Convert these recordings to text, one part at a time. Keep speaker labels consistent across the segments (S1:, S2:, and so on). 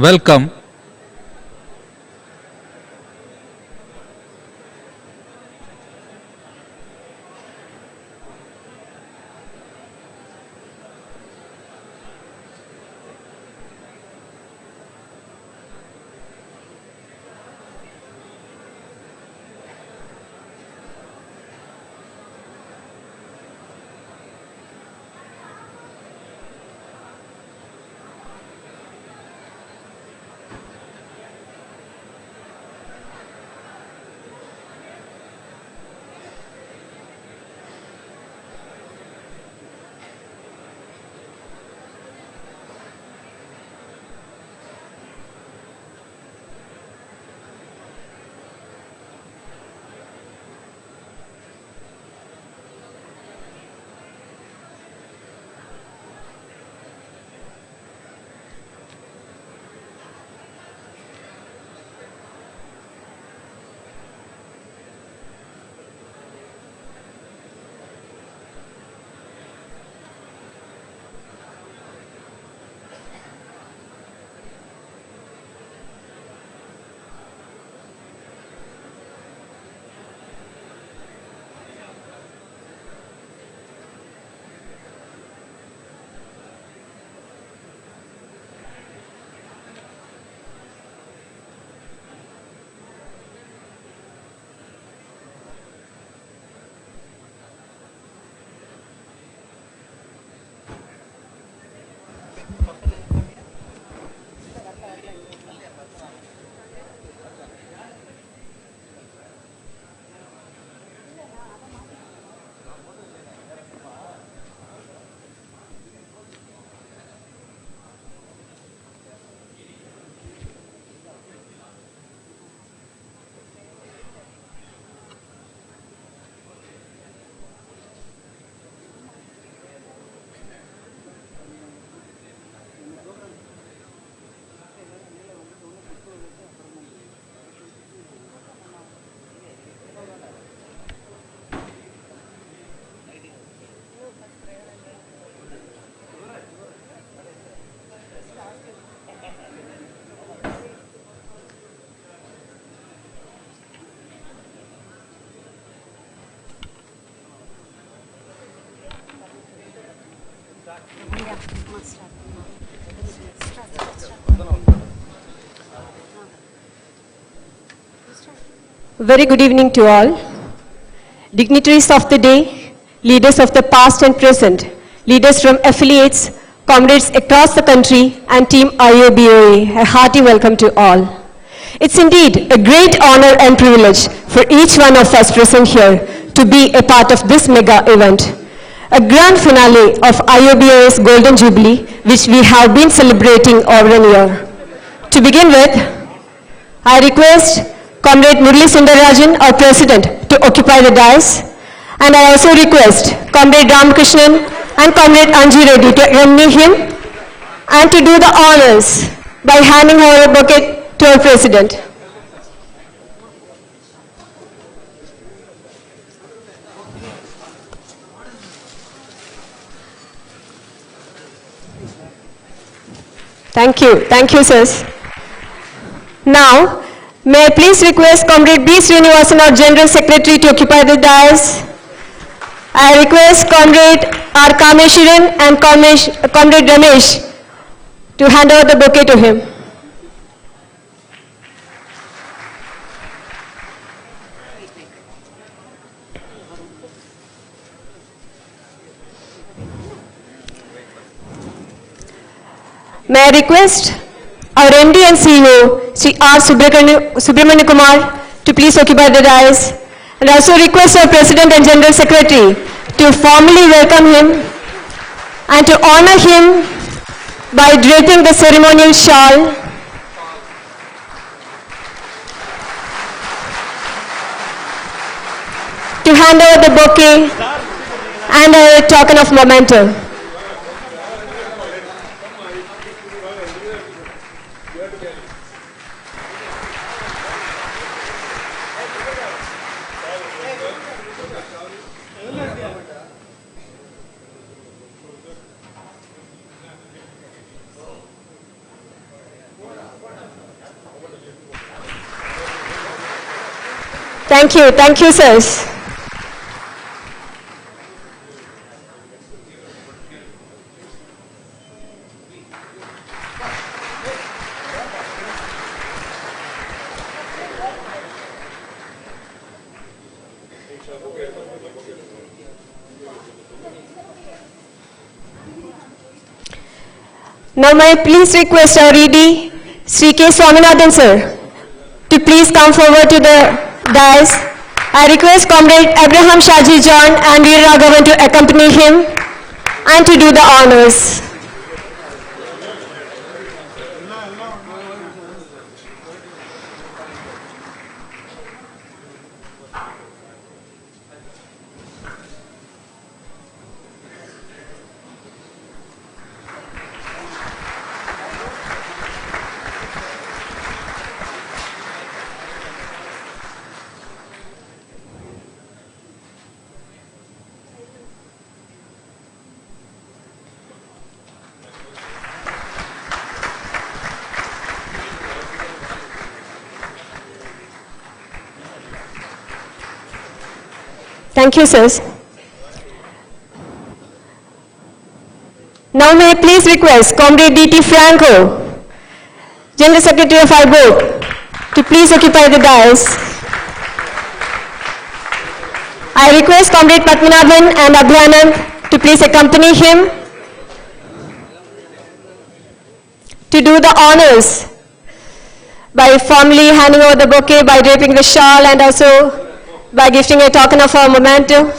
S1: Welcome.
S2: Very good evening to all. Dignitaries of the day, leaders of the past and present, leaders from affiliates, comrades across the country, and Team IOBOA, a hearty welcome to all. It's indeed a great honor and privilege for each one of us present here to be a part of this mega event, a grand finale of IOBOA's Golden Jubilee, which we have been celebrating over a year. To begin with, I request Comrade Murali Sundararajan, our President, to occupy the dais. And I also request Comrade Ramakrishnan and Comrade Anji Reddy to accompany him and to do the honors by handing over a bouquet to our President. Thank you, sirs. Now, may I please request Comrade B. Srinivasan, our General Secretary, to occupy the dais. I request Comrade R. Kameshiran and Comrade Ramesh to hand over the bouquet to him. May I request our MD and CEO, Sri R. Subramanya Kumar, to please occupy the dais, and also request our President and General Secretary to formally welcome him and to honor him by draping the ceremonial shawl. To hand over the bouquet and a token of memento. Thank you, sirs. Now may I please request our ED, Sri K. Swaminathan sir, to please come forward to the dais. I request Comrade Abraham Shaji John and Veer Raghavan to accompany him and to do the honors. Thank you, sirs. Now may I please request Comrade D.T. Franco, General Secretary of our board, to please occupy the dais. I request Comrade Padmanabhan and Abhyanand to please accompany him to do the honors by formally handing over the bouquet, by draping the shawl, and also by gifting a token of our memento.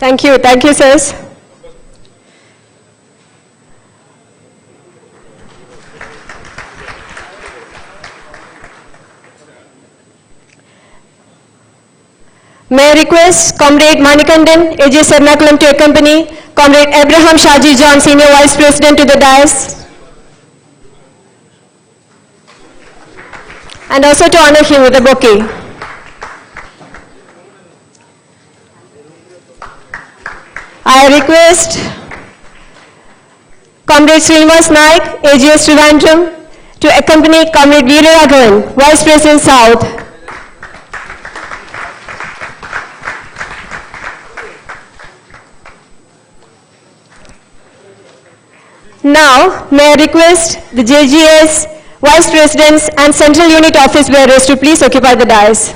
S2: Thank you, sirs. May I request Comrade Manikandan, AJ Ernakulam, to accompany Comrade Abraham Shaji John, Senior Vice President, to the dais, and also to honor him with a bouquet. I request Comrade Srinivas Naik, AGS Trivandrum, to accompany Comrade Veer Raghavan, Vice President South. Now, may I request the JGS Vice Presidents and Central Unit Office Bearers to please occupy the dais.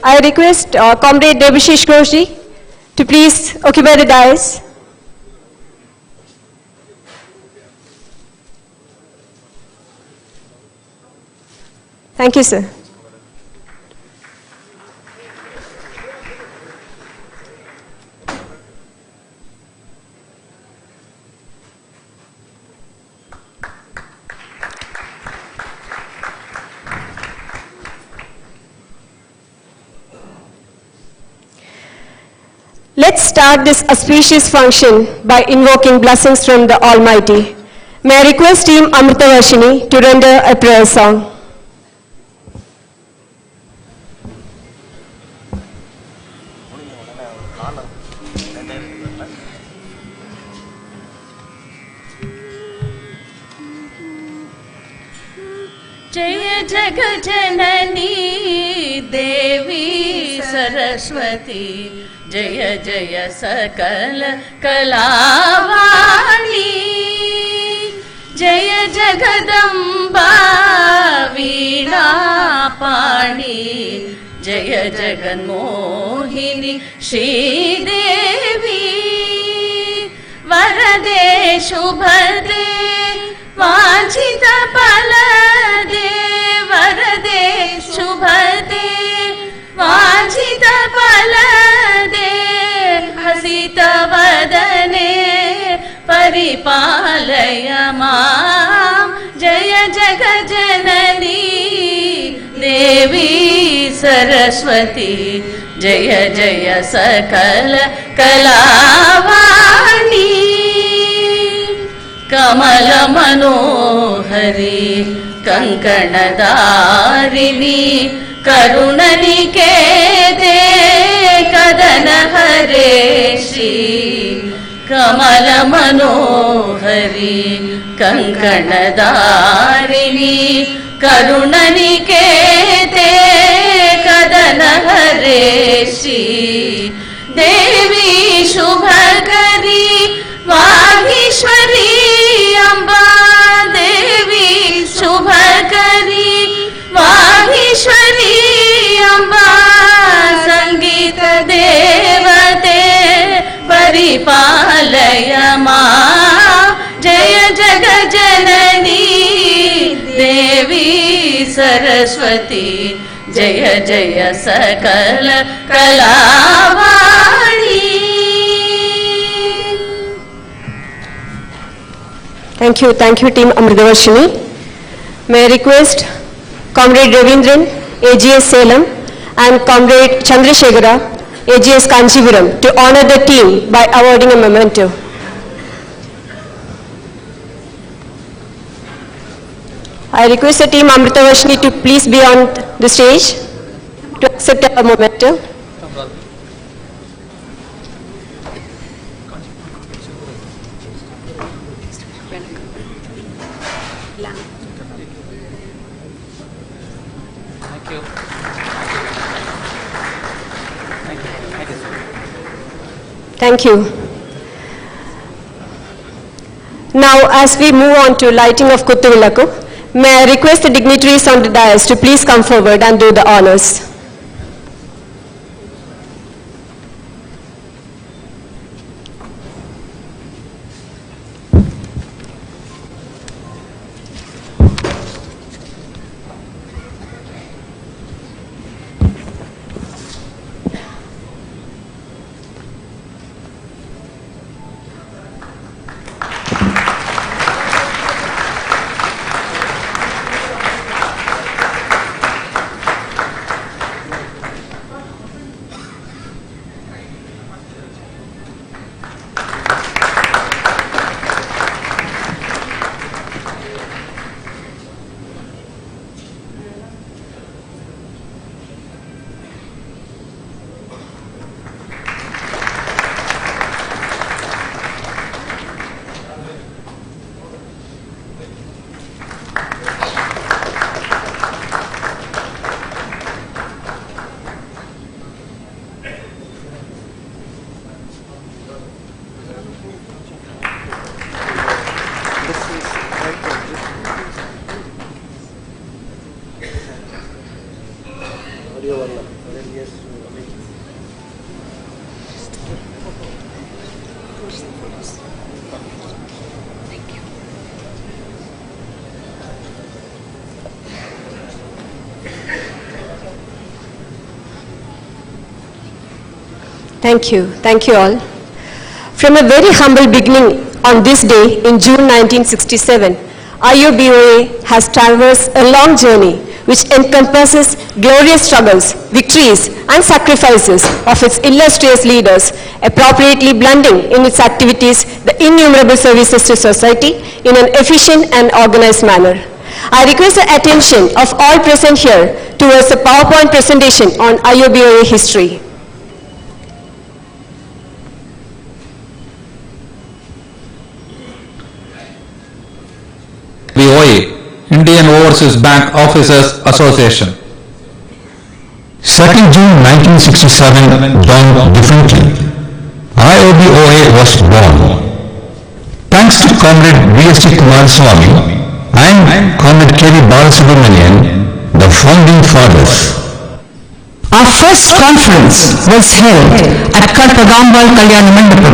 S2: I request Comrade Debashish Ghoshi to please occupy the dais. Thank you, sir. Let's start this auspicious function by invoking blessings from the Almighty. May I request Team Amritavarshini to render a prayer song.
S1: जय जगजननी देवी सरस्वती जय जय सकल कलावाणी जय जगदम्बा वीणा पाणी जय जगन्मोहिनी श्रीदेवी वरदे शुभदे वाञ्छित फलदे वरदे शुभदे वाञ्छित फलदे हसित वदने परिपालय मां जय जगज्जननी देवी सरस्वती जय जय सकल कलावाणी कमल मनोहरी कंकणदारिणी करुणनिकेते कदन हरेशी कमल मनोहरी कंकणदारिणी करुणनिकेते कदन हरेशी देवी शुभकरी वागीश्वरी अम्बा देवी शुभकरी वागीश्वरी अम्बा संगीत देवते परिपालय मां जय जगज्जननी देवी सरस्वती जय जय सकल कलावाणी.
S2: Thank you team Amritavarshini. May I request Comrade Ravindran, AGS Salem, and Comrade Chandrasekhara, AGS Kanchipuram, to honor the team by awarding a memento. I request the team Amritavarshini to please be on the stage to accept a memento. Thank you. Now, as we move on to lighting of Kuttu Vilakku, may I request the dignitaries on the dais to please come forward and do the honors. Thank you all. From a very humble beginning on this day in June 1967, IOBOA has traversed a long journey which encompasses glorious struggles, victories and sacrifices of its illustrious leaders, appropriately blending in its activities the innumerable services to society in an efficient and organized manner. I request the attention of all present here towards the PowerPoint presentation on IOBOA history.
S3: IOBOA, Indian Overseas Bank Officers Association.
S4: 2nd June 1967 dawned differently. IOBOA was born. Thanks to Comrade V.S.T. Kumaraswamy and Comrade K.V. Balasubramanian, the founding fathers.
S5: Our first conference was held at Kalpagambal Kalyana Mandapam,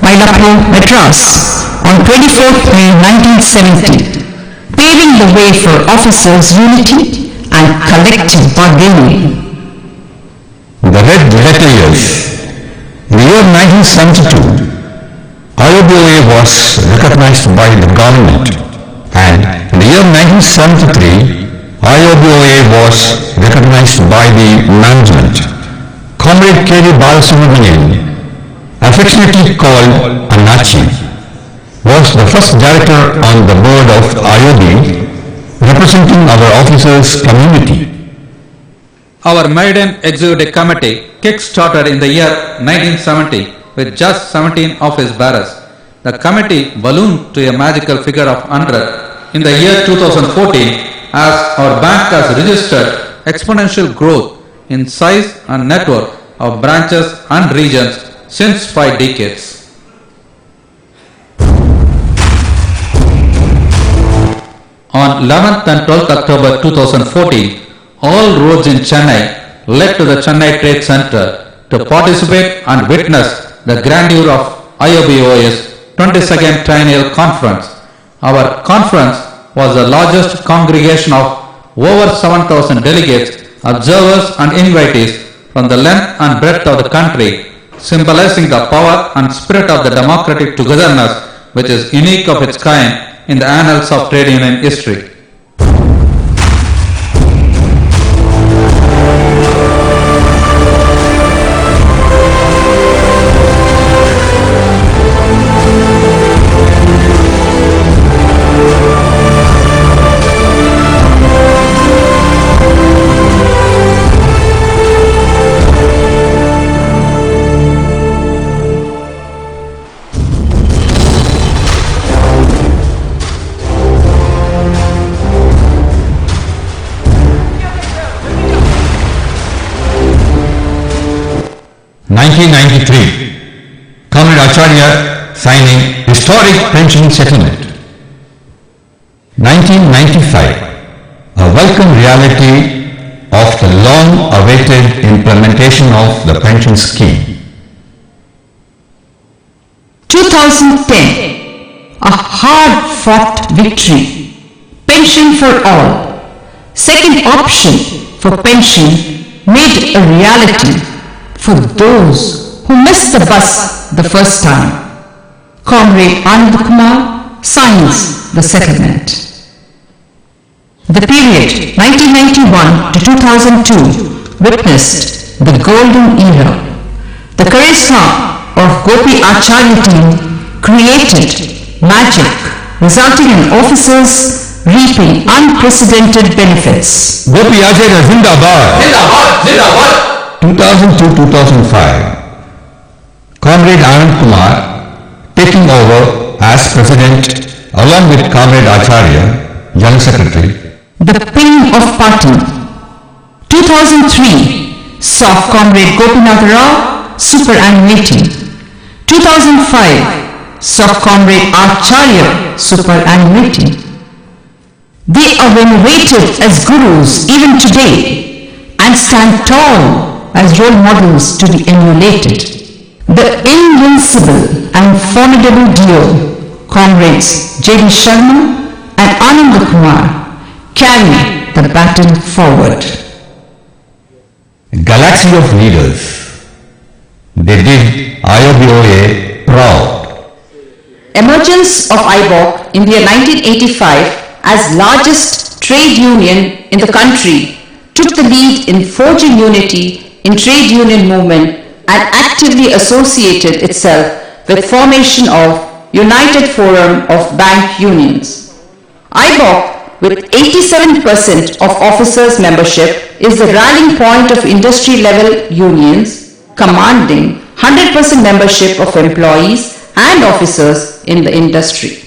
S5: Mylapore, Madras on 24th May 1970, paving the way for officers' unity and collective bargaining.
S4: The Red Letter Years. In the year 1972, IOBOA was recognized by the government, and in the year 1973, IOBOA was recognized by the management. Comrade K.D. Balasubramanian, affectionately called Annachi, was the first director on the board of IOB, representing our officers' community.
S3: Our maiden executive committee kick-started in the year 1970 with just 17 office bearers. The committee ballooned to a magical figure of 100 in the year 2014 as our bank has registered exponential growth in size and network of branches and regions since 5 decades. On 11th and 12th October 2014, all roads in Chennai led to the Chennai Trade Center to participate and witness the grandeur of IOBOA's 22nd Triennial Conference. Our conference was the largest congregation of over 7,000 delegates, observers and invitees from the length and breadth of the country, symbolizing the power and spirit of the democratic togetherness which is unique of its kind in the annals of trade union history.
S4: Comrade Acharya signing historic pension settlement. 1995, a welcome reality of the long-awaited implementation of the pension scheme.
S5: 2010, a hard-fought victory. Pension for all. Second option for pension made a reality for those who missed the bus the first time. Comrade Anand Kumar signs the settlement. The period 1991 to 2002 witnessed the golden era. The charisma of Gopi Acharya team created magic, resulting in officers reaping unprecedented benefits.
S4: Gopi Acharya Zindabad!
S3: Zindabad! Zindabad!
S4: 2002-2005. Comrade Anand Kumar taking over as President along with Comrade Acharya, General Secretary.
S5: The ping of party. 2003 saw Comrade Gopinath Rao superannuating. 2005 saw Comrade Acharya superannuating. They are venerated as gurus even today and stand tall as role models to be emulated. The invincible and formidable duo, Comrades J.D. Sharma and Anand Kumar, carry the baton forward.
S4: A galaxy of leaders. They did IOBOA proud.
S6: Emergence of IBOC in the year 1985 as largest trade union in the country took the lead in forging unity in trade union movement and actively associated itself with formation of United Forum of Bank Unions. IBOC, with 87% of officers' membership, is the rallying point of industry-level unions, commanding 100% membership of employees and officers in the industry.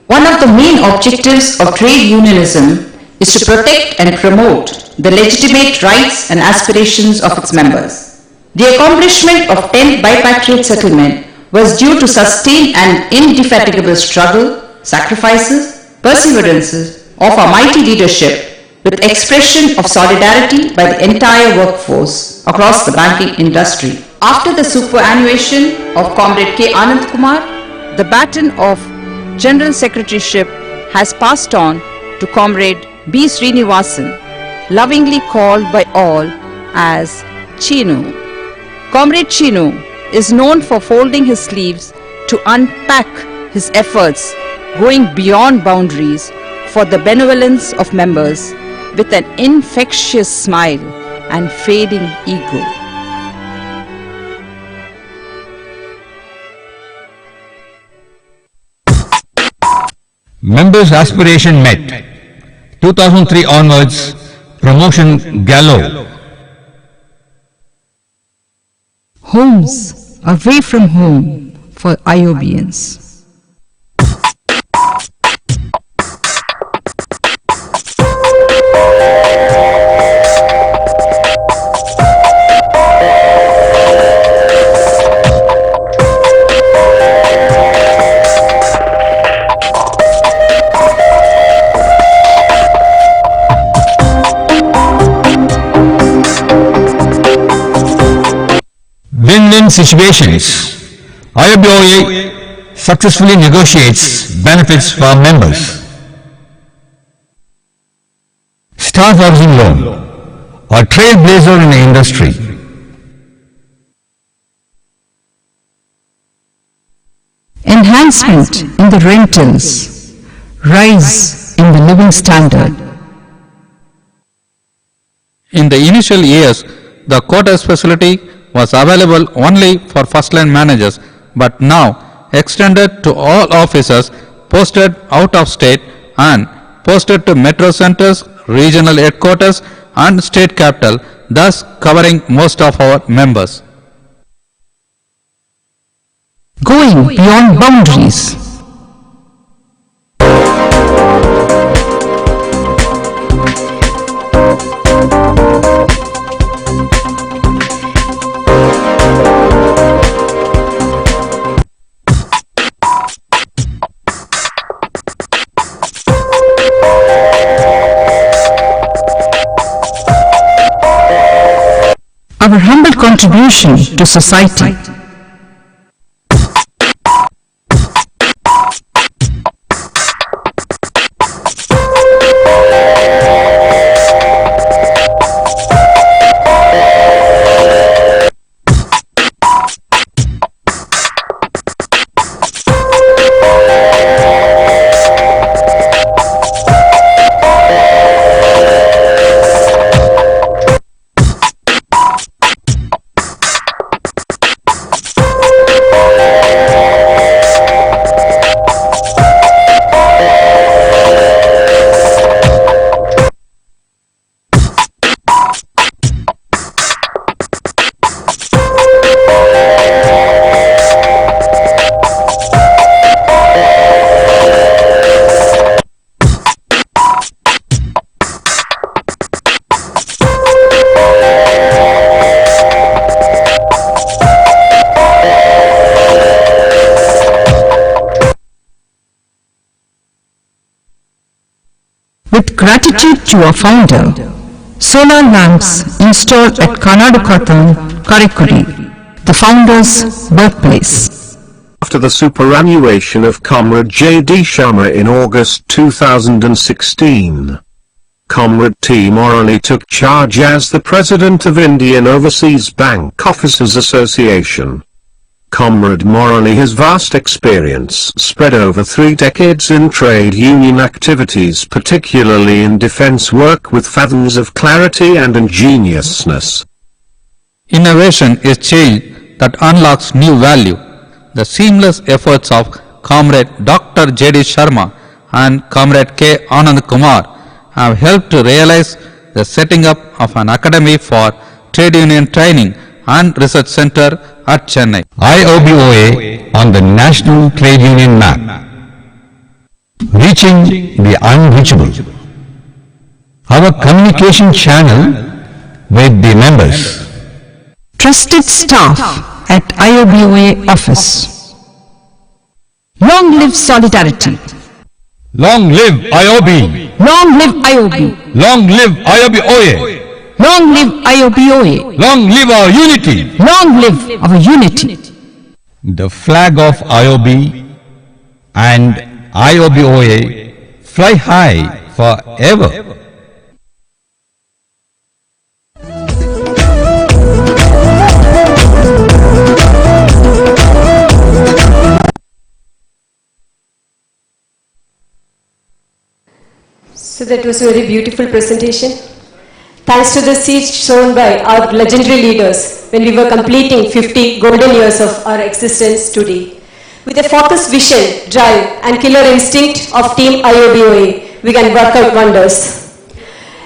S6: One of the main objectives of trade unionism is to protect and promote the legitimate rights and aspirations of its members. The accomplishment of 10th bipatriate settlement was due to sustained and indefatigable struggle, sacrifices, perseverances of our mighty leadership, with expression of solidarity by the entire workforce across the banking industry. After the superannuation of Comrade K. Anand Kumar, the baton of General Secretaryship has passed on to Comrade B. Srinivasan, lovingly called by all as Chinu. Comrade Chinu is known for folding his sleeves to unpack his efforts, going beyond boundaries for the benevolence of members with an infectious smile and fading ego.
S4: Members' aspiration met. 2003 onwards, promotion galore.
S5: Homes away from home for IOBians.
S4: Win-win situations. IOBOA successfully negotiates benefits for members. Star Housing Loan, a trailblazer in the industry.
S5: Enhancement in the rentals. Rise in the living standard.
S3: In the initial years, the quotas facility was available only for first-line managers, but now extended to all officers posted out of state and posted to metro centers, regional headquarters and state capital, thus covering most of our members.
S5: Going beyond boundaries. Our humble contribution to society. With gratitude to our founder, solar lamps installed at Kanadukathan, Karikuri, the founder's birthplace.
S7: After the superannuation of Comrade J.D. Sharma in August 2016, Comrade T. Morally took charge as the President of Indian Overseas Bank Officers Association. Comrade Morally has vast experience spread over 3 decades in trade union activities, particularly in defense work with fathoms of clarity and ingeniousness.
S3: Innovation is change that unlocks new value. The seamless efforts of Comrade Dr. J.D. Sharma and Comrade K. Anand Kumar have helped to realize the setting up of an academy for trade union training and research center at Chennai.
S4: IOBOA on the national trade union map. Reaching the unreachable. Our communication channel with the members.
S5: Trusted staff at IOBOA office. Long live solidarity.
S4: Long live IOB!
S5: Long live IOB.
S4: Long live IOBOA.
S5: Long live IOBOA.
S4: Long live our unity.
S5: Long live our unity.
S4: The flag of IOB and IOBOA fly high forever.
S2: So that was a very beautiful presentation. Thanks to the seeds sown by our legendary leaders when we were completing 50 golden years of our existence today. With a focused vision, drive and killer instinct of Team IOBOA, we can work out wonders.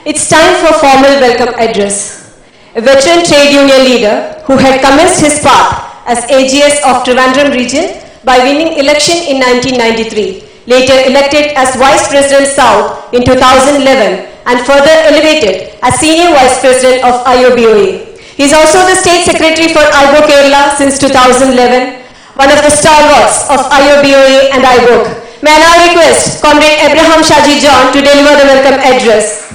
S2: It's time for formal welcome address. A veteran trade union leader who had commenced his path as AGS of Trivandrum region by winning election in 1993. Later elected as Vice President South in 2011 and further elevated as Senior Vice President of IOBOA. He is also the State Secretary for IBO Kerala since 2011, one of the stalwarts of IOBOA and IBOC. May I now request Comrade Abraham Shaji John to deliver the welcome address.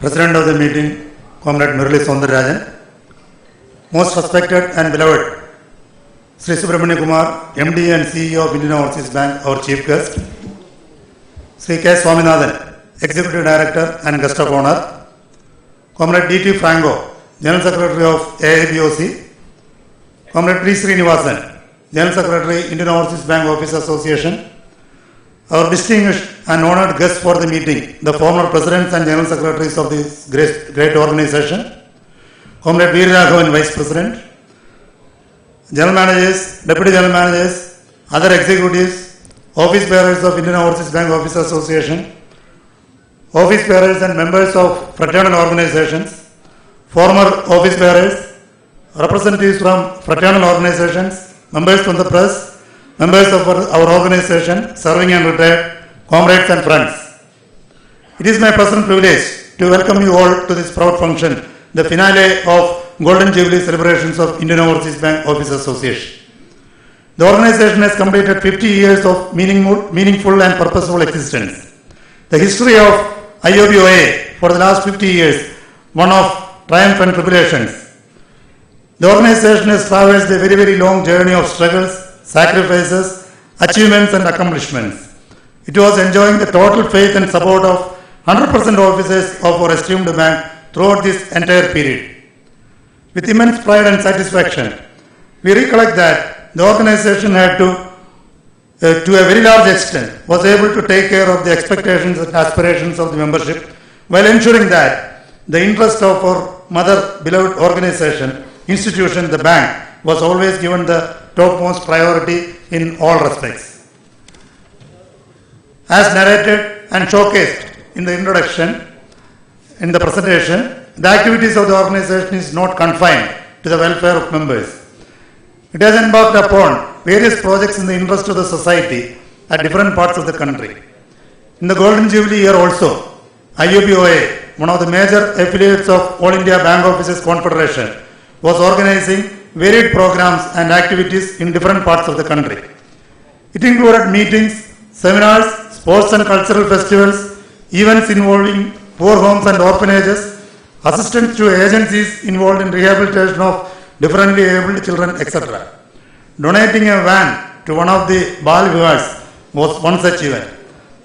S8: President of the meeting, Comrade Murali Soundarajan, most respected and beloved Sri Subramania Kumar, MD and CEO of Indian Overseas Bank, our chief guest, Sri K. Swaminathan, Executive Director and guest of honor, Comrade D.T. Franco, General Secretary of AIBOC, Comrade P. Srinivasan, General Secretary, Indian Overseas Bank Office Association, our distinguished and honored guests for the meeting, the former presidents and general secretaries of this great organization, Comrade Veer Raghavan, Vice President, General Managers, Deputy General Managers, other executives, office bearers of Indian Overseas Bank Office Association, office bearers and members of fraternal organizations, former office bearers, representatives from fraternal organizations, members from the press, members of our organization, serving and retired, comrades and friends. It is my personal privilege to welcome you all to this proud function, the finale of Golden Jubilee celebrations of Indian Overseas Bank Office Association. The organization has completed 50 years of meaningful and purposeful existence. The history of IOBOA for the last 50 years, one of triumph and tribulations. The organization has traversed a very, very long journey of struggles, sacrifices, achievements and accomplishments. It was enjoying the total faith and support of 100% officers of our esteemed bank throughout this entire period. With immense pride and satisfaction, we recollect that the organization had to a very large extent, was able to take care of the expectations and aspirations of the membership while ensuring that the interest of our mother beloved organization, institution, the bank, was always given the topmost priority in all respects. As narrated and showcased in the introduction, in the presentation, the activities of the organization is not confined to the welfare of members. It has embarked upon various projects in the interest of the society at different parts of the country. In the Golden Jubilee year also, IOBOA, one of the major affiliates of All India Bank Officers Confederation, was organizing varied programs and activities in different parts of the country. It included meetings, seminars, sports and cultural festivals, events involving poor homes and orphanages, assistance to agencies involved in rehabilitation of differently abled children, etc. Donating a van to one of the Bal Vivas was one such event.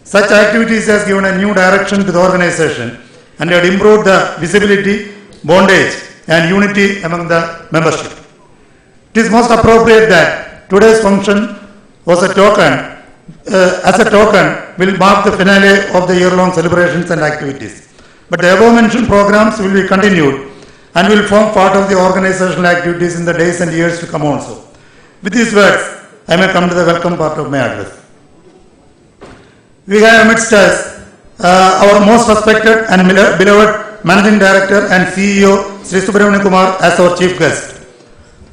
S8: Such activities has given a new direction to the organization and had improved the visibility, bondage and unity among the membership. It is most appropriate that today's function was a token, will mark the finale of the year-long celebrations and activities. But the above-mentioned programs will be continued and will form part of the organizational activities in the days and years to come also. With these words, I may come to the welcome part of my address. We have amidst us our most respected and beloved Managing Director and CEO Sri Subramania Kumar as our chief guest.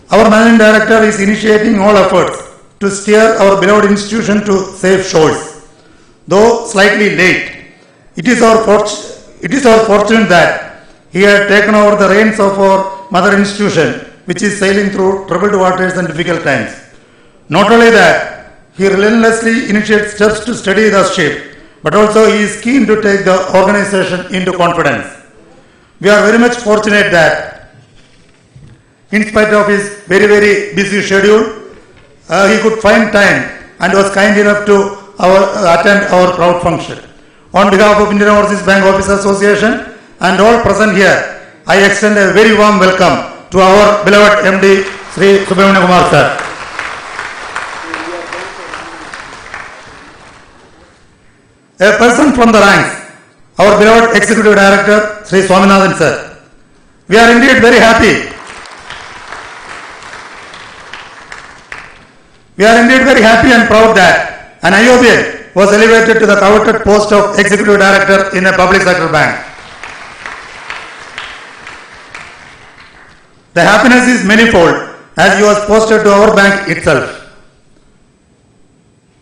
S8: Our Managing Director is initiating all efforts to steer our beloved institution to safe shores. Though slightly late, it is our fortune that he had taken over the reins of our mother institution, which is sailing through troubled waters and difficult times. Not only that, he relentlessly initiates steps to steady the ship, but also he is keen to take the organization into confidence. We are very much fortunate that, in spite of his very, very busy schedule, he could find time and was kind enough to attend our proud function. On behalf of Indian Overseas Bank Officers Association and all present here, I extend a very warm welcome to our beloved MD, Sri Subramania Kumar sir. A person from the ranks, our beloved Executive Director, Sri Swaminathan sir. We are indeed very happy. We are indeed very happy and proud that an IOBA was elevated to the coveted post of Executive Director in a public sector bank. The happiness is manifold as he was posted to our bank itself.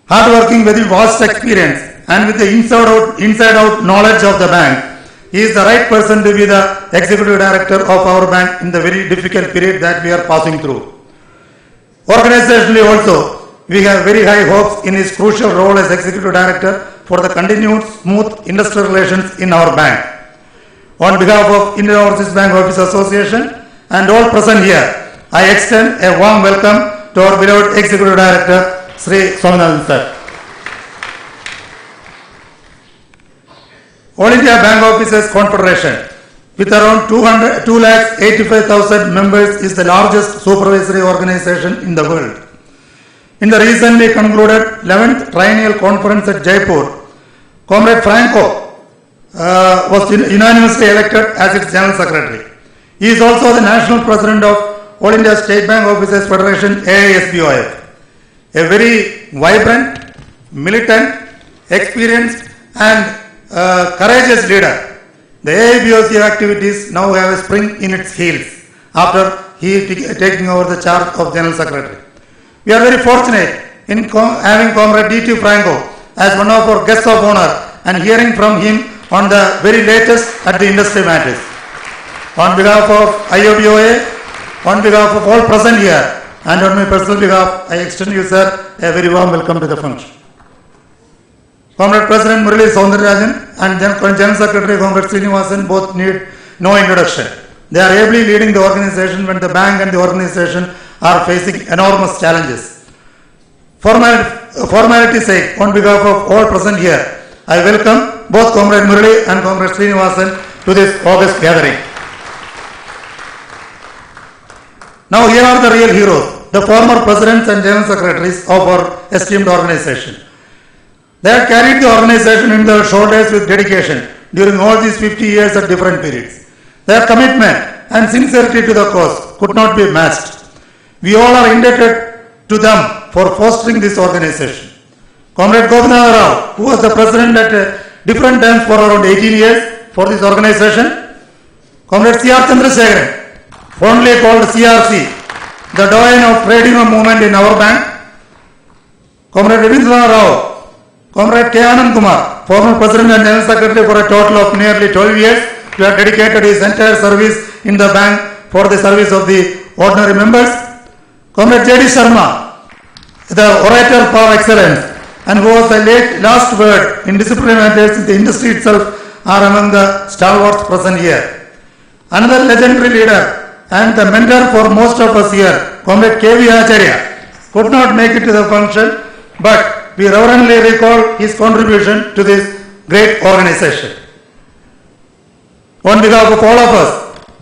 S8: Hardworking with vast experience and with the inside-out knowledge of the bank, he is the right person to be the Executive Director of our bank in the very difficult period that we are passing through. Organizationally also, we have very high hopes in his crucial role as Executive Director for the continued smooth industrial relations in our bank. On behalf of Indian Overseas Bank Officers Association and all present here, I extend a warm welcome to our beloved Executive Director, Sri Swaminathan sir. All India Bank Officers Confederation, with around 285,000 members, is the largest supervisory organization in the world. In the recently concluded 11th Triennial Conference at Jaipur, Comrade Franco was unanimously elected as its General Secretary. He is also the National President of All India State Bank Officers Federation, AISBOF. A very vibrant, militant, experienced and courageous leader. The AIBOC activities now have a spring in its heels after he is taking over the charge of General Secretary. We are very fortunate in having Comrade D.T. Franco as one of our guests of honor and hearing from him on the very latest at the industry matters. On behalf of IOBOA, on behalf of all present here and on my personal behalf, I extend you, sir, a very warm welcome to the function. Comrade President Murali Soundararajan and General Secretary Comrade Srinivasan both need no introduction. They are ably leading the organization when the bank and the organization are facing enormous challenges. Formality's sake, on behalf of all present here, I welcome both Comrade Murali and Comrade Srinivasan to this August gathering. Now here are the real heroes, the former presidents and general secretaries of our esteemed organization. They have carried the organization in their shoulders with dedication during all these 50 years at different periods. Their commitment and sincerity to the cause could not be matched. We all are indebted to them for fostering this organization. Comrade Gopinath Rao, who was the president at different times for around 18 years for this organization. Comrade C.R. Chandrasekharan, fondly called CRC, the doyen of trade union movement in our bank. Comrade Rabindranath Rao, Comrade K. Anand Kumar, former President and General Secretary for a total of nearly 12 years, who have dedicated his entire service in the bank for the service of the ordinary members. Comrade J.D. Sharma, the orator par excellence, and who was the last word in disciplinary matters in the industry itself, are among the stalwarts present here. Another legendary leader and the mentor for most of us here, Comrade K.V. Acharya, could not make it to the function, but we reverently recall his contribution to this great organization. On behalf of all of us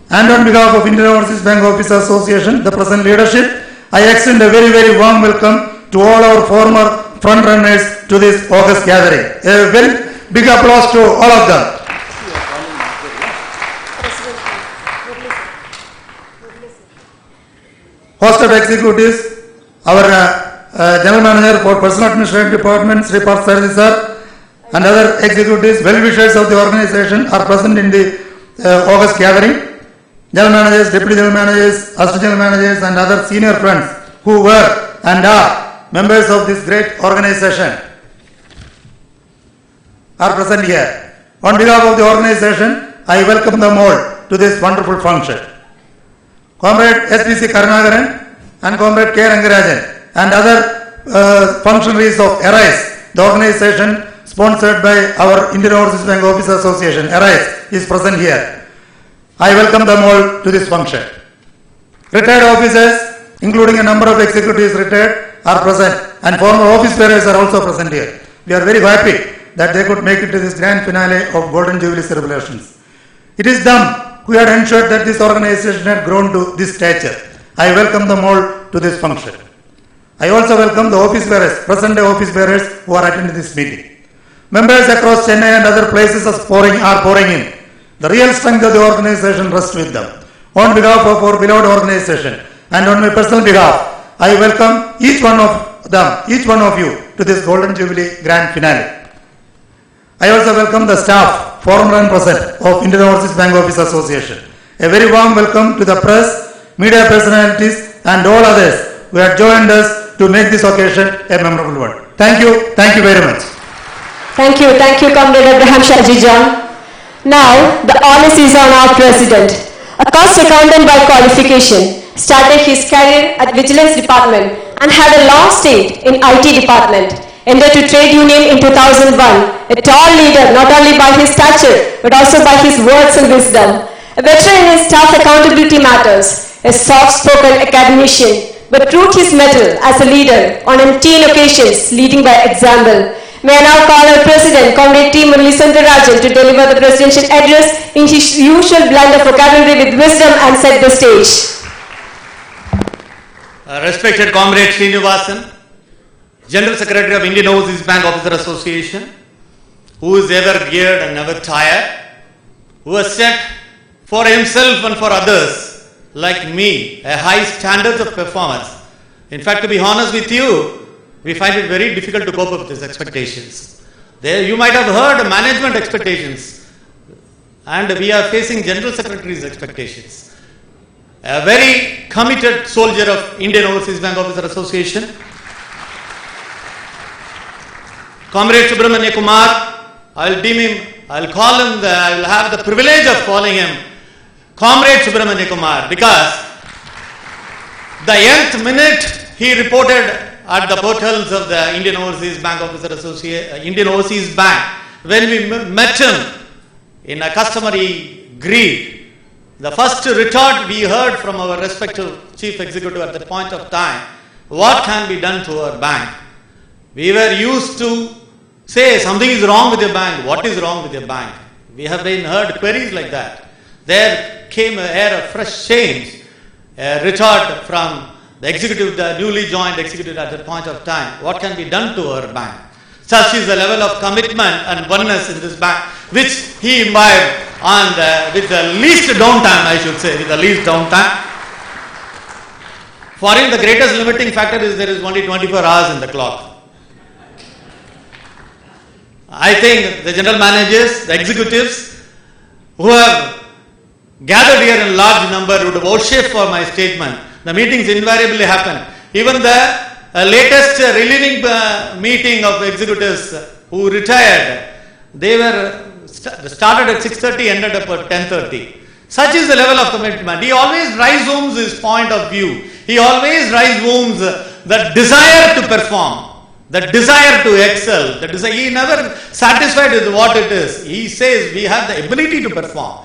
S8: and on behalf of Indian Overseas Bank Officers Association, the present leadership, I extend a very, very warm welcome to all our former front runners to this August gathering. A very big applause to all of them. Host of executives, our General Manager for Personal Administration Department, Sri Parth Sarthi sir, and other executives, well-wishers of the organization are present in the August gathering. General Managers, Deputy General Managers, Assistant General Managers and other senior friends who were and are members of this great organization are present here. On behalf of the organization, I welcome them all to this wonderful function. Comrade S.P.C. Karunakaran and Comrade K. Rangarajan, and other functionaries of ARISE, the organization sponsored by our Indian Overseas Bank Officers Association, ARISE, is present here. I welcome them all to this function. Retired officers, including a number of executives retired, are present, and former office bearers are also present here. We are very happy that they could make it to this grand finale of Golden Jubilee celebrations. It is them who had ensured that this organization had grown to this stature. I welcome them all to this function. I also welcome the office bearers, present-day office bearers who are attending this meeting. Members across Chennai and other places are pouring in. The real strength of the organization rests with them. On behalf of our beloved organization and on my personal behalf, I welcome each one of them, each one of you to this Golden Jubilee Grand Finale. I also welcome the staff, former and present, of Indian Overseas Bank Officers Association. A very warm welcome to the press, media personalities and all others who have joined us to make this occasion a memorable one. Thank you very much.
S2: Thank you, Comrade Abraham Shaji John. Now, the honors is on our President. A cost accountant by qualification, started his career at Vigilance Department and had a long stint in IT Department. Entered to Trade Union in 2001, a tall leader not only by his stature but also by his words and wisdom. A veteran in staff accountability matters, a soft-spoken academician, but proved his mettle as a leader on umpteen occasions, leading by example. May I now call our President, Comrade T. Murali Sundararajan, to deliver the presidential address in his usual blend of vocabulary with wisdom and set the stage.
S9: Respected Comrade Srinivasan, General Secretary of Indian Overseas Bank Officer Association, who is ever geared and never tired, who has set for himself and for others like me a high standard of performance. In fact, to be honest with you, we find it very difficult to cope up with these expectations. There you might have heard management expectations, and we are facing General Secretary's expectations. A very committed soldier of Indian Overseas Bank Officer Association, Comrade Subramanya Kumar, I will have the privilege of calling him Comrade Subramanya Kumar, because the nth minute he reported at the portals of the Indian Overseas Bank Officer Association, Indian Overseas Bank, when we met him in a customary greet, the first retort we heard from our respective chief executive at that point of time, what can be done to our bank? We were used to say something is wrong with your bank. What is wrong with your bank? We have been heard queries like that. There came an air of fresh change, a retort from the executive, the newly joined executive at that point of time. What can be done to our bank? Such is the level of commitment and oneness in this bank, which he imbibed with the least downtime, I should say, with the least downtime. For him, the greatest limiting factor is there is only 24 hours in the clock. I think the general managers, the executives who have gathered here in large number would vouchsafe for my statement. The meetings invariably happen. Even the latest relieving meeting of executives who retired, they were started at 6:30, ended up at 10:30. Such is the level of commitment. He always drives home his point of view. He always drives home the desire to perform, the desire to excel. He never satisfied with what it is. He says we have the ability to perform.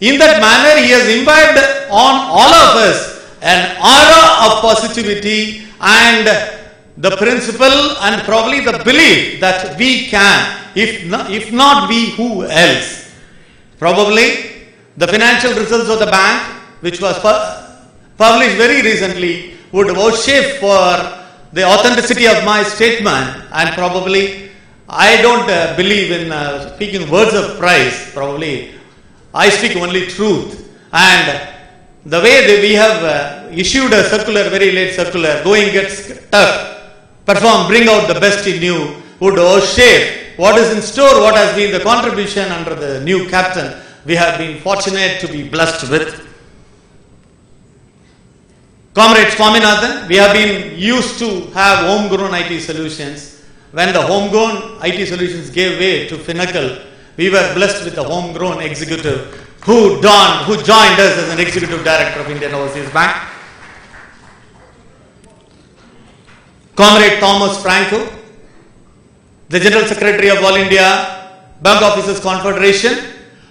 S9: In that manner, he has imbibed on all of us an aura of positivity and the principle and probably the belief that we can, if not we, who else? Probably the financial results of the bank, which was published very recently, would vouchsafe for the authenticity of my statement, and probably I don't believe in speaking words of praise. Probably I speak only truth. And the way that we have issued a circular, very late circular, going gets tough, perform, bring out the best in you, would vouchsafe what is in store, what has been the contribution under the new captain we have been fortunate to be blessed with. Comrade Swaminathan, we have been used to have homegrown IT solutions. When the homegrown IT solutions gave way to Finacle, we were blessed with a homegrown executive who joined us as an executive director of Indian Overseas Bank. Comrade Thomas Franco, the General Secretary of All India Bank Officers Confederation,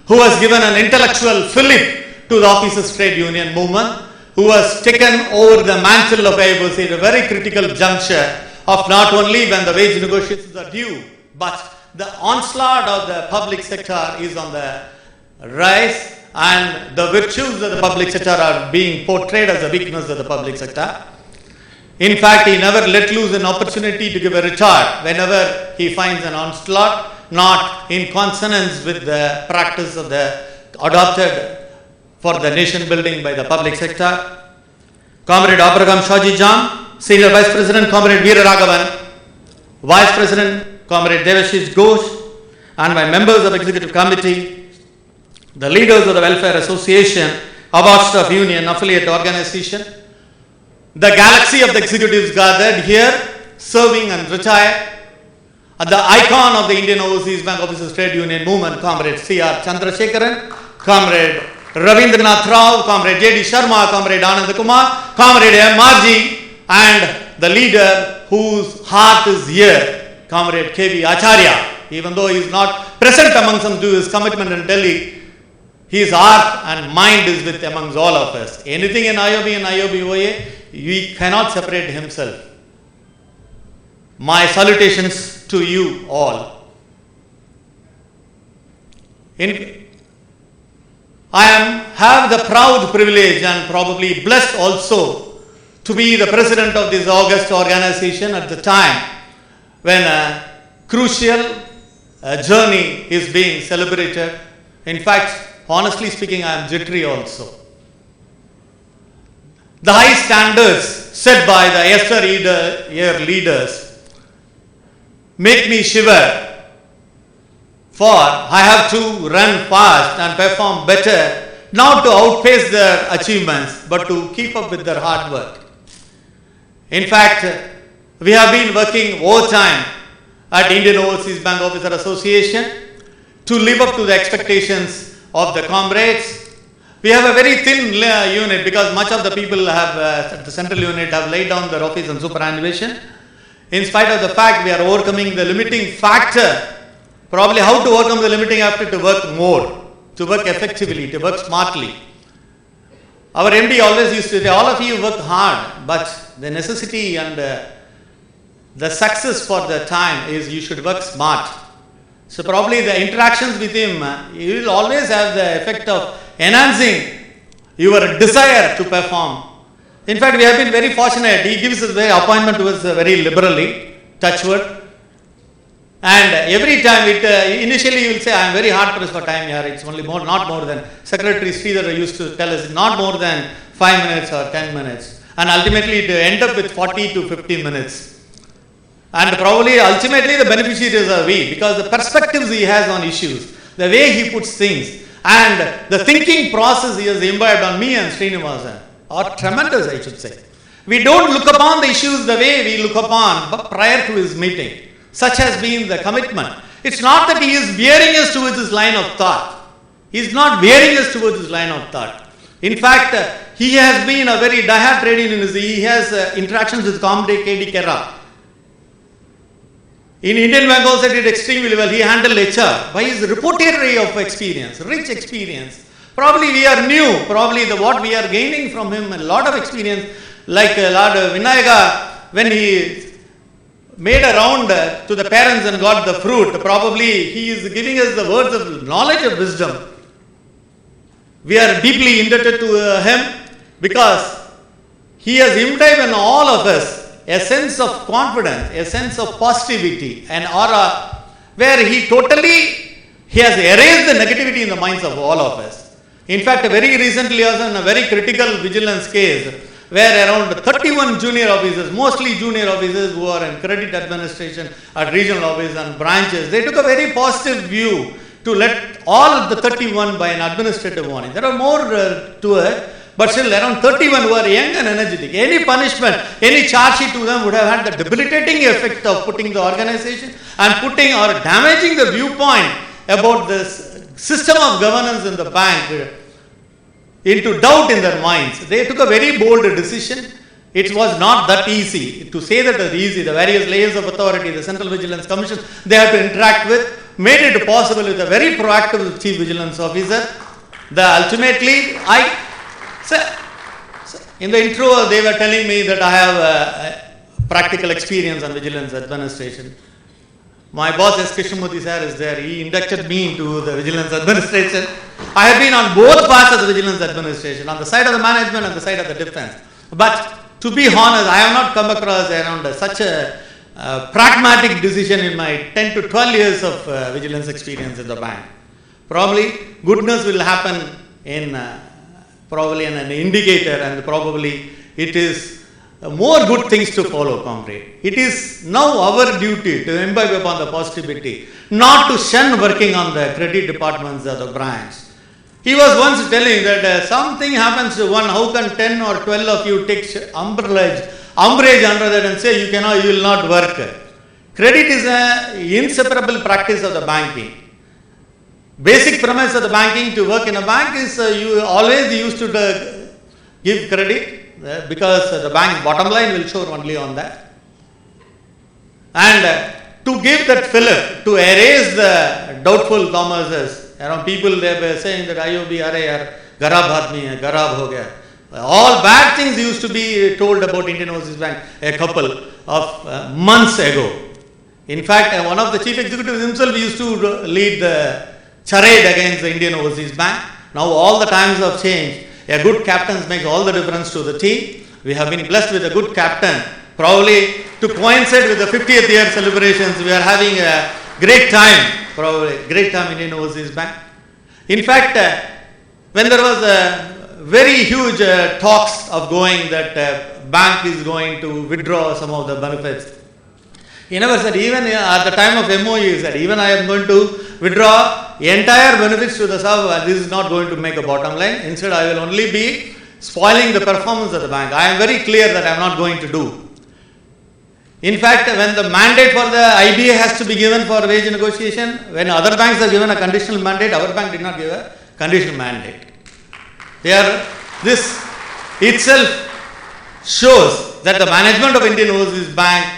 S9: who has given an intellectual fillip to the Officers Trade Union movement, who has taken over the mantle of IOBOC at a very critical juncture of not only when the wage negotiations are due, but the onslaught of the public sector is on the rise, and the virtues of the public sector are being portrayed as a weakness of the public sector. In fact, he never let loose an opportunity to give a retort whenever he finds an onslaught not in consonance with the practice of the adopted for the nation building by the public sector. Comrade Abraham Shaji Jam, Senior Vice President Comrade Veera Raghavan, Vice President Comrade Devashish Ghosh, and my members of Executive Committee, the leaders of the Welfare Association, Award Staff Union, affiliate organization, the galaxy of the executives gathered here, serving and retired, the icon of the Indian Overseas Bank Officers Trade Union movement, Comrade C.R. Chandrasekharan, Comrade Ravindranath Rao, Comrade J.D. Sharma, Comrade Anand Kumar, Comrade M.R.G., and the leader whose heart is here, Comrade K.V. Acharya. Even though he is not present amongst them due to his commitment in Delhi, his heart and mind is with amongst all of us. Anything in IOB and IOBOA, we cannot separate himself. My salutations to you all. I have the proud privilege and probably blessed also to be the president of this august organization at the time when a crucial journey is being celebrated. In fact, honestly speaking, I am jittery also. The high standards set by the yesteryear leaders make me shiver, for I have to run fast and perform better, not to outpace their achievements, but to keep up with their hard work. In fact, we have been working overtime at Indian Overseas Bank Officer Association to live up to the expectations of the comrades. We have a very thin unit because much of the people have the central unit have laid down their office and superannuation. In spite of the fact we are overcoming the limiting factor, probably how to overcome the limiting factor? To work more, to work effectively, to work smartly. Our MD always used to say, all of you work hard, but the necessity and the success for the time is you should work smart. So probably the interactions with him, you will always have the effect of enhancing your desire to perform. In fact, we have been very fortunate. He gives us the appointment to us very liberally, touchwood. And every time, initially you will say, I am very hard pressed for time here. It's only not more than, Secretary Sridhar used to tell us, not more than 5 minutes or 10 minutes. And ultimately it end up with 40 to 50 minutes. And probably ultimately the beneficiaries are we, because the perspectives he has on issues, the way he puts things, and the thinking process he has imbibed on me and Srinivasan are tremendous, I should say. We don't look upon the issues the way we look upon but prior to his meeting. Such has been the commitment. It's not that he is veering us towards his line of thought. He is not veering us towards his line of thought. In fact, he has been a very diehard trade unionist. He has interactions with Comrade K.D. Kera. In Indian Bank also did extremely well. He handled HR by his repertoire of experience, rich experience. Probably we are new. Probably what we are gaining from him, a lot of experience. Like Lord Vinayaka, when he made a round to the parents and got the fruit, probably he is giving us the words of knowledge of wisdom. We are deeply indebted to him because he has imbibed in all of us a sense of confidence, a sense of positivity, an aura where he has erased the negativity in the minds of all of us. In fact, very recently also in a very critical vigilance case where around 31 junior officers, mostly junior officers who are in credit administration at regional office and branches, they took a very positive view to let all of the 31 by an administrative warning. There are more to it. But still around 31 who are young and energetic. Any punishment, any charge sheet to them would have had the debilitating effect of putting the organization and putting or damaging the viewpoint about this system of governance in the bank into doubt in their minds. They took a very bold decision it was not that easy. To say that it was easy, the various layers of authority, the Central Vigilance Commission, they had to interact with, made it possible with a very proactive Chief Vigilance Officer. Ultimately, in the intro, they were telling me that I have practical experience on vigilance administration. My boss, S. Krishnamurthy sir, is there. He inducted me into the vigilance administration. I have been on both parts of the vigilance administration, on the side of the management and the side of the defense. But to be honest, I have not come across around such a pragmatic decision in my 10 to 12 years of vigilance experience in the bank. Probably goodness will happen in probably an indicator, and probably it is more good things to follow, comrade. It is now our duty to imbibe upon the positivity, not to shun working on the credit departments of the branch. He was once telling that something happens to one, how can 10 or 12 of you take umbrage under that and say you will not work. Credit is an inseparable practice of the banking. Basic premise of the banking, to work in a bank is you always used to give credit because the bank's bottom line will show only on that. And to give that fillip, to erase the doubtful commerces, around people they were saying that IOB, garab aadmi hai, garab ho gaya. All bad things used to be told about Indian Overseas Bank a couple of months ago. In fact, one of the chief executives himself used to lead the charade against the Indian Overseas Bank. Now all the times have changed. A good captain makes all the difference to the team. We have been blessed with a good captain. Probably to coincide with the 50th year celebrations, we are having a great time. Probably great time in Indian Overseas Bank. In fact, when there was a very huge talks of going that bank is going to withdraw some of the benefits, he never said, even at the time of MOU, he said, even I am going to withdraw entire benefits to the sub, this is not going to make a bottom line. Instead, I will only be spoiling the performance of the bank. I am very clear that I am not going to do. In fact, when the mandate for the IBA has to be given for wage negotiation, when other banks are given a conditional mandate, our bank did not give a conditional mandate. This itself shows that the management of Indian Overseas Bank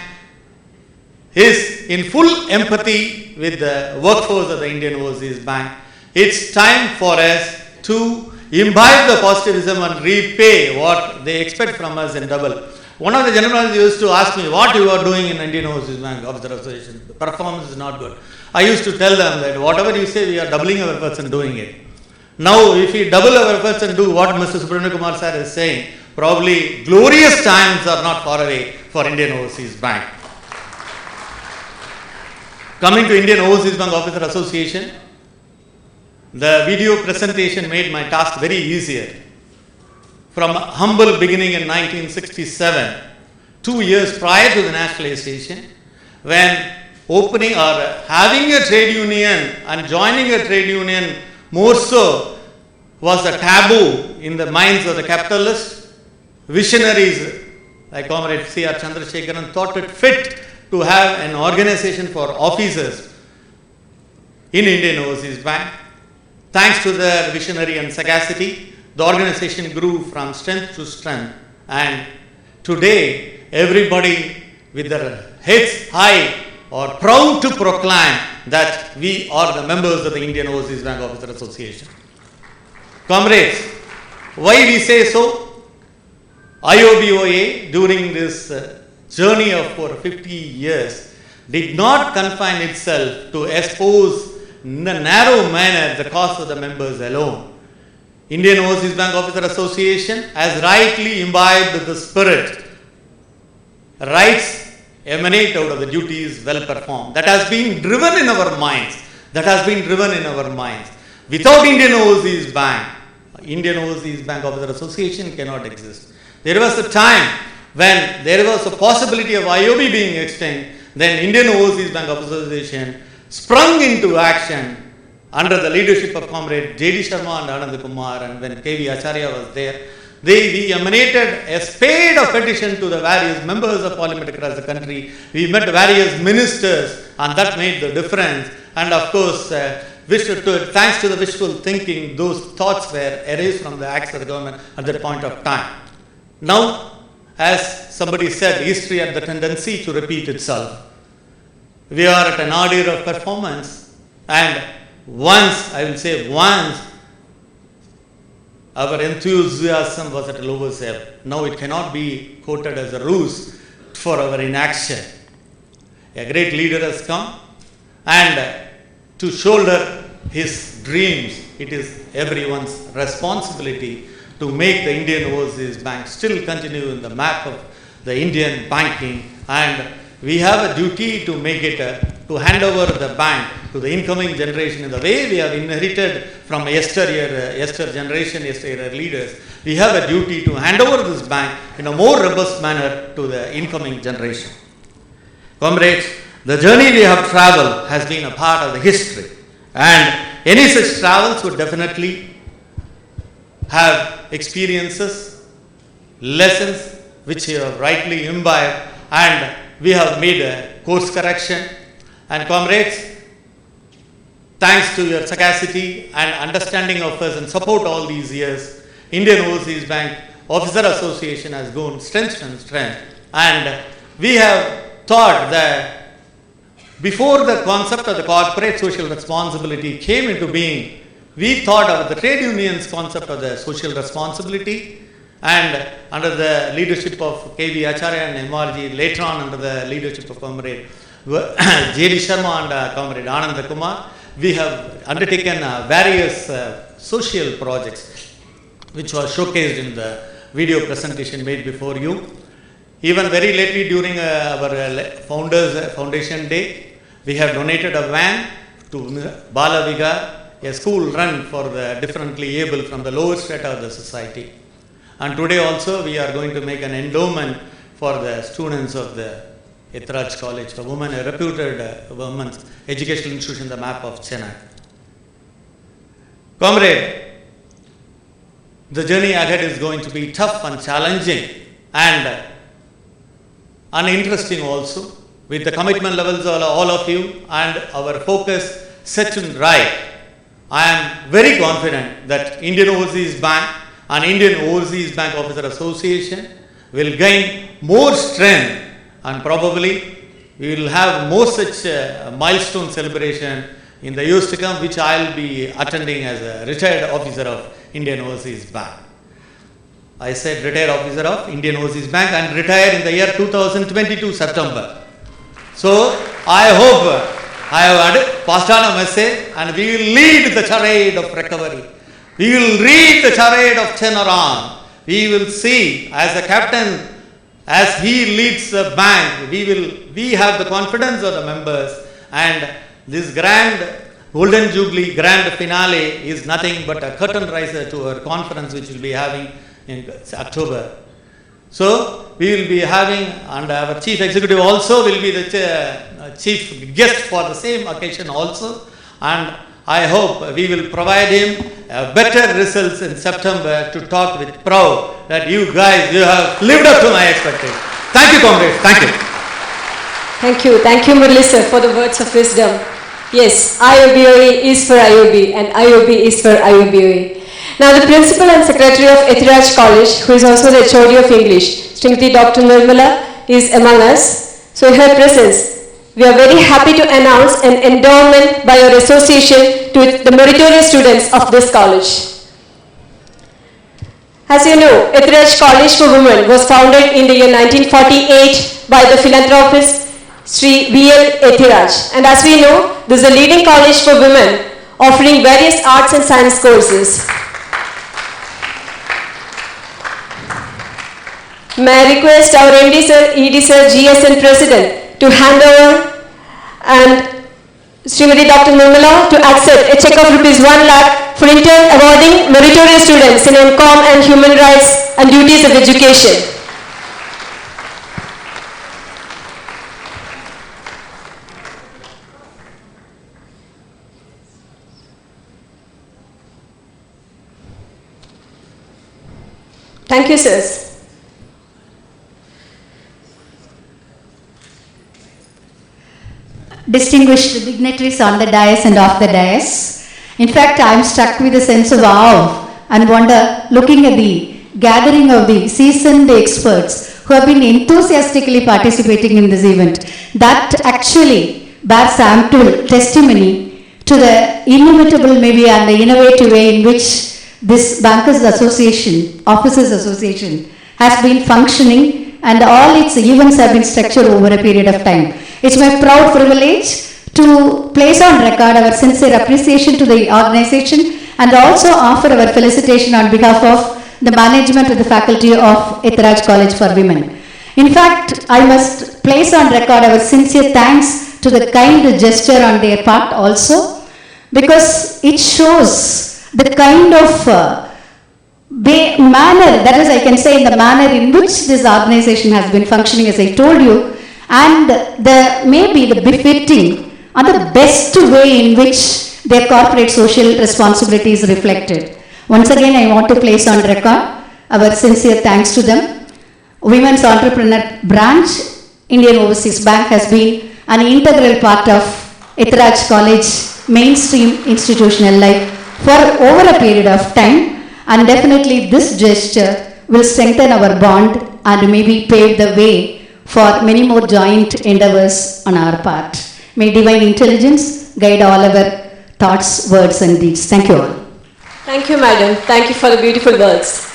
S9: is in full empathy with the workforce of the Indian Overseas Bank. It's time for us to imbibe the positivism and repay what they expect from us in double. One of the general managers used to ask me, what you are doing in Indian Overseas Bank Officer Association? The performance is not good. I used to tell them that whatever you say, we are doubling our efforts and doing it. Now, if we double our efforts and do what Mr. Subramanian Kumar sir is saying, probably glorious times are not far away for Indian Overseas Bank. Coming to Indian Overseas Bank Officer Association, the video presentation made my task very easier. From a humble beginning in 1967, 2 years prior to the nationalization, when opening or having a trade union and joining a trade union more so was a taboo in the minds of the capitalists, visionaries like Comrade C.R. Chandrasekharan thought it fit to have an organization for officers in Indian Overseas Bank. Thanks to their visionary and sagacity, the organization grew from strength to strength, and today everybody with their heads high are proud to proclaim that we are the members of the Indian Overseas Bank Officer Association. Comrades, why we say so? IOBOA during this journey of for 50 years did not confine itself to expose in a narrow manner the cause of the members alone. Indian Overseas Bank Officer Association has rightly imbibed the spirit. Rights emanate out of the duties well performed. That has been driven in our minds. Without Indian Overseas Bank Officer Association cannot exist. There was a time when there was a possibility of IOB being extinct, then Indian Overseas Bank Officer Association sprung into action under the leadership of Comrade J.D. Sharma and Anand Kumar, and when K.V. Acharya was there, we emanated a spate of petition to the various members of parliament across the country. We met various ministers, and that made the difference. And of course, thanks to the wishful thinking, those thoughts were erased from the acts of the government at that point of time. Now, as somebody said, history had the tendency to repeat itself. We are at an order of performance, and once, I will say once, our enthusiasm was at a lower level. Now it cannot be quoted as a ruse for our inaction. A great leader has come, and to shoulder his dreams, it is everyone's responsibility to make the Indian Overseas Bank still continue in the map of the Indian banking, and we have a duty to make it, to hand over the bank to the incoming generation in the way we have inherited from yesteryear leaders. We have a duty to hand over this bank in a more robust manner to the incoming generation. Comrades, the journey we have traveled has been a part of the history, and any such travels would definitely have experiences, lessons which you have rightly imbibed, and we have made a course correction. And comrades, thanks to your sagacity and understanding of us and support all these years, Indian Overseas Bank Officer Association has grown strength and strength. And we have thought that before the concept of the corporate social responsibility came into being, we thought of the trade unions concept of the social responsibility, and under the leadership of K.V. Acharya and MRG, later on under the leadership of Comrade J.D. Sharma and Comrade Anand Kumar, we have undertaken various social projects which were showcased in the video presentation made before you. Even very lately during our Founders Foundation Day, we have donated a van to Bala Vigar, a school run for the differently able from the lower strata of the society. And today also we are going to make an endowment for the students of the Etraj College for Women, a reputed women's educational institution in the map of Chennai. Comrade, the journey ahead is going to be tough and challenging and interesting also, with the commitment levels of all of you and our focus set and right. I am very confident that Indian Overseas Bank and Indian Overseas Bank Officer Association will gain more strength, and probably we will have more such milestone celebration in the years to come, which I will be attending as a retired officer of Indian Overseas Bank. I said retired officer of Indian Overseas Bank and retired in the year 2022 September. So I hope I have passed on a message, and we will lead the charade of recovery. We will read the charade of turnaround. We will see as the captain, as he leads the bank, we have the confidence of the members, and this grand Golden Jubilee grand finale is nothing but a curtain riser to our conference which we will be having in October. So we will be having, and our chief executive also will be the chief guest for the same occasion also, and I hope we will provide him better results in September to talk with proud that you guys, you have lived up to my expectations. Thank you, comrades. Thank you.
S2: Thank you. Thank you, Murli sir, for the words of wisdom. Yes, IOBOE is for IOB and IOB is for IOBOE. Now the Principal and Secretary of Etiraj College, who is also the HOD of English, Srimati Dr. Nirmala, is among us. So in her presence, we are very happy to announce an endowment by our association to the meritorious students of this college. As you know, Etiraj College for Women was founded in the year 1948 by the philanthropist Sri V.L. Etiraj. And as we know, this is a leading college for women offering various arts and science courses. May I request our MD sir, ED sir, GSN President to hand over and Srimati Dr. Nirmala to accept a check of ₹1 lakh for in turn awarding meritorious students in MCOM and Human Rights and Duties of Education. Thank you, sirs.
S10: Distinguished dignitaries on the dais and off the dais. In fact, I am struck with a sense of awe and wonder looking at the gathering of the seasoned experts who have been enthusiastically participating in this event. That actually bears ample testimony to the inimitable maybe and the innovative way in which this Bankers Association, Officers Association has been functioning, and all its events have been structured over a period of time. It's my proud privilege to place on record our sincere appreciation to the organization and also offer our felicitation on behalf of the management of the faculty of Ethiraj College for Women. In fact, I must place on record our sincere thanks to the kind gesture on their part also, because it shows the kind of manner, that is I can say in the manner in which this organization has been functioning, as I told you, and maybe the befitting and the best way in which their corporate social responsibility is reflected. Once again, I want to place on record our sincere thanks to them. Women's Entrepreneur Branch, Indian Overseas Bank, has been an integral part of Ethiraj College mainstream institutional life for over a period of time, and definitely this gesture will strengthen our bond and maybe pave the way for many more joint endeavors on our part. May divine intelligence guide all our thoughts, words and deeds. Thank you all.
S2: Thank you, madam. Thank you for the beautiful words.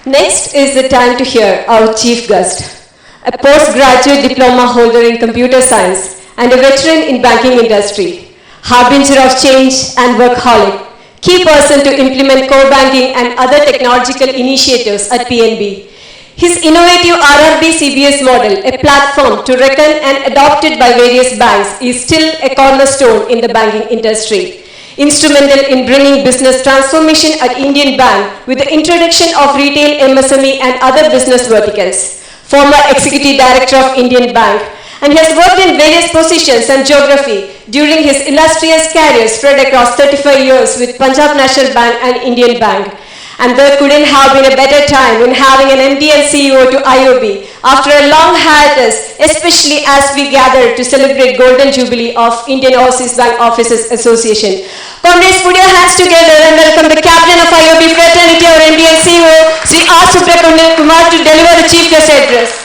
S2: Next is the time to hear our chief guest, a postgraduate diploma holder in computer science and a veteran in banking industry, harbinger of change and workaholic, key person to implement core banking and other technological initiatives at PNB. His innovative RRB CBS model, a platform to reckon and adopted by various banks, is still a cornerstone in the banking industry. Instrumental in bringing business transformation at Indian Bank with the introduction of retail, MSME and other business verticals. Former Executive Director of Indian Bank, and he has worked in various positions and geography during his illustrious career spread across 35 years with Punjab National Bank and Indian Bank. And there couldn't have been a better time in having an MD and CEO to IOB after a long hiatus, especially as we gather to celebrate Golden Jubilee of Indian Overseas Bank Officers Association. Comrades, put your hands together and welcome the Captain of IOB Fraternity, our MD and CEO, Sri R. Subramanian Kumar, to deliver the Chief Guest Address.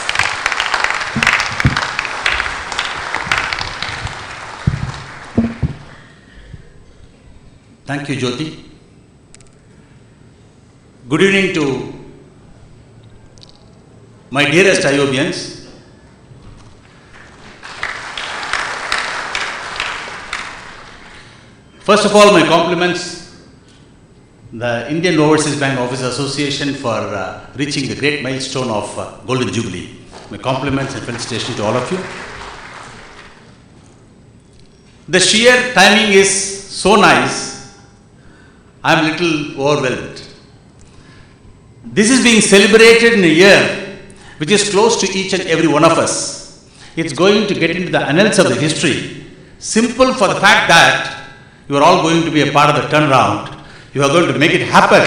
S9: Thank you, Jyoti. Good evening to my dearest IOBians. First of all, my compliments the Indian Overseas Bank Officers Association for reaching the great milestone of Golden Jubilee. My compliments and felicitations to all of you. The sheer timing is so nice, I am a little overwhelmed. This is being celebrated in a year which is close to each and every one of us. It's going to get into the annals of the history, simple for the fact that you are all going to be a part of the turnaround. You are going to make it happen.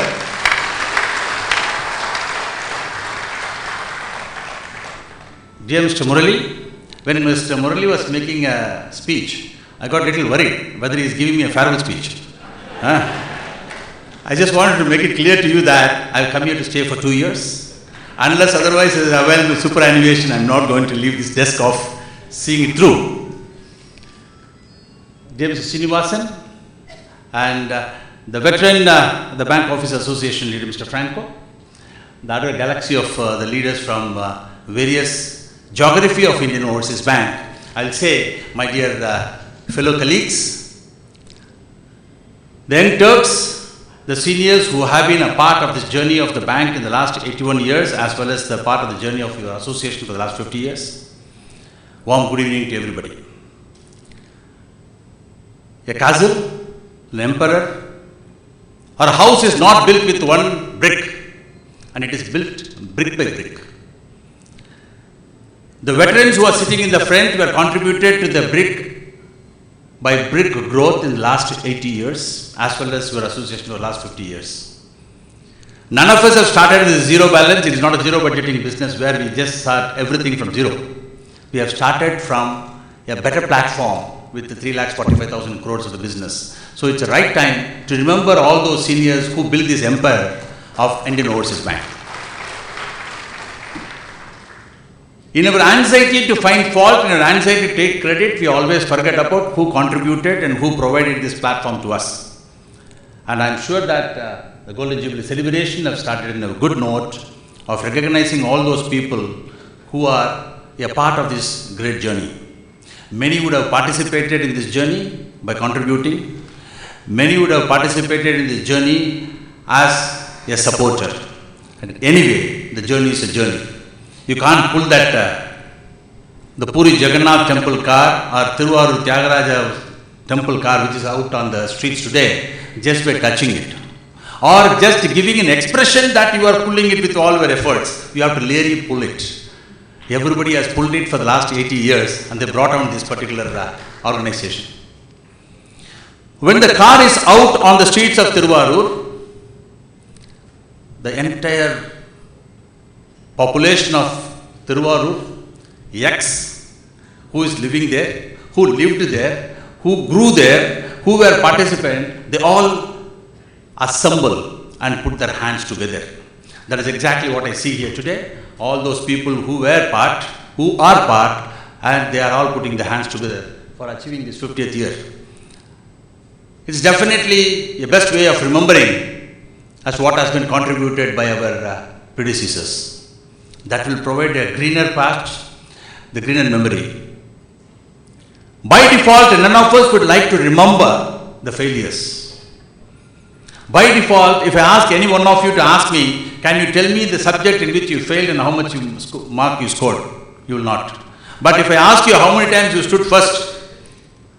S9: Dear Mr. Murali, when Mr. Murali was making a speech, I got a little worried whether he is giving me a farewell speech. I just wanted to make it clear to you that I've come here to stay for 2 years. Unless otherwise there is a well with superannuation, I'm not going to leave this desk off seeing it through. Dear Mr. Srinivasan and the veteran, the Bank Officers Association leader, Mr. Franco, the other galaxy of the leaders from various geography of Indian Overseas Bank, I'll say, my dear fellow colleagues, the young Turks, the seniors who have been a part of this journey of the bank in the last 81 years, as well as the part of the journey of your association for the last 50 years. Warm good evening to everybody. A castle, an emperor, or a house is not built with one brick, and it is built brick by brick. The veterans who are sitting in the front were contributed to the brick by brick growth in the last 80 years, as well as your association for the last 50 years. None of us have started with zero balance. It is not a zero budgeting business where we just start everything from zero. We have started from a better platform with the 3,45,000 crores of the business. So it's the right time to remember all those seniors who built this empire of Indian Overseas Bank. In our anxiety to find fault, in our anxiety to take credit, we always forget about who contributed and who provided this platform to us. And I am sure that the Golden Jubilee celebration have started in a good note of recognizing all those people who are a part of this great journey. Many would have participated in this journey by contributing. Many would have participated in this journey as a supporter. And anyway, the journey is a journey. You can't pull that, the Puri Jagannath temple car or Tiruvarur Tyagaraja temple car which is out on the streets today just by touching it. Or just giving an expression that you are pulling it with all your efforts. You have to really pull it. Everybody has pulled it for the last 80 years and they brought on this particular organization. When the car is out on the streets of Tiruvarur, the entire population of Tiruvarur, X, who is living there, who lived there, who grew there, who were participants, they all assemble and put their hands together. That is exactly what I see here today. All those people who are part, and they are all putting their hands together for achieving this 50th year. It's definitely a best way of remembering as what has been contributed by our predecessors. That will provide a greener past, the greener memory. By default, none of us would like to remember the failures. By default, if I ask any one of you to ask me, can you tell me the subject in which you failed and how much mark you scored? You will not. But if I ask you how many times you stood first,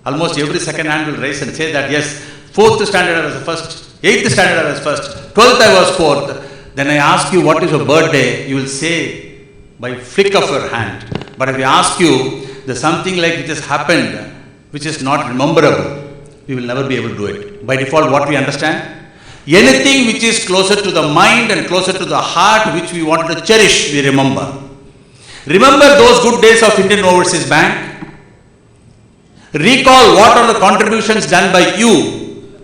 S9: almost every second hand will raise and say that yes, 4th standard I was the first, 8th standard I was first, 12th I was 4th. Then I ask you what is your birthday, you will say by flick of your hand. But if I ask you, there's something like it has happened which is not rememberable, we will never be able to do it. By default, what we understand? Anything which is closer to the mind and closer to the heart which we want to cherish, we remember. Remember those good days of Indian Overseas Bank. Recall what are the contributions done by you,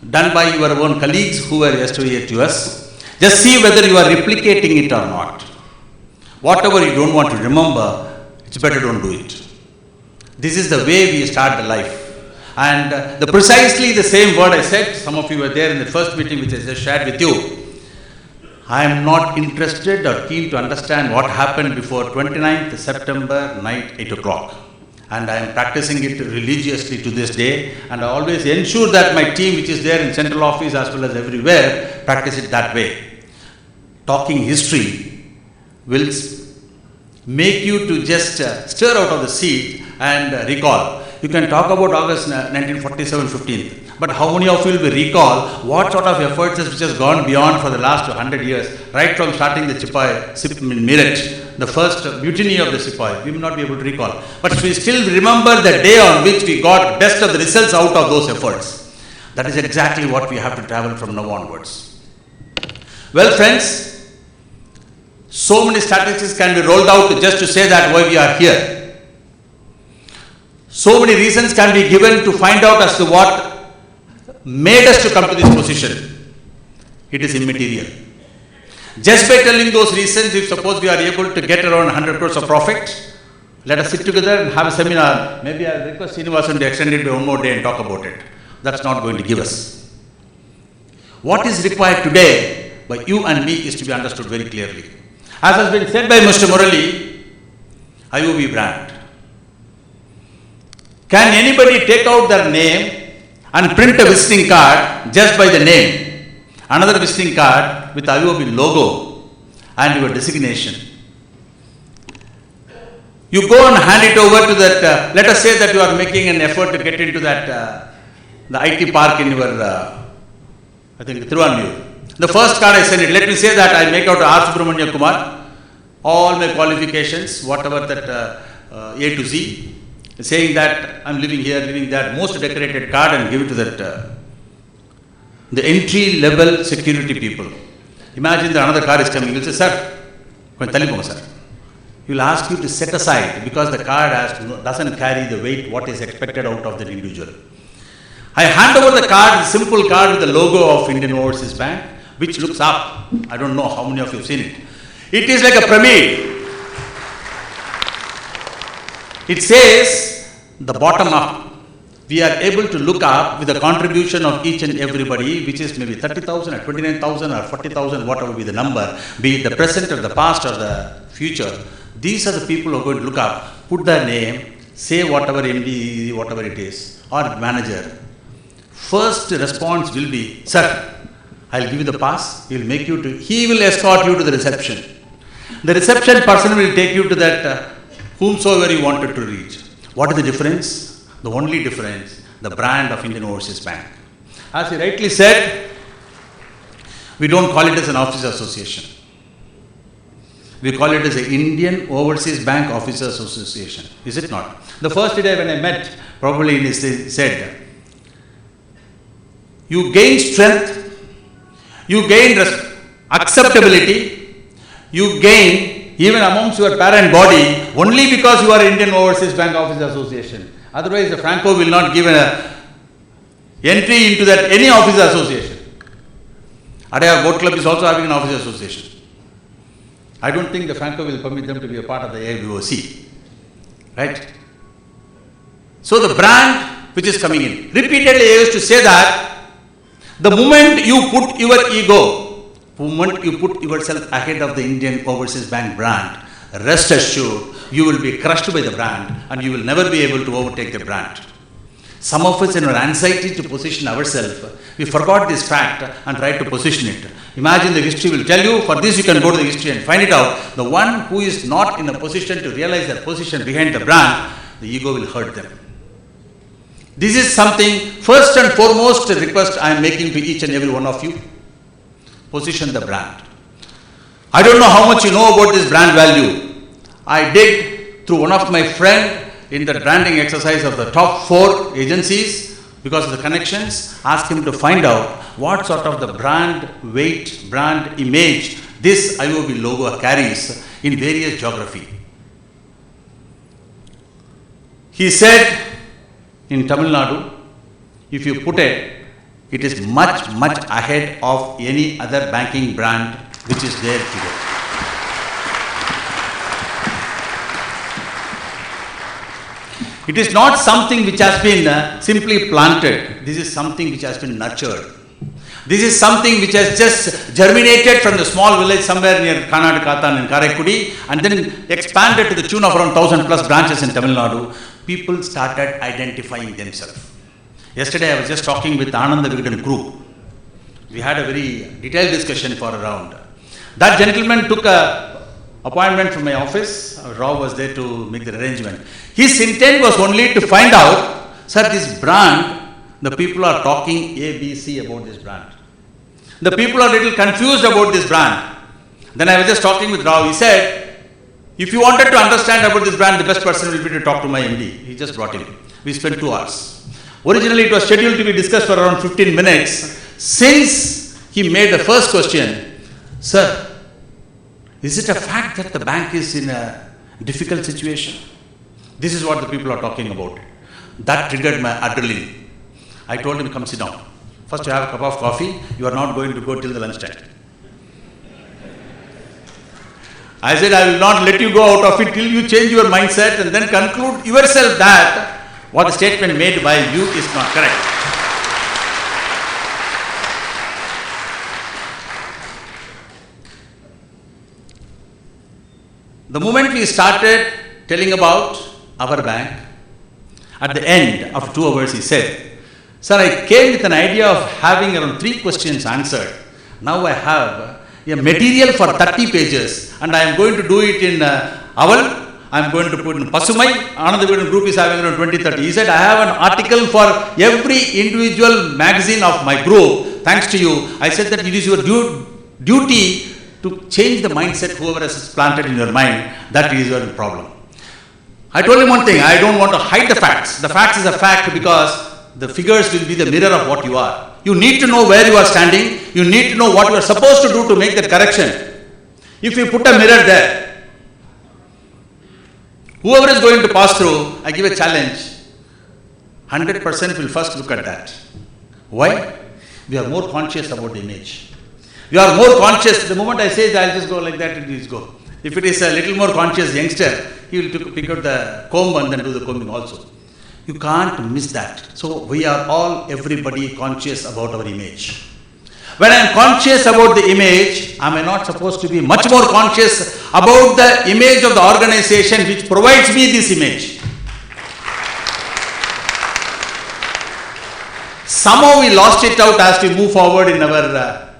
S9: done by your own colleagues who were yesterday to us. Just see whether you are replicating it or not. Whatever you don't want to remember, it's better don't do it. This is the way we start the life. And precisely the same word I said, some of you were there in the first meeting which I just shared with you. I am not interested or keen to understand what happened before 29th September night 8 o'clock. And I am practicing it religiously to this day, and I always ensure that my team which is there in central office as well as everywhere practice it that way. Talking history will make you to just stir out of the seat and recall. You can talk about August 1947 15th, but how many of you will recall what sort of efforts which has gone beyond for the last 100 years, right from starting the Meerut, the first mutiny of the Sepoy, we will not be able to recall. But we still remember the day on which we got best of the results out of those efforts. That is exactly what we have to travel from now onwards. Well, friends, so many statistics can be rolled out just to say that why we are here. So many reasons can be given to find out as to what made us to come to this position. It is immaterial. Just by telling those reasons, if suppose we are able to get around 100 crores of profit, let us sit together and have a seminar. Maybe I will request Srinivasan to extend it by one more day and talk about it. That's not going to give us. What is required today by you and me is to be understood very clearly. As has been said by Mr. Murali, IOB brand. Can anybody take out their name and print a visiting card just by the name? Another visiting card with IOB logo and your designation. You go and hand it over to that, let us say that you are making an effort to get into that, the IT park in your, I think, Thiruvanmiyur. The first card I send it, let me say that I make out R. Subramanya Kumar, all my qualifications, whatever that A to Z, saying that I'm living here, living there, most decorated card and give it to that, the entry level security people. Imagine that another car is coming, you'll say, sir, sir. He will ask you to set aside because the card doesn't carry the weight what is expected out of the individual. I hand over the card, simple card with the logo of Indian Overseas Bank, which looks up. I don't know how many of you have seen it. It is like a pyramid.
S11: It says the bottom up. We are able to look up with the contribution of each and everybody, which is maybe 30,000 or 29,000 or 40,000, whatever be the number, be it the present or the past or the future. These are the people who are going to look up, put their name, say whatever MD, whatever it is, or manager. First response will be, sir, I'll give you the pass, he will escort you to the reception. The reception person will take you to that whomsoever you wanted to reach. What is the difference? The only difference, the brand of Indian Overseas Bank. As he rightly said, we don't call it as an officer association. We call it as the Indian Overseas Bank Officers Association. Is it not? The first day when I met, probably he said, you gain strength, you gain acceptability, you gain even amongst your parent body only because you are Indian Overseas Bank Officers Association. Otherwise, the Franco will not give an entry into that any officer association. Adaya Boat Club is also having an officer association. I don't think the Franco will permit them to be a part of the AIBOC. Right? So the brand which is coming in. Repeatedly I used to say that the moment you put your ego, the moment you put yourself ahead of the Indian Overseas Bank brand, rest assured, you will be crushed by the brand and you will never be able to overtake the brand. Some of us in our anxiety to position ourselves, we forgot this fact and tried to position it. Imagine the history will tell you, for this you can go to the history and find it out. The one who is not in a position to realize their position behind the brand, the ego will hurt them. This is something, first and foremost request I am making to each and every one of you. Position the brand. I don't know how much you know about this brand value. I did through one of my friend in the branding exercise of the top 4 agencies because of the connections, asked him to find out what sort of the brand weight, brand image this IOB logo carries in various geography. He said in Tamil Nadu, if you put it, it is much ahead of any other banking brand which is there today. It is not something which has been simply planted. This is something which has been nurtured. This is something which has just germinated from the small village somewhere near Karnataka and Karaikudi and then expanded to the tune of around 1,000 plus branches in Tamil Nadu. People started identifying themselves. Yesterday I was just talking with Ananda Vigadan group. We had a very detailed discussion for a round. That gentleman took a appointment from my office. Rao was there to make the arrangement. His intent was only to find out, sir, this brand, the people are talking ABC about this brand. The people are a little confused about this brand. Then I was just talking with Rao. He said, if you wanted to understand about this brand, the best person will be to talk to my MD. He just brought him. We spent 2 hours. Originally it was scheduled to be discussed for around 15 minutes. Since he made the first question, sir, is it a fact that the bank is in a difficult situation? This is what the people are talking about. That triggered my adrenaline. I told him, come sit down. First you have a cup of coffee, you are not going to go till the lunchtime. I said, I will not let you go out of it till you change your mindset and then conclude yourself that what the statement made by you is not correct. The moment we started telling about our bank, at the end of 2 hours he said, sir, I came with an idea of having around 3 questions answered. Now I have a material for 30 pages and I am going to do it in Aval, I am going to put in Pasumai, Ananda Vigadan group is having around 20-30. He said, I have an article for every individual magazine of my group, thanks to you. I said that it is your duty to change the mindset, whoever has planted in your mind, that is your problem. I told him one thing, I don't want to hide the facts. The facts is a fact because the figures will be the mirror of what you are. You need to know where you are standing. You need to know what you are supposed to do to make that correction. If you put a mirror there, whoever is going to pass through, I give a challenge, 100% will first look at that. Why? We are more conscious about the image. You are more conscious. The moment I say that, I'll just go like that, it will go. If it is a little more conscious youngster, he will pick out the comb and then do the combing also. You can't miss that. So we are all, everybody conscious about our image. When I am conscious about the image, am I not supposed to be much more conscious about the image of the organization which provides me this image? Somehow we lost it out as we move forward in our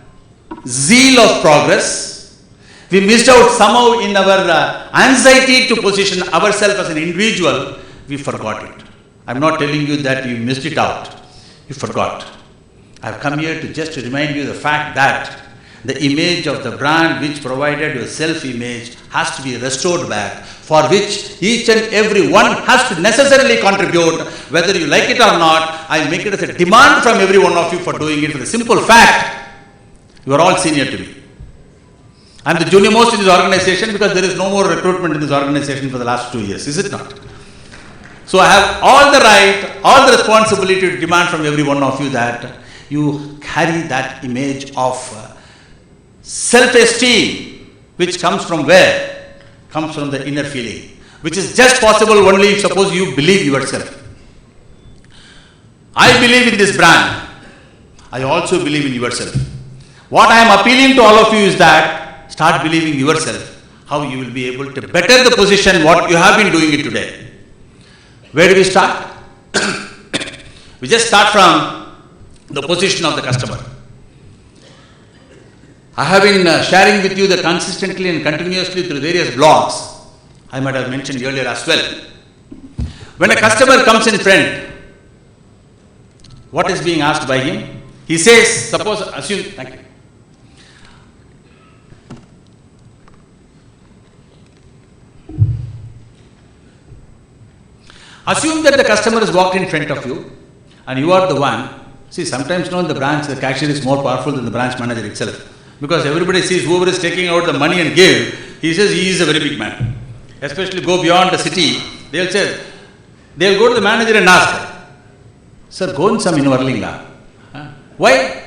S11: zeal of progress. We missed out somehow in our anxiety to position ourselves as an individual. We forgot it. I am not telling you that you missed it out. You forgot. I have come here to just remind you the fact that the image of the brand which provided your self-image has to be restored back, for which each and every one has to necessarily contribute, whether you like it or not. I make it as a demand from every one of you for doing it for the simple fact, you are all senior to me. I am the junior most in this organization because there is no more recruitment in this organization for the last 2 years, is it not? So I have all the right, all the responsibility to demand from every one of you that you carry that image of self-esteem, which comes from where? Comes from the inner feeling, which is just possible only if suppose you believe yourself. I believe in this brand. I also believe in yourself. What I am appealing to all of you is that start believing yourself, how you will be able to better the position what you have been doing it today. Where do we start? We just start from the position of the customer. I have been sharing with you that consistently and continuously through various blogs. I might have mentioned earlier as well. When a customer comes in front, what is being asked by him? He says, suppose, assume, thank you. Assume that the customer has walked in front of you and you are the one. See, sometimes in the branch, the cashier is more powerful than the branch manager itself. Because everybody sees whoever is taking out the money and give, he says he is a very big man. Especially go beyond the city, they'll go to the manager and ask, sir, go in some inwarlinga. Why?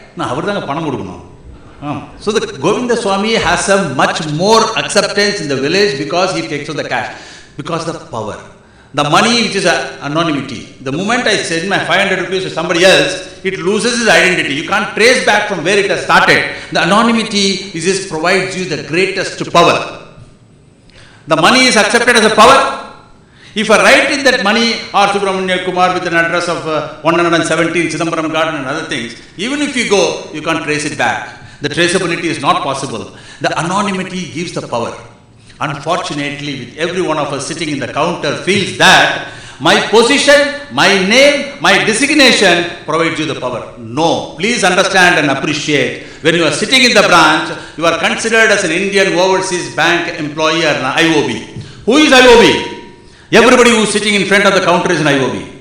S11: So the Govinda Swami has a much more acceptance in the village because he takes out the cash. Because of the power. The money which is anonymity. The moment I send my 500 rupees to somebody else, it loses its identity. You can't trace back from where it has started. The anonymity provides you the greatest power. The money is accepted as a power. If I write in that money or Subramanya Kumar with an address of 117 Chidambaram Garden and other things, even if you go, you can't trace it back. The traceability is not possible. The anonymity gives the power. Unfortunately, with every one of us sitting in the counter feels that my position, my name, my designation provides you the power. No, please understand and appreciate. When you are sitting in the branch, you are considered as an Indian Overseas Bank employee or an IOB. Who is IOB? Everybody who is sitting in front of the counter is an IOB.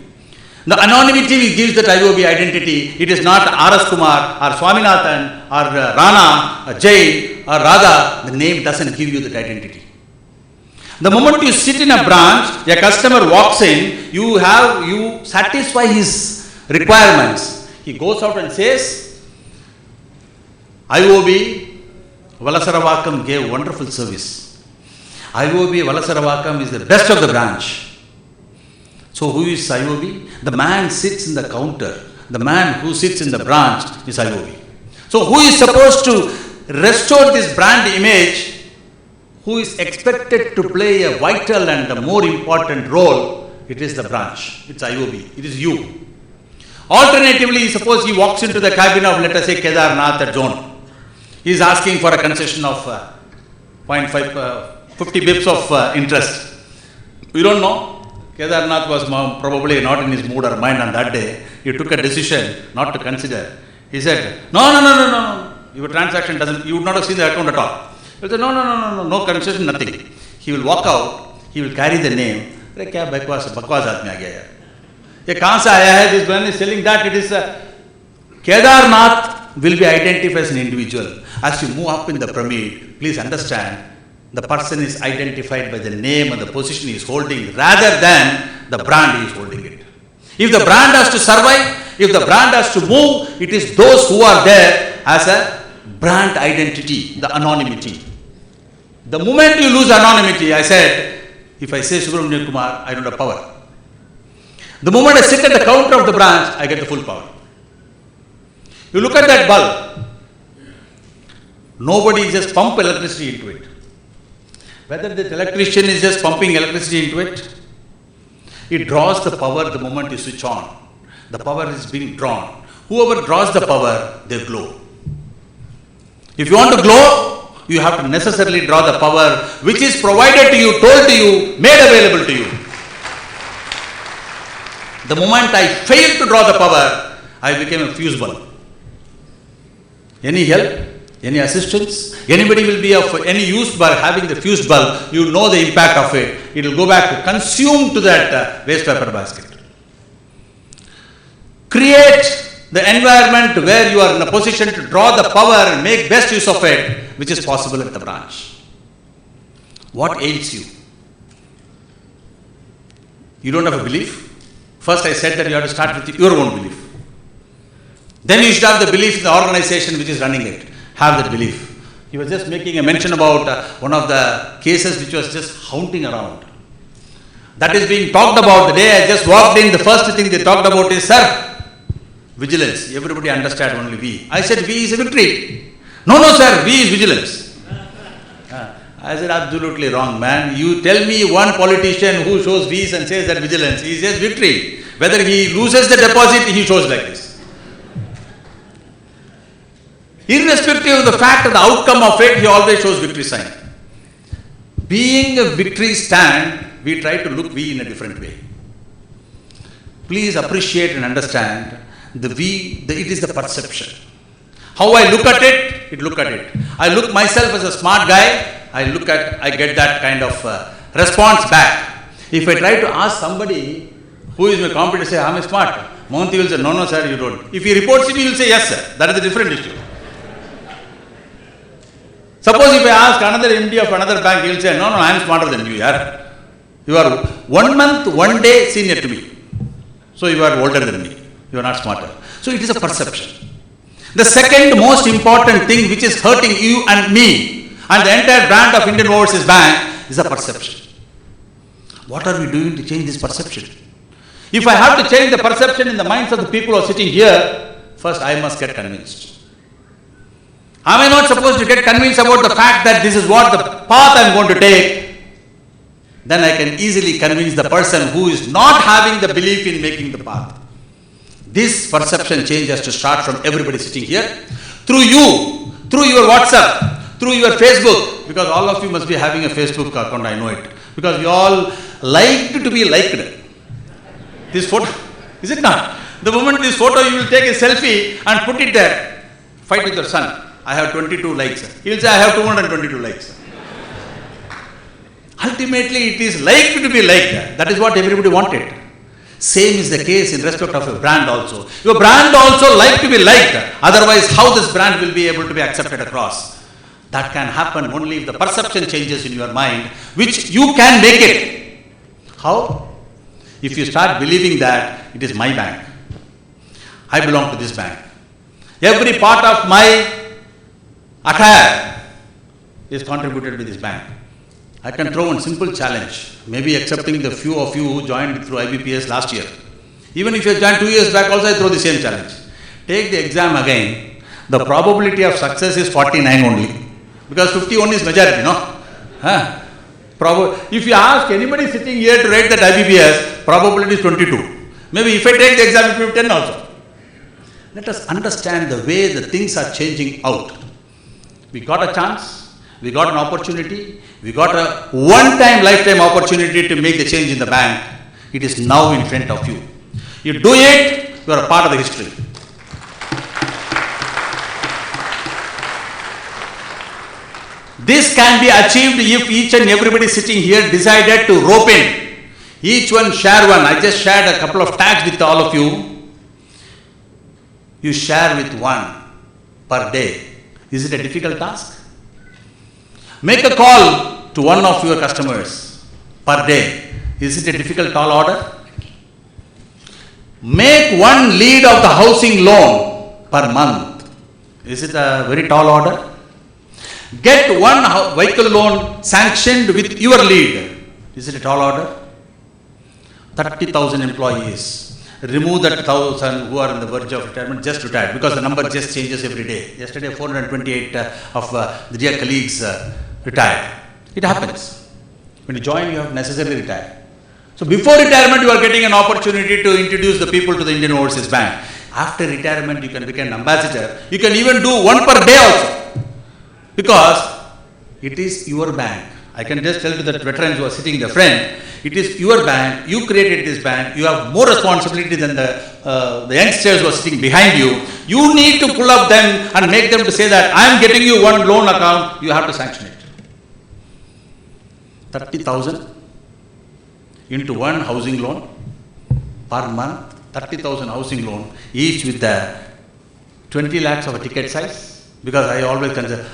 S11: The anonymity which gives that IOB identity, it is not R.S. Kumar or Swaminathan or Rana or Jain or Radha. The name doesn't give you that identity. The moment you sit in a branch, a customer walks in, you satisfy his requirements. He goes out and says, IOB Valasaravakam gave wonderful service. IOB Valasaravakam is the best of the branch. So who is IOB? The man sits in the counter. The man who sits in the branch is IOB. So who is supposed to restore this brand image? Who is expected to play a vital and a more important role? It is the branch. It's IOB. It is you. Alternatively, suppose he walks into the cabin of, let us say, Kedarnath at zone. He is asking for a concession of 50 bips of interest. We don't know. Kedarnath was probably not in his mood or mind on that day. He took a decision not to consider. He said, no. Your transaction doesn't, you would not have seen the account at all. He said, no concession, nothing. He will walk out, he will carry the name. This man is telling that it is Kedarnath will be identified as an individual. As you move up in the pyramid, please understand, the person is identified by the name and the position he is holding rather than the brand he is holding it. If the brand has to survive, if the brand has to move, it is those who are there as a brand identity, the anonymity. The moment you lose anonymity, I said, If I say Subramanian Kumar, I don't have power. The moment I sit at the counter of the branch, I get the full power. You look at that bulb, nobody just pump electricity into it. Whether the electrician is just pumping electricity into it, it draws the power the moment you switch on. The power is being drawn. Whoever draws the power, they glow. If you want to glow, you have to necessarily draw the power which is provided to you, told to you, made available to you. The moment I failed to draw the power, I became a fuse bulb. Any help? Any assistance? Anybody will be of any use by having the fuse bulb, you know the impact of it. It will go back to consume to that waste paper basket. Create the environment where you are in a position to draw the power and make best use of it, which is possible at the branch. What ails you? You don't have a belief? First I said that you have to start with your own belief. Then you should have the belief in the organization which is running it. Have that belief. He was just making a mention about one of the cases which was just haunting around. That is being talked about. The day I just walked in, the first thing they talked about is, sir, vigilance. Everybody understand only V. I said V is a victory. No, sir, V is vigilance. I said, absolutely wrong, man. You tell me one politician who shows V's and says that vigilance. He says victory. Whether he loses the deposit, he shows like this. Irrespective of the fact of the outcome of it, he always shows victory sign. Being a victory stand, we try to look V in a different way. Please appreciate and understand the V, it is the perception. How I look at it, look at it. I look myself as a smart guy, I get that kind of response back. If I try to ask somebody who is my competitor, say, I'm smart. Mohanty will say, no, sir, you don't. If he reports me, he will say, yes, sir. That is a different issue. Suppose if I ask another MD of another bank, he will say, no, I am smarter than you, yaar. You are 1 month, 1 day senior to me. So you are older than me. You are not smarter. So it is a perception. The second most important thing which is hurting you and me and the entire brand of Indian Overseas Bank is a perception. What are we doing to change this perception? If I have to change the perception in the minds of the people who are sitting here, first I must get convinced. Am I not supposed to get convinced about the fact that this is what the path I am going to take? Then I can easily convince the person who is not having the belief in making the path. This perception change has to start from everybody sitting here, through you, through your WhatsApp, through your Facebook, because all of you must be having a Facebook account, I know it, because you all like to be liked. This photo, is it not? The moment this photo, you will take a selfie and put it there, fight with your son. I have 22 likes. He will say, I have 222 likes. Ultimately, it is liked to be liked. That is what everybody wanted. Same is the case in respect of a brand also. Your brand also like to be liked. Otherwise, how this brand will be able to be accepted across? That can happen only if the perception changes in your mind, which you can make it. How? If you start believing that it is my bank. I belong to this bank. Every part of my attire is contributed with this bank. I can throw one simple challenge, maybe excepting the few of you who joined through IBPS last year. Even if you joined 2 years back, also I throw the same challenge. Take the exam again, the probability of success is 49 only. Because 51 is majority, no? If you ask anybody sitting here to write that IBPS, probability is 22. Maybe if I take the exam, it will be 10 also. Let us understand the way the things are changing out. We got a chance, we got an opportunity, we got a one-time lifetime opportunity to make the change in the bank. It is now in front of you. You do it, you are a part of the history. This can be achieved if each and everybody sitting here decided to rope in. Each one share one. I just shared a couple of tags with all of you. You share with one per day. Is it a difficult task? Make a call to one of your customers per day. Is it a difficult tall order? Make one lead of the housing loan per month. Is it a very tall order? Get one vehicle loan sanctioned with your lead. Is it a tall order? 30,000 employees. Remove that 1,000 who are on the verge of retirement, just retired, because the number just changes every day. Yesterday, 428 of the dear colleagues retired. It happens. When you join, you have necessarily retired. So before retirement, you are getting an opportunity to introduce the people to the Indian Overseas Bank. After retirement, you can become an ambassador. You can even do one per day also, because it is your bank. I can just tell to the veterans who are sitting there, friend, it is your bank, you created this bank, you have more responsibility than the youngsters who are sitting behind you. You need to pull up them and make them to say that I am getting you one loan account, you have to sanction it. 30,000 into one housing loan per month, 30,000 housing loan, each with the 20 lakhs of a ticket size, because I always consider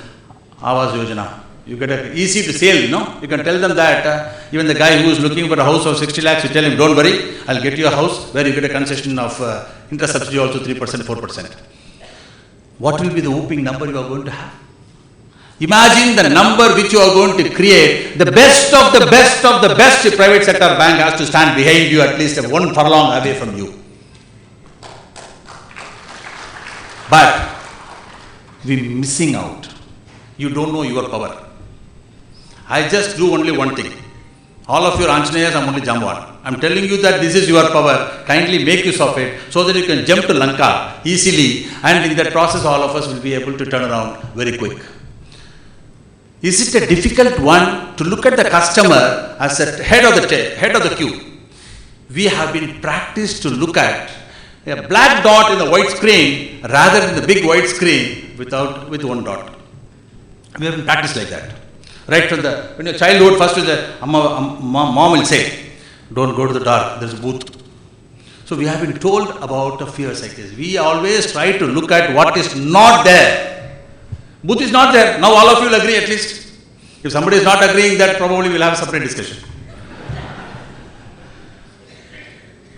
S11: Awas Yojana. You get easy to sell, You can tell them that even the guy who is looking for a house of 60 lakhs, you tell him, don't worry, I'll get you a house where you get a concession of interest subsidy also 3%, 4%. What will be the whooping number you are going to have? Imagine the number which you are going to create. The best of the best of the best private sector bank has to stand behind you, at least one furlong away from you. But we're missing out. You don't know your power. I just do only one thing. All of your Anjaneyas, I'm only Jamwan. I'm telling you that this is your power. Kindly make use of it so that you can jump to Lanka easily, and in that process all of us will be able to turn around very quick. Is it a difficult one to look at the customer as a head of the queue? We have been practiced to look at a black dot in the white screen rather than the big white screen with one dot. We have been practiced like that. Right from when your childhood, first to the mom will say, don't go to the dark, there's a booth. So we have been told about the fears like this. We always try to look at what is not there. Booth is not there. Now all of you will agree at least. If somebody is not agreeing, that probably we'll have a separate discussion.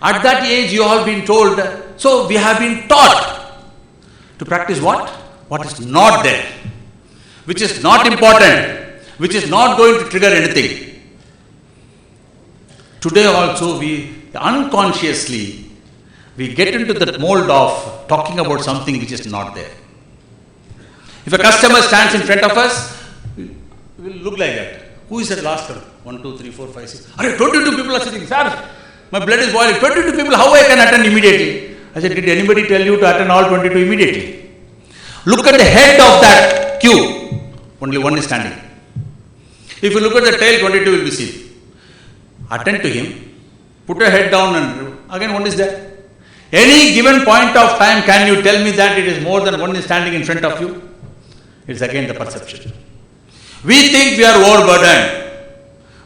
S11: At that age, you all been told, so we have been taught to practice what? What is not there, which is not important, which is not going to trigger anything. Today also, we unconsciously, we get into that mold of talking about something which is not there. If a customer stands in front of us, we will look like that. Who is that last one? 1, 2, 3, 4, 5, 6. 22 people are sitting. Sir, my blood is boiling. 22 people, how I can attend immediately? I said, did anybody tell you to attend all 22 immediately? Look at the head of that queue. Only one is standing. If you look at the tail, 22 will be seen. Attend to him, put your head down, and again one is there. Any given point of time, can you tell me that it is more than one is standing in front of you? It's again the perception. We think we are overburdened,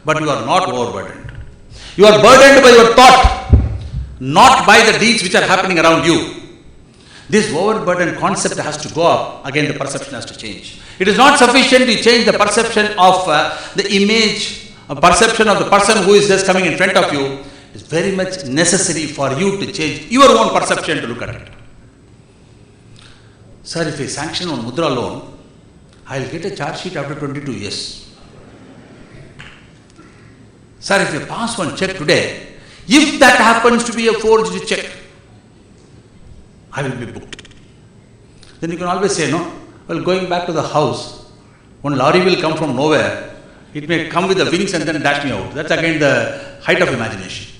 S11: but you are not overburdened. You are burdened by your thought, not by the deeds which are happening around you. This overburdened concept has to go up. Again, the perception has to change. It is not sufficient to change the perception of the image, perception of the person who is just coming in front of you. It's very much necessary for you to change your own perception to look at it. Sir, if I sanction on Mudra loan, I will get a charge sheet after 22 years. Sir, if you pass one check today, if that happens to be a forged check, I will be booked. Then you can always say, no, well, going back to the house, one lorry will come from nowhere. It may come with the wings and then dash me out. That's again the height of imagination.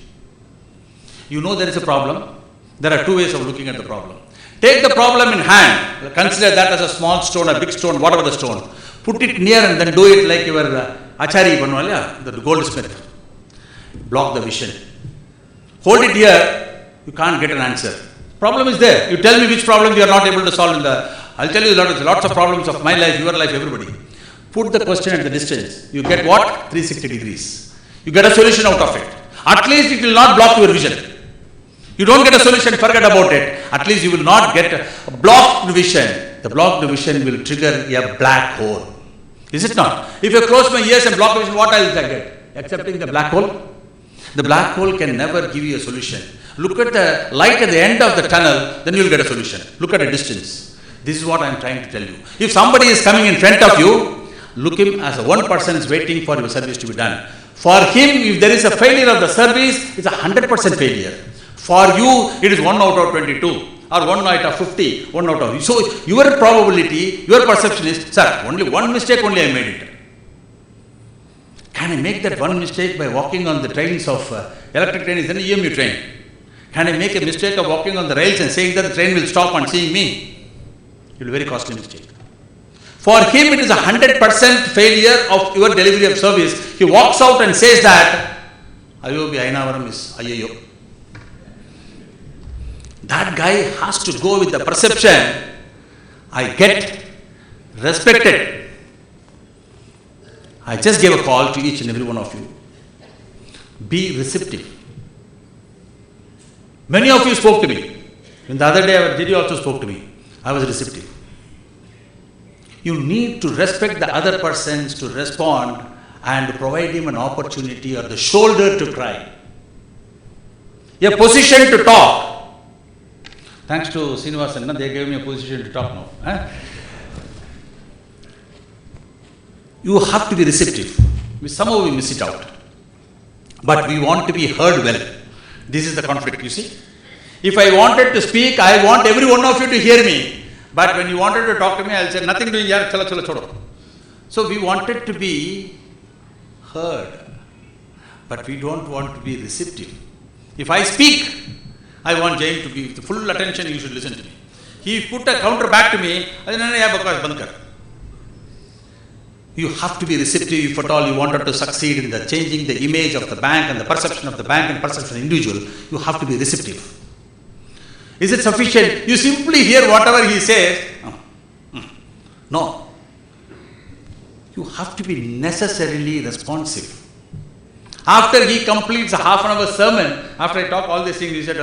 S11: You know there is a problem. There are two ways of looking at the problem. Take the problem in hand. Consider that as a small stone, a big stone, whatever the stone. Put it near and then do it like your Achari Banwala, the goldsmith. Block the vision. Hold it here, you can't get an answer. Problem is there. You tell me which problem you are not able to solve I'll tell you lots of problems of my life, your life, everybody. Put the question at the distance. You get what? 360 degrees. You get a solution out of it. At least it will not block your vision. You don't get a solution, forget about it. At least you will not get a blocked vision. The blocked vision will trigger a black hole. Is it not? If you close my ears and block the vision, what else I get? Accepting the black hole? The black hole can never give you a solution. Look at the light at the end of the tunnel, then you will get a solution. Look at a distance. This is what I am trying to tell you. If somebody is coming in front of you, look him as one person is waiting for your service to be done. For him, if there is a failure of the service, it's a 100% failure. For you, it is 1 out of 22, or 1 out of 50, 1 out of... So, your probability, your perception is, sir, only one mistake only I made it. Can I make that one mistake by walking on the trains of electric train is an EMU train? Can I make a mistake of walking on the rails and saying that the train will stop and seeing me? It will be a very costly mistake. For him, it is a 100% failure of your delivery of service. He walks out and says that, Ayobi Ainavaram is Ayayo. That guy has to go with the perception, I get respected. I just gave a call to each and every one of you. Be receptive. Many of you spoke to me. And the other day, our GD also spoke to me. I was receptive. You need to respect the other persons to respond and provide him an opportunity or the shoulder to cry. A position to talk. Thanks to Srinivasan, they gave me a position to talk now. You have to be receptive. Somehow we miss it out. But we want to be heard well. This is the conflict, you see. If I wanted to speak, I want every one of you to hear me. But when you wanted to talk to me, I'll say, nothing doing here, chala chala chodo. So we wanted to be heard. But we don't want to be receptive. If I speak, I want Jain to give the full attention, you should listen to me. He put a counter back to me, you have to be receptive if at all you wanted to succeed in the changing the image of the bank and the perception of the bank and perception of the individual. You have to be receptive. Is it sufficient? You simply hear whatever he says. No. You have to be necessarily responsive. After he completes a half an hour sermon, after I talk all these things, he said,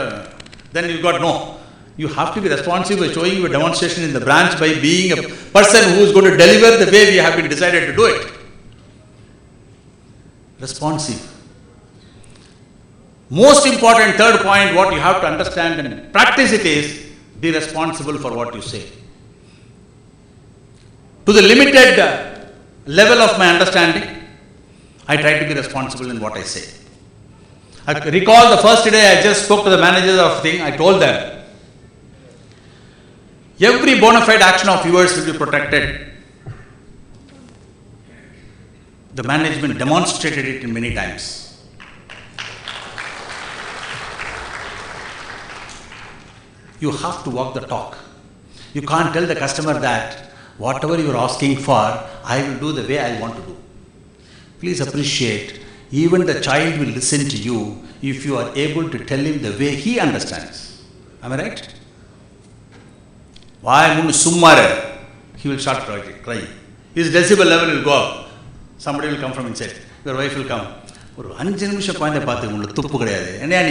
S11: then you got no. You have to be responsive by showing your demonstration in the branch by being a person who is going to deliver the way we have been decided to do it. Responsive. Most important third point, what you have to understand and practice it is, be responsible for what you say. To the limited level of my understanding, I try to be responsible in what I say. I recall the first day I just spoke to the managers of thing, I told them, every bona fide action of yours will be protected. The management demonstrated it in many times. You have to walk the talk. You can't tell the customer that whatever you are asking for, I will do the way I want to do. Please appreciate, even the child will listen to you if you are able to tell him the way he understands. Am I right? Why summare? He will start crying. His decibel level will go up. Somebody will come from inside. Your wife will come.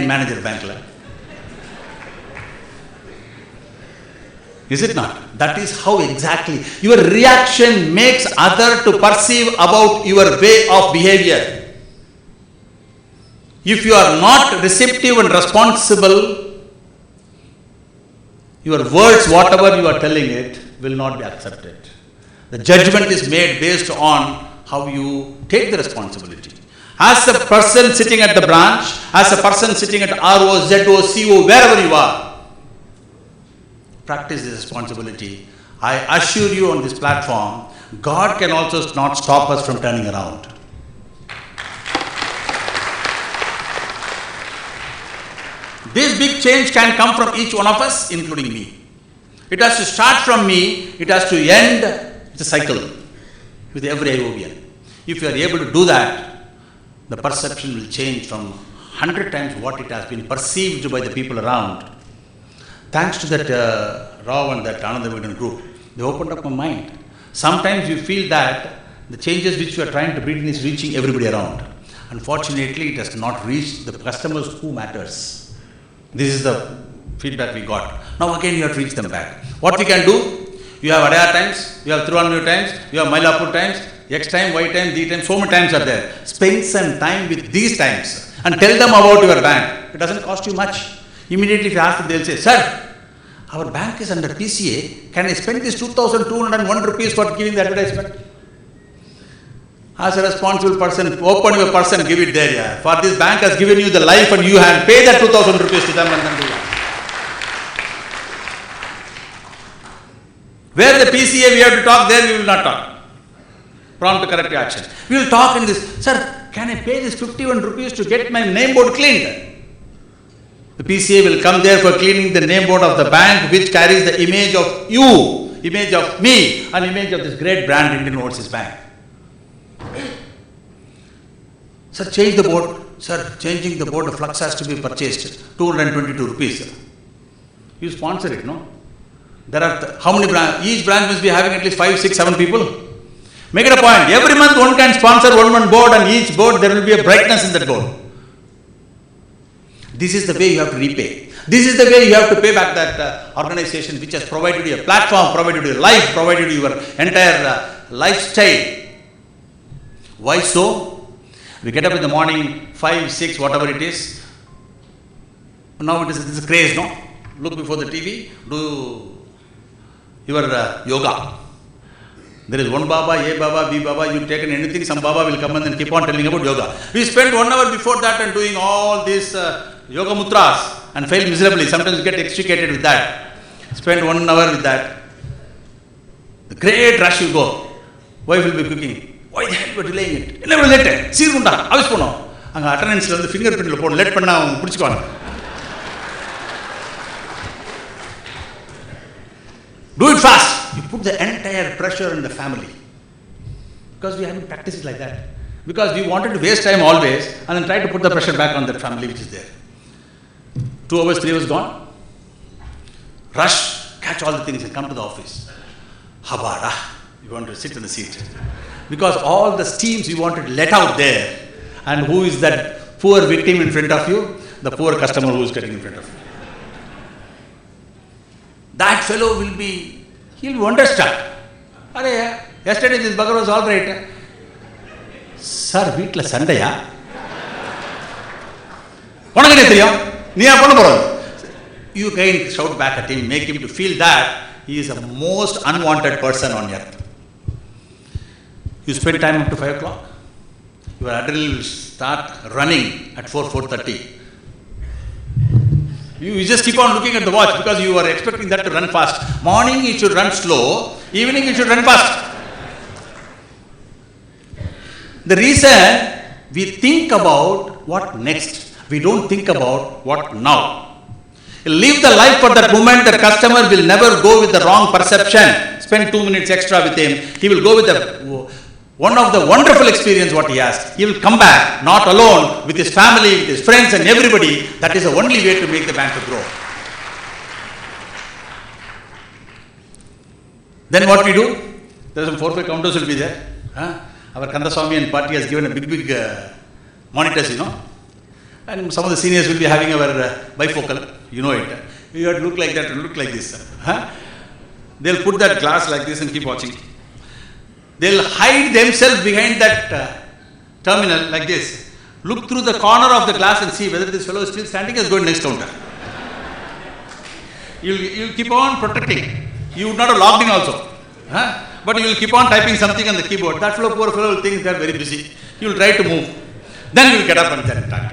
S11: Manager bank. Is it not? That is how exactly your reaction makes other to perceive about your way of behavior. If you are not receptive and responsible, your words, whatever you are telling it, will not be accepted. The judgment is made based on how you take the responsibility. As a person sitting at the branch, as a person sitting at RO, ZO, CO, wherever you are, practice this responsibility. I assure you on this platform, God can also not stop us from turning around. This big change can come from each one of us, including me. It has to start from me, it has to end, it's a cycle with every IOBian. If you are able to do that, the perception will change from 100 times what it has been perceived by the people around. Thanks to that Rao and that Anandamadan group, they opened up my mind. Sometimes you feel that the changes which you are trying to bring is reaching everybody around. Unfortunately, it has not reached the customers who matters. This is the feedback we got. Now again you have to reach them back. What we can do, you have Adaya times, you have Thiruvannamalai times, you have Mylapore times, X time, Y time, D time, so many times are there. Spend some time with these times and tell them about your bank. It doesn't cost you much. Immediately if you ask them, they will say, sir, our bank is under PCA, can I spend this 2,201 rupees for giving the advertisement? As a responsible person, open your purse and give it there. Yeah. For this bank has given you the life and you have paid that 2,000 rupees to them and then do that. Where the PCA we have to talk, there we will not talk. Prompt corrective action. We will talk in this. Sir, can I pay this 51 rupees to get my name board cleaned? The PCA will come there for cleaning the name board of the bank which carries the image of you, image of me, and image of this great brand Indian Overseas Bank. Sir, change the board. Sir, changing the board, the flux has to be purchased. 222 rupees. Sir. You sponsor it, no? There are how many branches? Each branch must be having at least 5, 6, 7 people. Make it a point. Every month one can sponsor one board, and each board there will be a brightness in that board. This is the way you have to repay. This is the way you have to pay back that organization which has provided you a platform, provided you a life, provided you your entire lifestyle. Why so? We get up in the morning, 5, 6, whatever it is. Now this is a craze, no? Look before the TV, do your yoga. There is one Baba, A Baba, B Baba, you take anything, some Baba will come and then keep on telling about yoga. We spend 1 hour before that and doing all these yoga mudras and fail miserably. Sometimes we get extricated with that. Spend 1 hour with that. The great rush you go. Wife will be cooking. Why the hell you are delaying it? Never let it. See you I was pono. Anga attendance la fingerprint la let panna pudichukona. Do it fast. You put the entire pressure on the family. Because we haven't practiced it like that. Because we wanted to waste time always and then try to put the pressure back on that family which is there. 2 hours, 3 hours gone. Rush, catch all the things and come to the office. Habada. You want to sit in the seat. Because all the steams you wanted to let out there. And who is that poor victim in front of you? The poor customer who is getting in front of you. That fellow will be, he will be wonderstruck. Yesterday this bugger was all right. Sir, weekla Sunday, you can shout back at him, make him to feel that he is the most unwanted person on earth. You spend time up to 5 o'clock, your adrenaline will start running at 4:30. You just keep on looking at the watch because you are expecting that to run fast. Morning it should run slow, evening it should run fast. The reason we think about what next, we don't think about what now. Live the life for that moment. The customer will never go with the wrong perception. Spend 2 minutes extra with him. He will go with one of the wonderful experience what he has. He will come back, not alone, with his family, with his friends and everybody. That is the only way to make the bank to grow. Then what we do? There are some 4 or 5 counters will be there. Our Kandaswamy and party has given a big monitors, you know. And some of the seniors will be having our bifocal, you know it. You have to look like that and look like this. They'll put that glass like this and keep watching. They'll hide themselves behind that terminal like this. Look through the corner of the glass and see whether this fellow is still standing or is going next counter. You'll keep on protecting. You would not have logged in also. But you will keep on typing something on the keyboard. That fellow, poor fellow will think they are very busy. You will try to move. Then you will get up and then talk.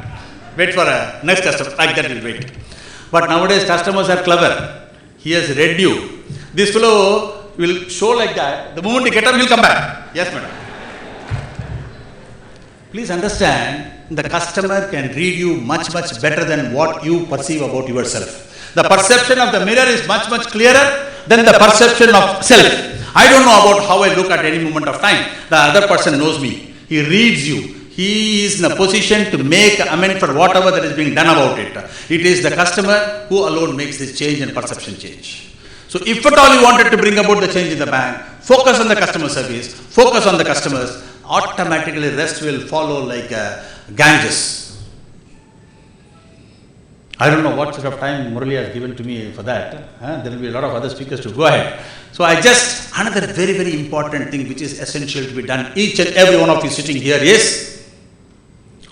S11: Wait for a next customer. Like that you will wait. But nowadays customers are clever. He has read you. This fellow will show like that. The moment you get up, he will come back. Yes, madam. Please understand, the customer can read you much better than what you perceive about yourself. The perception of the mirror is much clearer than the perception of self. I don't know about how I look at any moment of time. The other person knows me. He reads you. He is in a position to make amend for whatever that is being done about it. It is the customer who alone makes this change and perception change. So if at all you wanted to bring about the change in the bank, focus on the customer service, focus on the customers, automatically rest will follow like Ganges. I don't know what sort of time Murali has given to me for that. There will be a lot of other speakers to go ahead. So another very important thing which is essential to be done, each and every one of you sitting here is,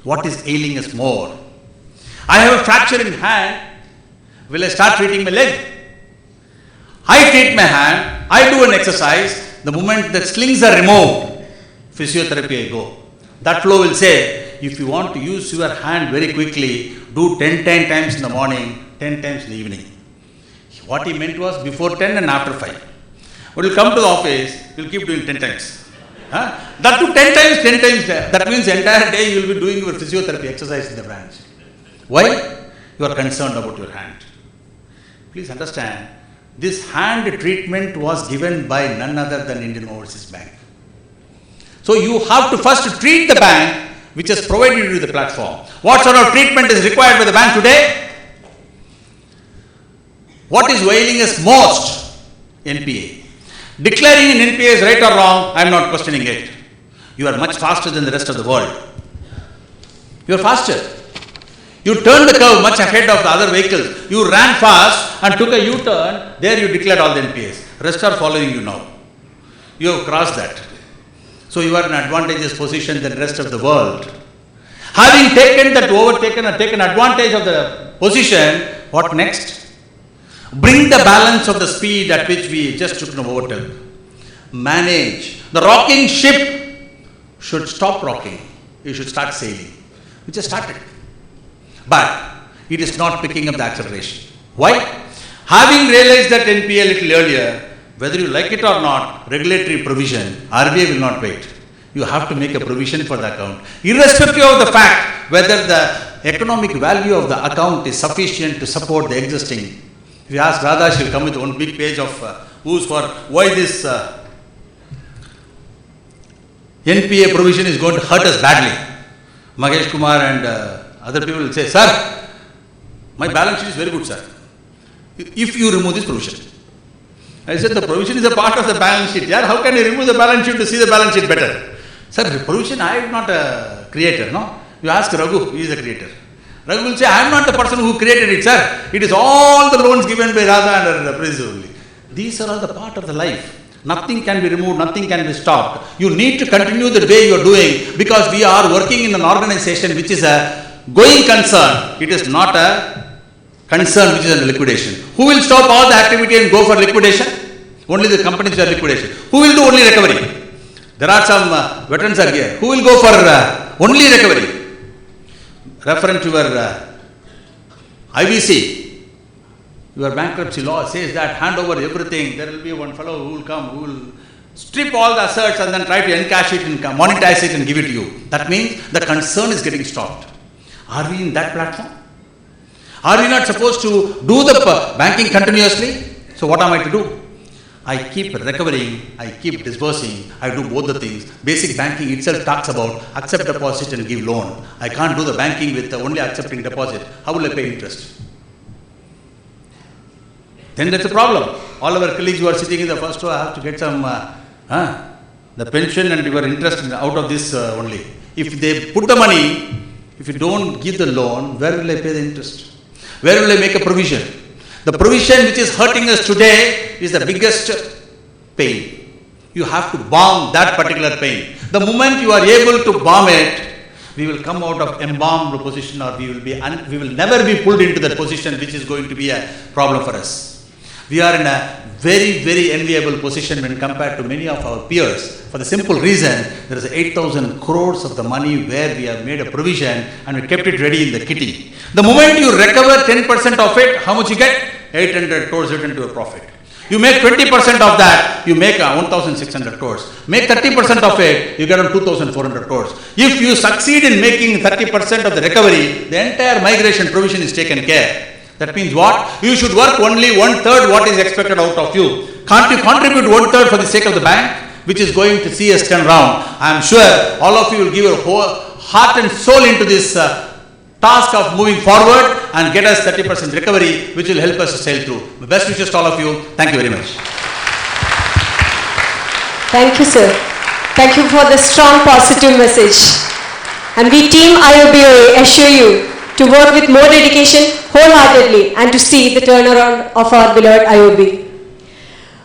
S11: what is ailing us more? I have a fracture in hand, will I start treating my leg? I treat my hand, I do an exercise, the moment the slings are removed, physiotherapy I go. That flow will say, if you want to use your hand very quickly, do 10 times in the morning, 10 times in the evening. What he meant was before 10 and after 5. When you come to the office, you will keep doing 10 times. That too 10 times. That means the entire day you will be doing your physiotherapy exercise in the branch. Why? You are concerned about your hand. Please understand, this hand treatment was given by none other than Indian Overseas Bank. So you have to first treat the bank which has provided you with the platform. What sort of treatment is required by the bank today? What is ailing us most? NPA. Declaring an NPA is right or wrong, I am not questioning it. You are much faster than the rest of the world. You are faster. You turned the curve much ahead of the other vehicles. You ran fast and took a U-turn. There you declared all the NPAs. Rest are following you now. You have crossed that. So you are in an advantageous position than the rest of the world. Having taken that overtaken and taken advantage of the position, what next? Bring the balance of the speed at which we just took an overtake. Manage. The rocking ship should stop rocking. You should start sailing. We just started. But it is not picking up the acceleration. Why? Having realized that NPA a little earlier, whether you like it or not, regulatory provision, RBI will not wait. You have to make a provision for the account, irrespective of the fact whether the economic value of the account is sufficient to support the existing. If you ask Radha, she will come with one big page of who's for why this NPA provision is going to hurt us badly. Mahesh Kumar and other people will say, sir, my balance sheet is very good, sir, if you remove this provision. I said, the provision is a part of the balance sheet. Yeah, how can you remove the balance sheet to see the balance sheet better? Sir, the provision, I am not a creator, no? You ask Raghu, he is the creator. Raghu will say, I am not the person who created it, sir. It is all the loans given by Radha and Prince only. These are all the part of the life. Nothing can be removed, nothing can be stopped. You need to continue the way you are doing because we are working in an organization which is a going concern. It is not a concern which is under liquidation. Who will stop all the activity and go for liquidation? Only the companies which are liquidation. Who will do only recovery? There are some veterans are here. Who will go for only recovery? Referring to your IVC, your bankruptcy law says that hand over everything. There will be one fellow who will come, who will strip all the assets and then try to encash it and monetize it and give it to you. That means the concern is getting stopped. Are we in that platform? Are we not supposed to do the banking continuously? So what am I to do? I keep recovering, I keep disbursing, I do both the things. Basic banking itself talks about accept deposit and give loan. I can't do the banking with only accepting deposit. How will I pay interest? Then that's a problem. All our colleagues who are sitting in the first row have to get some the pension and your interest out of this only. If they put the money, if you don't give the loan, where will I pay the interest? Where will I make a provision? The provision which is hurting us today is the biggest pain. You have to bomb that particular pain. The moment you are able to bomb it, we will come out of embalmed position or we will never be pulled into that position which is going to be a problem for us. We are in a very, very enviable position when compared to many of our peers. For the simple reason, there is 8,000 crores of the money where we have made a provision and we kept it ready in the kitty. The moment you recover 10% of it, how much you get? 800 crores written to a profit. You make 20% of that, you make 1,600 crores. Make 30% of it, you get on 2,400 crores. If you succeed in making 30% of the recovery, the entire migration provision is taken care. That means what? You should work only 1/3 what is expected out of you. Can't you contribute 1/3 for the sake of the bank, which is going to see us turn round? I am sure all of you will give your whole heart and soul into this task of moving forward and get us 30% recovery, which will help us to sail through. My best wishes to all of you. Thank you very much.
S2: Thank you, sir. Thank you for the strong positive message. And we team IOBOA assure you to work with more dedication, wholeheartedly, and to see the turnaround of our beloved IOB.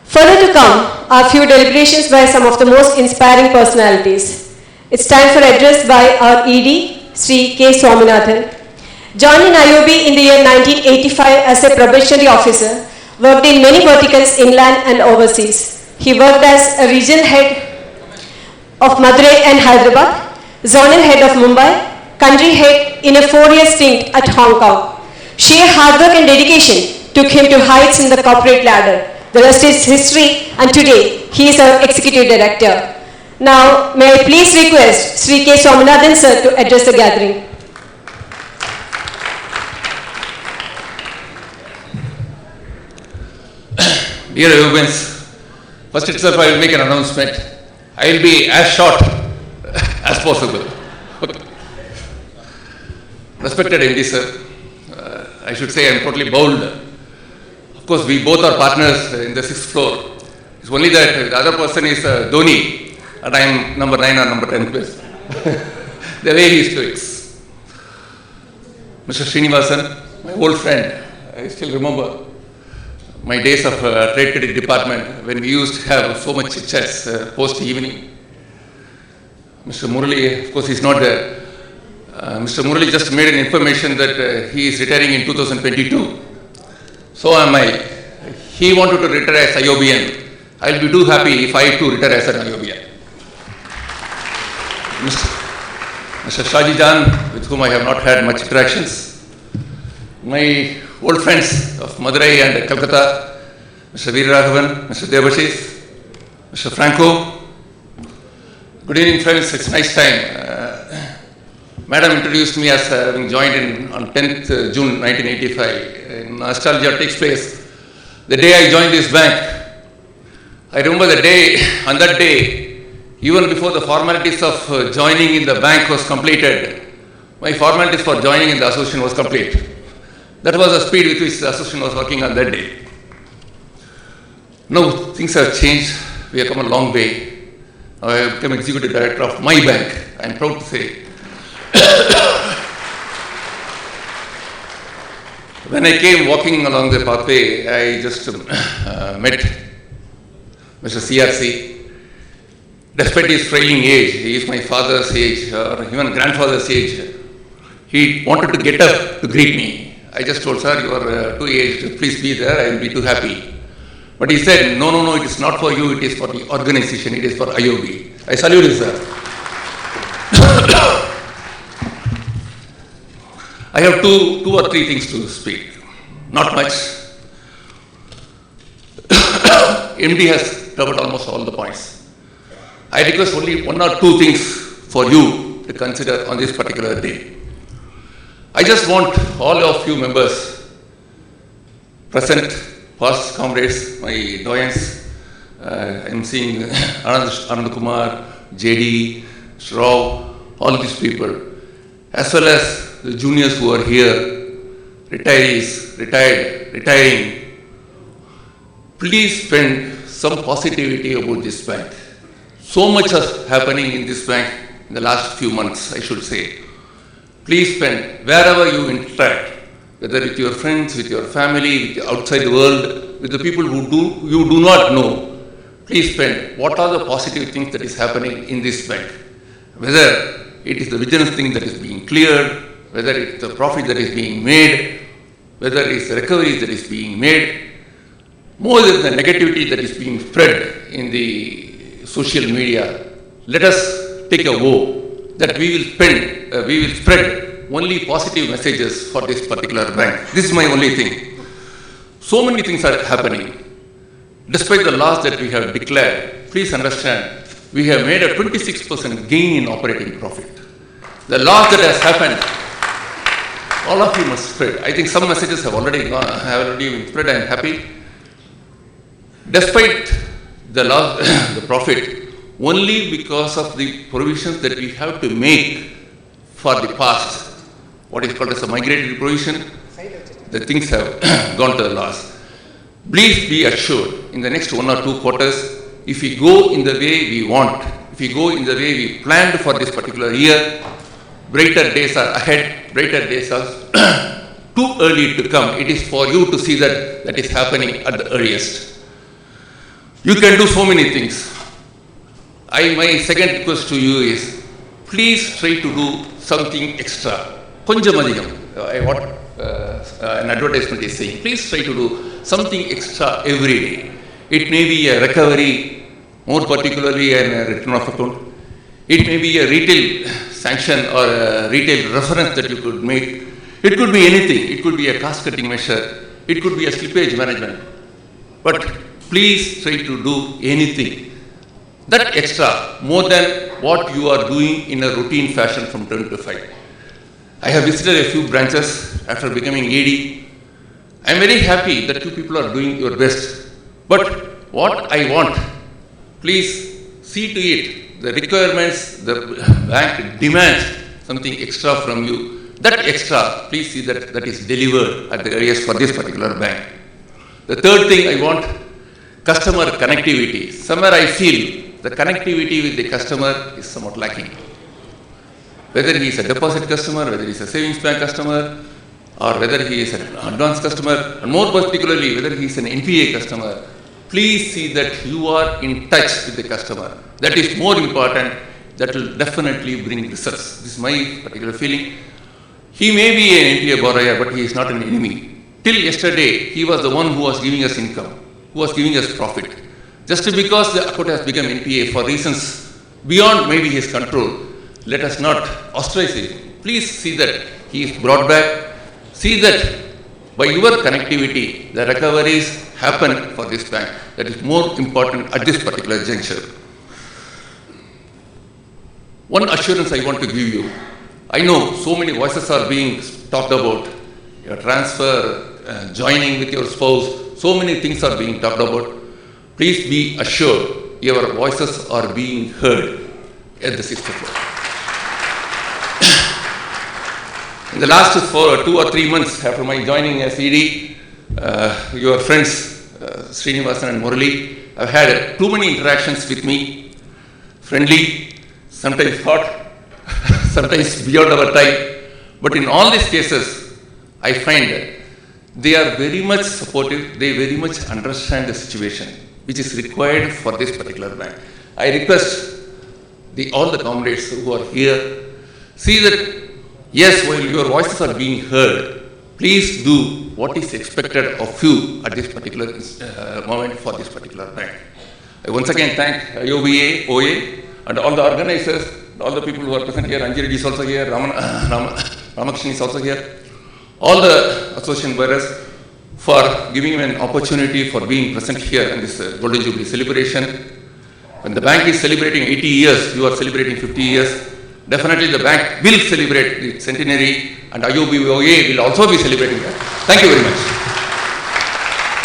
S2: Further to come are few deliberations by some of the most inspiring personalities. It's time for address by our ED, Sri K. Swaminathan. Joined in IOB in the year 1985 as a probationary officer, worked in many verticals inland and overseas. He worked as a regional head of Madurai and Hyderabad, zonal head of Mumbai, country head in a 4-year stint at Hong Kong. Sheer hard work and dedication took him to heights in the corporate ladder. The rest is history, and today he is our executive director. Now, may I please request Sri K. Swaminathan sir to address the gathering.
S12: Dear Ayubians, first itself I will make an announcement. I will be as short as possible. Okay. Respected MD sir, I should say I am totally bold. Of course, we both are partners in the 6th floor. It's only that the other person is Dhoni and I am number 9 or number 10 place. The way he speaks. Mr. Srinivasan, my old friend, I still remember my days of trade credit department when we used to have so much chit-chats post evening. Mr. Murali, of course, he's not there. Mr. Murali just made an information that he is retiring in 2022. So am I. He wanted to retire as IOBN. I'll be too happy if I too retire as an IOBN. Mr. Shaji Jan, with whom I have not had much interactions. My old friends of Madurai and Calcutta, Mr. Veeraraghavan, Mr. Devashish, Mr. Franco. Good evening, friends. It's nice time. Madam introduced me as having joined on 10th June 1985. Nostalgia takes place the day I joined this bank. I remember the day, on that day, even before the formalities of joining in the bank was completed, my formalities for joining in the association was complete. That was the speed with which the association was working on that day. Now things have changed. We have come a long way. I have become executive director of my bank. I am proud to say. When I came walking along the pathway, I just met Mr. CRC. Despite his frailing age, he is my father's age or even grandfather's age, he wanted to get up to greet me. I just told, sir, you are too aged, please be there, I will be too happy. But he said, no, it is not for you, it is for the organization, it is for IOB. I salute you, sir. I have two or three things to speak, not much. MD has covered almost all the points. I request only one or two things for you to consider on this particular day. I just want all of you members present, past comrades, my doyens, I am seeing Anand Kumar, JD, Rao, all these people, as well as the juniors who are here, retirees, retiring, please spend some positivity about this bank. So much is happening in this bank in the last few months, I should say. Please spend, wherever you interact, whether with your friends, with your family, with outside the world, with the people who you do not know, please spend what are the positive things that is happening in this bank. Whether it is the vigilance thing that is being cleared, whether it's the profit that is being made, whether it's the recovery that is being made, more than the negativity that is being spread in the social media, let us take a vow that we will spread only positive messages for this particular bank. This is my only thing. So many things are happening. Despite the loss that we have declared, please understand, we have made a 26% gain in operating profit. The loss that has happened, all of you must spread. I think some messages have already been spread. I am happy. Despite the loss, the profit, only because of the provisions that we have to make for the past, what is called as a migratory provision, the things have gone to the loss. Please be assured, in the next 1 or 2 quarters, if we go in the way we want, if we go in the way we planned for this particular year, brighter days are ahead, brighter days are too early to come. It is for you to see that is happening at the earliest. You can do so many things. My second request to you is, please try to do something extra. What an advertisement is saying, please try to do something extra every day. It may be a recovery, more particularly a return of account. It may be a retail sanction or a retail reference that you could make. It could be anything. It could be a cost-cutting measure. It could be a slippage management. But please try to do anything. That extra, more than what you are doing in a routine fashion from 10 to 5. I have visited a few branches after becoming AD. I am very happy that you people are doing your best. But what I want, please see to it, the requirements, the bank demands something extra from you. That extra, please see that that is delivered at the earliest for this particular bank. The third thing I want, customer connectivity. Somewhere I feel the connectivity with the customer is somewhat lacking. Whether he is a deposit customer, whether he is a savings bank customer, or whether he is an advanced customer, and more particularly whether he is an NPA customer, please see that you are in touch with the customer. That is more important. That will definitely bring results. This is my particular feeling. He may be an NPA borrower, but he is not an enemy. Till yesterday, he was the one who was giving us income, who was giving us profit. Just because the account has become NPA for reasons beyond maybe his control, let us not ostracize him. Please see that he is brought back. See that by your connectivity, the recoveries happen for this bank. That is more important at this particular juncture. One assurance I want to give you. I know so many voices are being talked about. Your transfer, joining with your spouse, so many things are being talked about. Please be assured your voices are being heard at the 6th floor. In the last 2 or 3 months after my joining as ED, your friends Srinivasan and Murali have had too many interactions with me, friendly, sometimes hot, sometimes beyond our time. But in all these cases, I find that they are very much supportive, they very much understand the situation which is required for this particular bank. I request all the comrades who are here, see that yes, while your voices are being heard, please do what is expected of you at this particular moment for this particular bank. I once again thank IOBA, OA, and all the organizers, all the people who are present here. Anjali is also here, Ramakrishnan is also here. All the association bearers for giving me an opportunity for being present here in this Golden Jubilee celebration. When the bank is celebrating 80 years, you are celebrating 50 years. Definitely the bank will celebrate the centenary, and IOBOA will also be celebrating that. Thank you very much.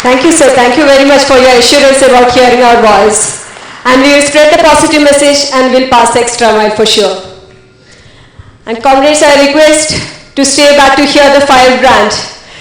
S2: Thank you, sir. Thank you very much for your assurance about hearing our voice. And we will spread the positive message and will pass the extra mile for sure. And comrades, I request to stay back to hear the fire brand.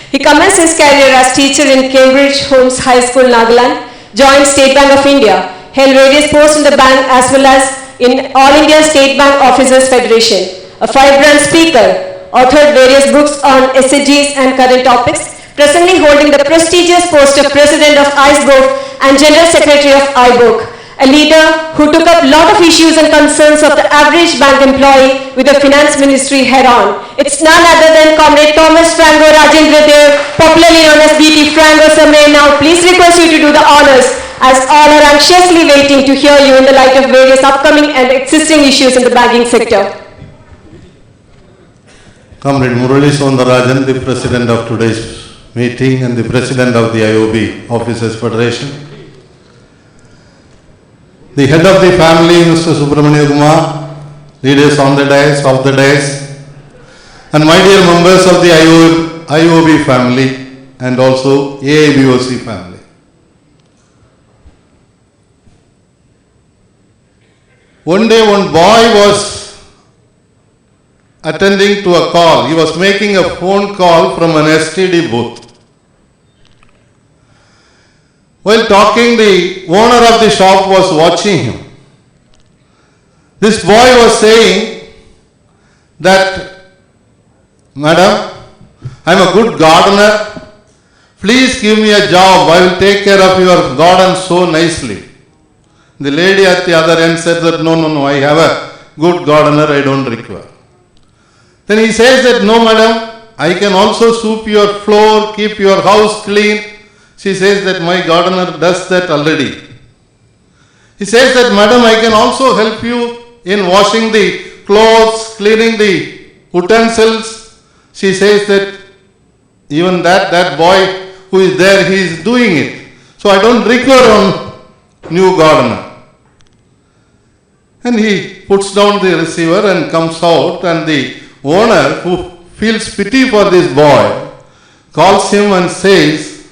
S2: He commenced his career as teacher in Cambridge Holmes High School, Nagaland, joined State Bank of India, held various posts in the bank as well as in All India State Bank Officers Federation, a five-brand speaker, authored various books on SHGs and current topics, presently holding the prestigious post of President of ICEBOK and General Secretary of IBOK, a leader who took up a lot of issues and concerns of the average bank employee with the finance ministry head-on. It's none other than Comrade Thomas Frango Rajendra Dev, popularly known as BT Frango. Sir, may now please request you to do the honors, as all are anxiously waiting to hear you in the light of various upcoming and existing issues in the banking sector.
S13: Comrade Murali Soundarajan, the President of today's meeting and the President of the IOB Officers Federation. The head of the family, Mr. Subramania Kumar, leaders on the dais, off the dais, and my dear members of the IOB family and also AIBOC family. One day one boy was attending to a call. He was making a phone call from an STD booth. While talking, the owner of the shop was watching him. This boy was saying that, "Madam, I am a good gardener. Please give me a job. I will take care of your garden so nicely." The lady at the other end said that, no, I have a good gardener, I don't require. Then he says that, "No, madam, I can also sweep your floor, keep your house clean." She says that, "My gardener does that already." He says that, "Madam, I can also help you in washing the clothes, cleaning the utensils. She says that even that boy who is there, he is doing it. So I don't require on new gardener. And he puts down the receiver and comes out, and the owner, who feels pity for this boy, calls him and says,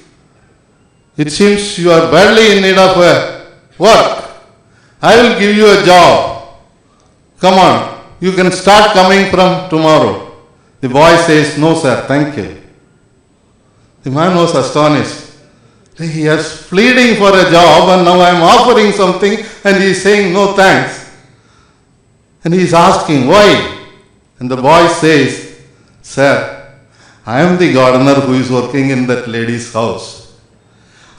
S13: "It seems you are badly in need of work. I will give you a job. Come on, you can start coming from tomorrow." The boy says, "No sir, thank you." The man was astonished. He is pleading for a job, and now I am offering something, and he is saying no thanks. And he is asking, "Why?" And the boy says, "Sir, I am the gardener who is working in that lady's house.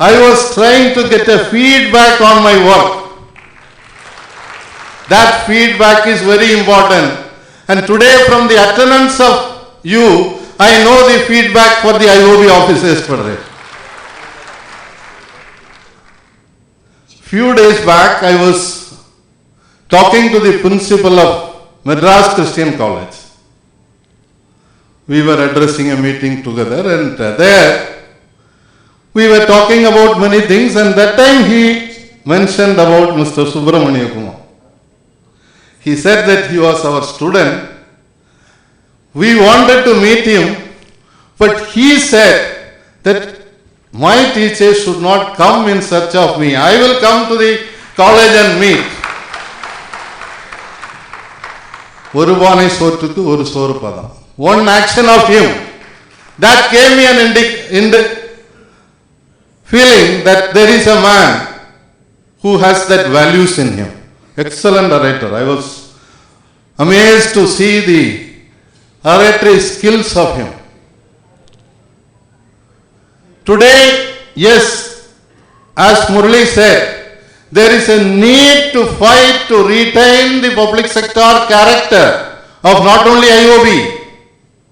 S13: I was trying to get a feedback on my work. That feedback is very important. And today, from the attendance of you, I know the feedback for the IOB officers today." Few days back, I was talking to the principal of Madras Christian College. We were addressing a meeting together, and there we were talking about many things, and that time he mentioned about Mr. Subramania Kumar. He said that he was our student. We wanted to meet him, but he said that my teachers should not come in search of me. I will come to the college and meet. ஒரு பானை சோற்றுக்கு ஒரு சோறு பதம். One action of him that gave me an feeling that there is a man who has that values in him. Excellent orator. I was amazed to see the oratory skills of him. Today, yes, as Murali said, there is a need to fight to retain the public sector character of not only IOB,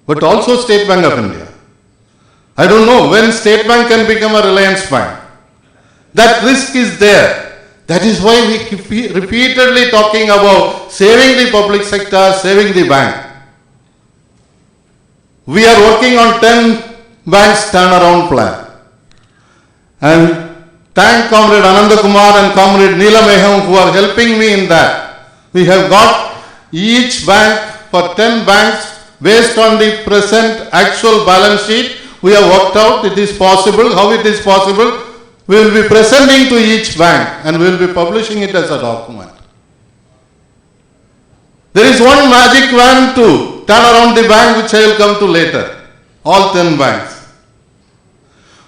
S13: but also State Bank of India. I don't know when State Bank can become a Reliance Bank. That risk is there. That is why we keep repeatedly talking about saving the public sector, saving the bank. We are working on 10 banks turnaround plan. And thank Comrade Ananda Kumar and Comrade Neela Meham who are helping me in that. We have got each bank for 10 banks based on the present actual balance sheet. We have worked out it is possible. How it is possible? We will be presenting to each bank and we will be publishing it as a document. There is one magic wand to turn around the bank which I will come to later. All 10 banks.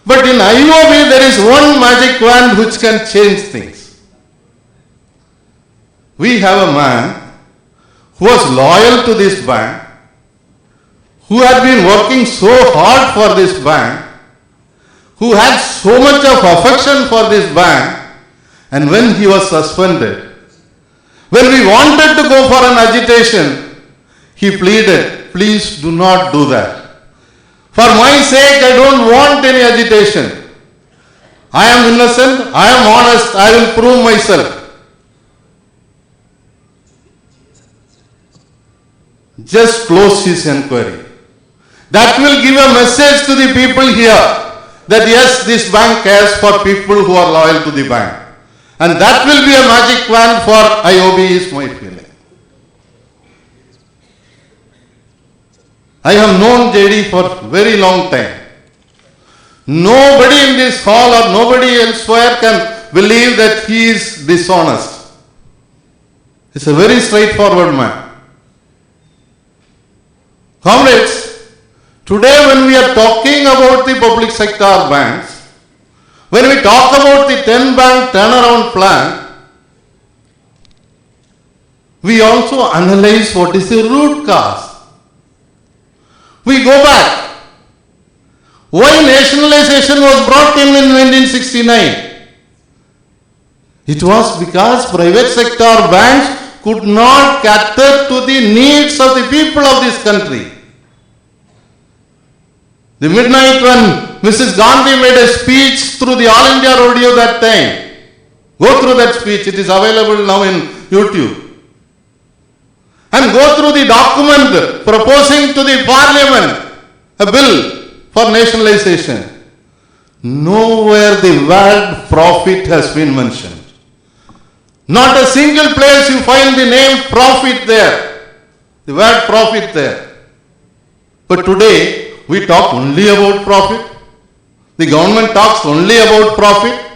S13: But in IOB there is one magic wand which can change things. We have a man who was loyal to this bank, who had been working so hard for this bank, who had so much of affection for this bank, and when he was suspended, when we wanted to go for an agitation, he pleaded, "Please do not do that. For my sake, I don't want any agitation. I am innocent, I am honest, I will prove myself." Just close his inquiry. That will give a message to the people here that yes, this bank cares for people who are loyal to the bank. And that will be a magic wand for IOB is my feeling. I have known JD for a very long time. Nobody in this hall or nobody elsewhere can believe that he is dishonest. He's a very straightforward man. Comrades, today when we are talking about the public sector banks, when we talk about the 10 bank turnaround plan, we also analyze what is the root cause. We go back. Why nationalization was brought in 1969? It was because private sector banks could not cater to the needs of the people of this country. The midnight when Mrs. Gandhi made a speech through the All India Radio that time. Go through that speech, it is available now in YouTube. and go through the document proposing to the parliament a bill for nationalization. Nowhere the word profit has been mentioned. Not a single place you find the name profit there. The word profit there. But today we talk only about profit. The government talks only about profit.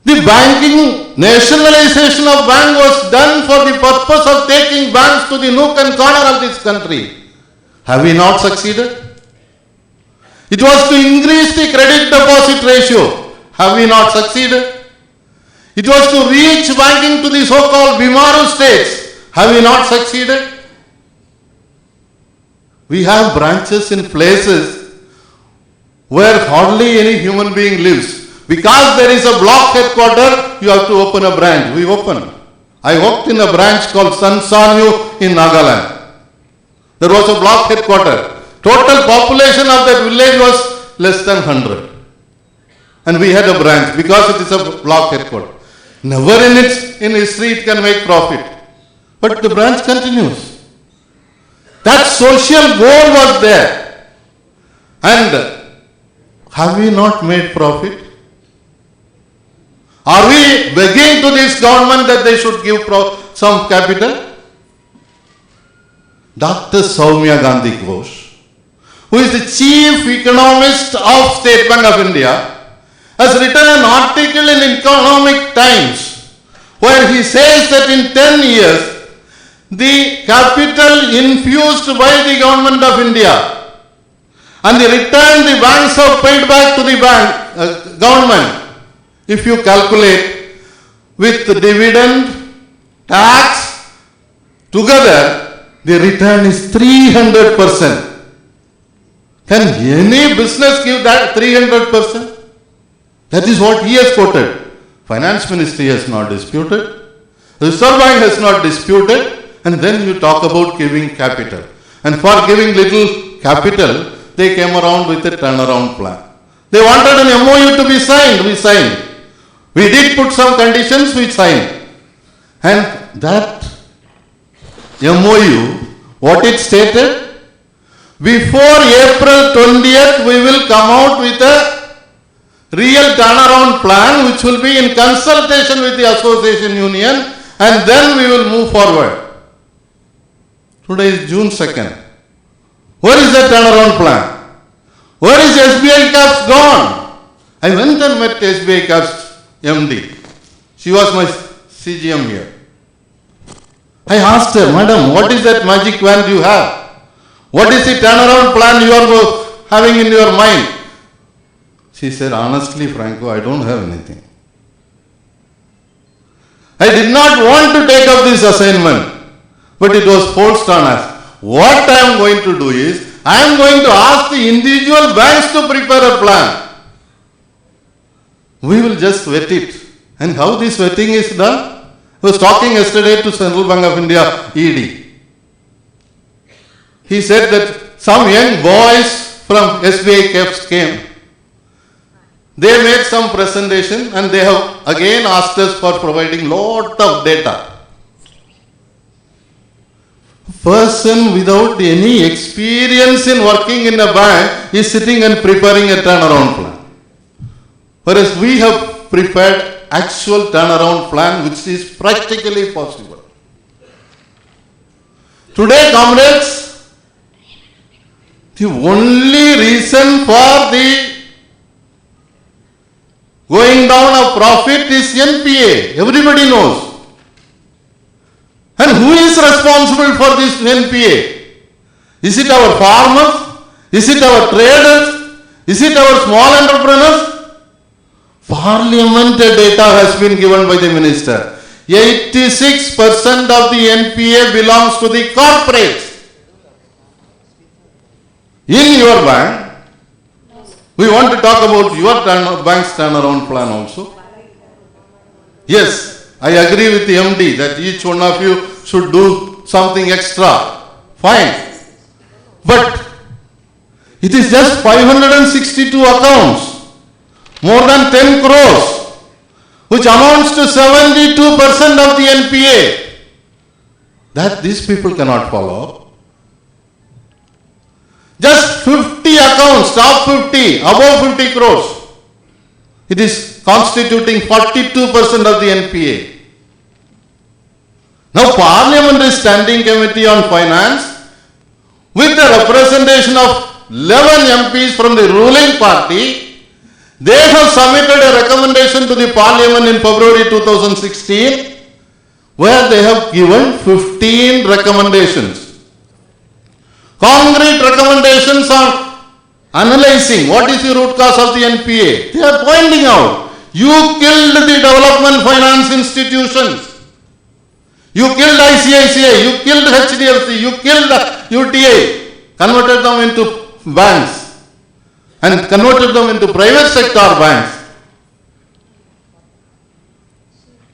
S13: The banking, nationalization of bank was done for the purpose of taking banks to the nook and corner of this country. Have we not succeeded? It was to increase the credit deposit ratio. Have we not succeeded? It was to reach banking to the so-called Bimaru states. Have we not succeeded? We have branches in places where hardly any human being lives. Because there is a block headquarter, you have to open a branch. We opened. I worked in a branch called Sansanyu in Nagaland. There was a block headquarter. Total population of that village was less than 100. And we had a branch because it is a block headquarter. Never in history it can make profit. But the branch continues. That social goal was there. And have we not made profit? Are we begging to this government that they should give some capital? Dr. Soumya Gandhi Ghosh, who is the chief economist of State Bank of India, has written an article in Economic Times where he says that in 10 years, the capital infused by the government of India and the return the banks have paid back to the government, if you calculate with the dividend, tax, together, the return is 300%. Can any business give that 300%? That is what he has quoted. Finance Ministry has not disputed. Reserve Bank has not disputed. And then you talk about giving capital. And for giving little capital, they came around with a turnaround plan. They wanted an MOU to be signed. We signed. We did put some conditions, we signed. And that MOU, what it stated? Before April 20th, we will come out with a real turnaround plan which will be in consultation with the association union, and then we will move forward. Today is June 2nd. Where is the turnaround plan? Where is SBI Caps gone? I went and met SBI Caps MD. She was my CGM here. I asked her, Madam, what is that magic wand you have? What is the turnaround plan you are having in your mind? She said, honestly, Franco, I don't have anything. I did not want to take up this assignment, but it was forced on us. What I am going to do is, I am going to ask the individual banks to prepare a plan. We will just vet it. And how this vetting is done? I was talking yesterday to Central Bank of India, ED. He said that some young boys from SBI Caps came. They made some presentation and they have again asked us for providing lot of data. Person without any experience in working in a bank is sitting and preparing a turnaround plan. Whereas we have prepared actual turnaround plan which is practically possible. Today, comrades, the only reason for the going down of profit is NPA. Everybody knows. And who is responsible for this NPA? Is it our farmers? Is it our traders? Is it our small entrepreneurs? Parliament data has been given by the minister. 86% of the NPA belongs to the corporates. In your bank, we want to talk about your bank's turnaround plan also. Yes, I agree with the MD that each one of you should do something extra. Fine. But it is just 562 accounts. More than 10 crores, which amounts to 72% of the NPA. that these people cannot follow. Just 50 accounts, top 50, above 50 crores. It is constituting 42% of the NPA. Now Parliamentary Standing Committee on Finance, with the representation of 11 MPs from the ruling party, they have submitted a recommendation to the Parliament in February 2016, where they have given 15 recommendations. Concrete recommendations on analyzing what is the root cause of the NPA. They are pointing out, you killed the development finance institutions. You killed ICICI, you killed HDFC, you killed UTA, converted them into banks and converted them into private sector banks.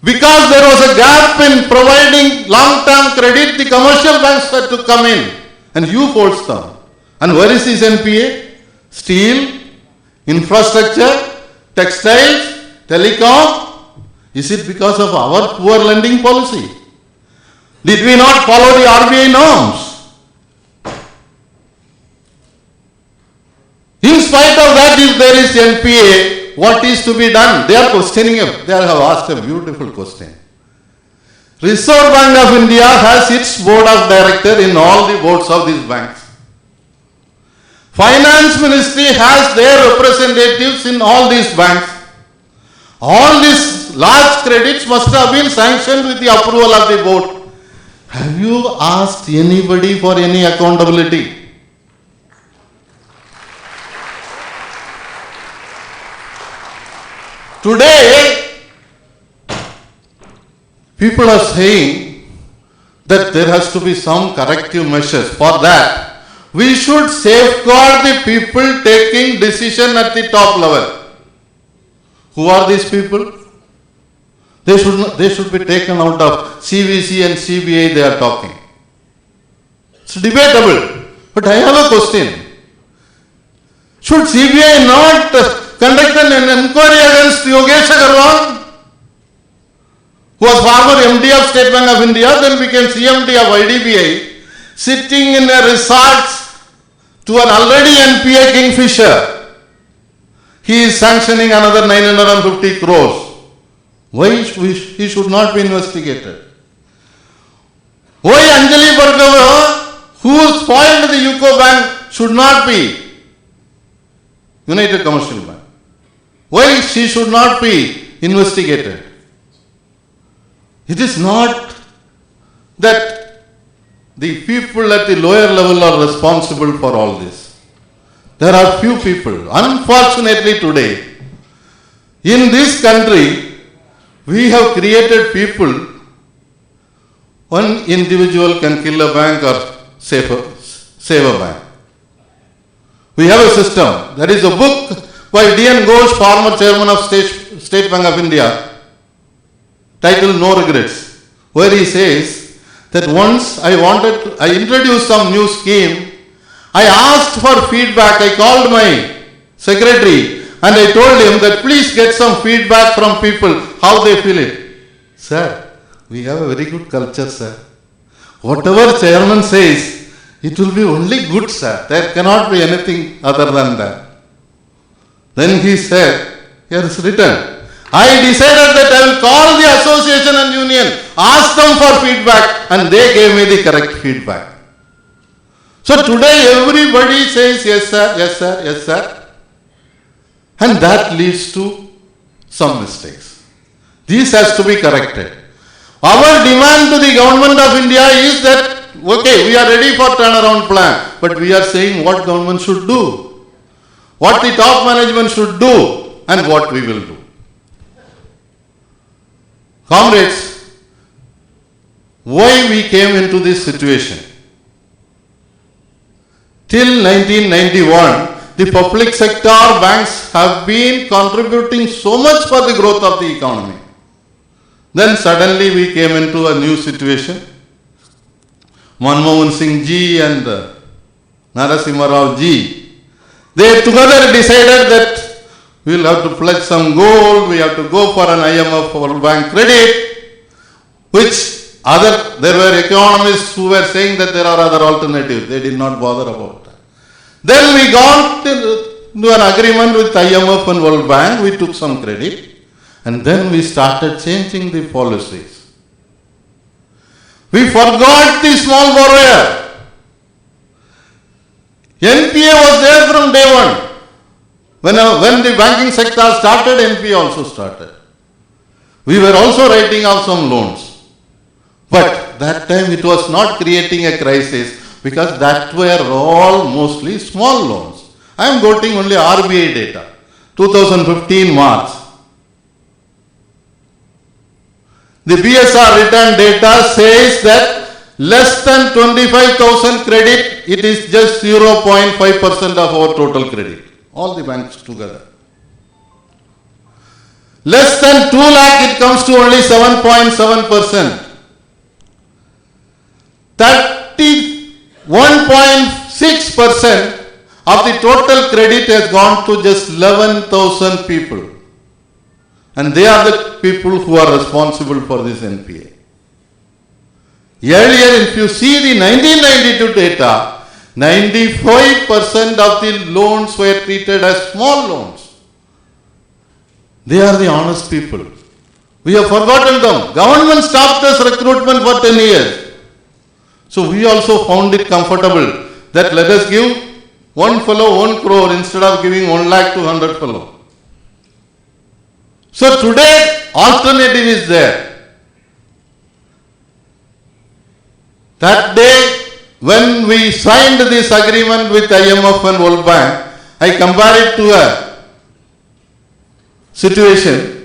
S13: Because there was a gap in providing long-term credit, the commercial banks had to come in and you forced them. And where is this NPA? Steel, infrastructure, textiles, telecom. Is it because of our poor lending policy? Did we not follow the RBI norms? In spite of that, if there is NPA, what is to be done? They are questioning it. They have asked a beautiful question. Reserve Bank of India has its board of directors in all the boards of these banks. Finance Ministry has their representatives in all these banks. All these large credits must have been sanctioned with the approval of the board. Have you asked anybody for any accountability? Today, people are saying that there has to be some corrective measures. For that, we should safeguard the people taking decision at the top level. Who are these people? They should be taken out of CVC and CBI they are talking. It's debatable. But I have a question. Should CBI not conduct an inquiry against Yogesh Agarwal, who was former MD of State Bank of India, then became CMD of IDBI, sitting in a resort to an already NPA Kingfisher? He is sanctioning another 950 crores. Why he should not be investigated? Why Anjali Bhargava, who spoiled the UCO Bank, should not be United Commercial Bank? Why she should not be investigated? It is not that the people at the lower level are responsible for all this. There are few people. Unfortunately today, in this country, we have created people, one individual can kill a bank or save a bank. We have a system. There is a book by D.N. Ghosh, former chairman of State Bank of India, titled No Regrets, where he says that once I introduced some new scheme, I asked for feedback. I called my secretary and I told him that please get some feedback from people, how they feel it. Sir, we have a very good culture, sir. Whatever chairman says, it will be only good, sir. There cannot be anything other than that. Then he said, here is written, I decided that I will call the association and union, ask them for feedback, and they gave me the correct feedback. So today everybody says, yes sir, yes sir, yes sir. And that leads to some mistakes. This has to be corrected. Our demand to the government of India is that, okay, we are ready for turnaround plan, but we are saying what government should do, what the top management should do, and what we will do. Comrades, why we came into this situation? Till 1991, the public sector banks have been contributing so much for the growth of the economy. Then suddenly we came into a new situation. Manmohan Singh ji and Narasimha Rao ji, they together decided that we will have to pledge some gold, we have to go for an IMF World Bank credit, which There were economists who were saying that there are other alternatives. They did not bother about that. Then we got into an agreement with IMF and World Bank. We took some credit. And then we started changing the policies. We forgot the small borrower. NPA was there from day one. When the banking sector started, NPA also started. We were also writing off some loans. But that time it was not creating a crisis because that were all mostly small loans. I am quoting only RBI data, 2015 March. The BSR return data says that less than 25,000 credit, it is just 0.5% of our total credit. All the banks together. Less than 2 lakh, it comes to only 7.7%. 31.6% of the total credit has gone to just 11,000 people. And they are the people who are responsible for this NPA. Earlier, if you see the 1992 data, 95% of the loans were treated as small loans. They are the honest people. We have forgotten them. Government stopped this recruitment for 10 years. So we also found it comfortable that let us give one fellow 1 crore instead of giving 1 lakh to 100 fellow. So today, alternative is there. That day, when we signed this agreement with IMF and World Bank, I compare it to a situation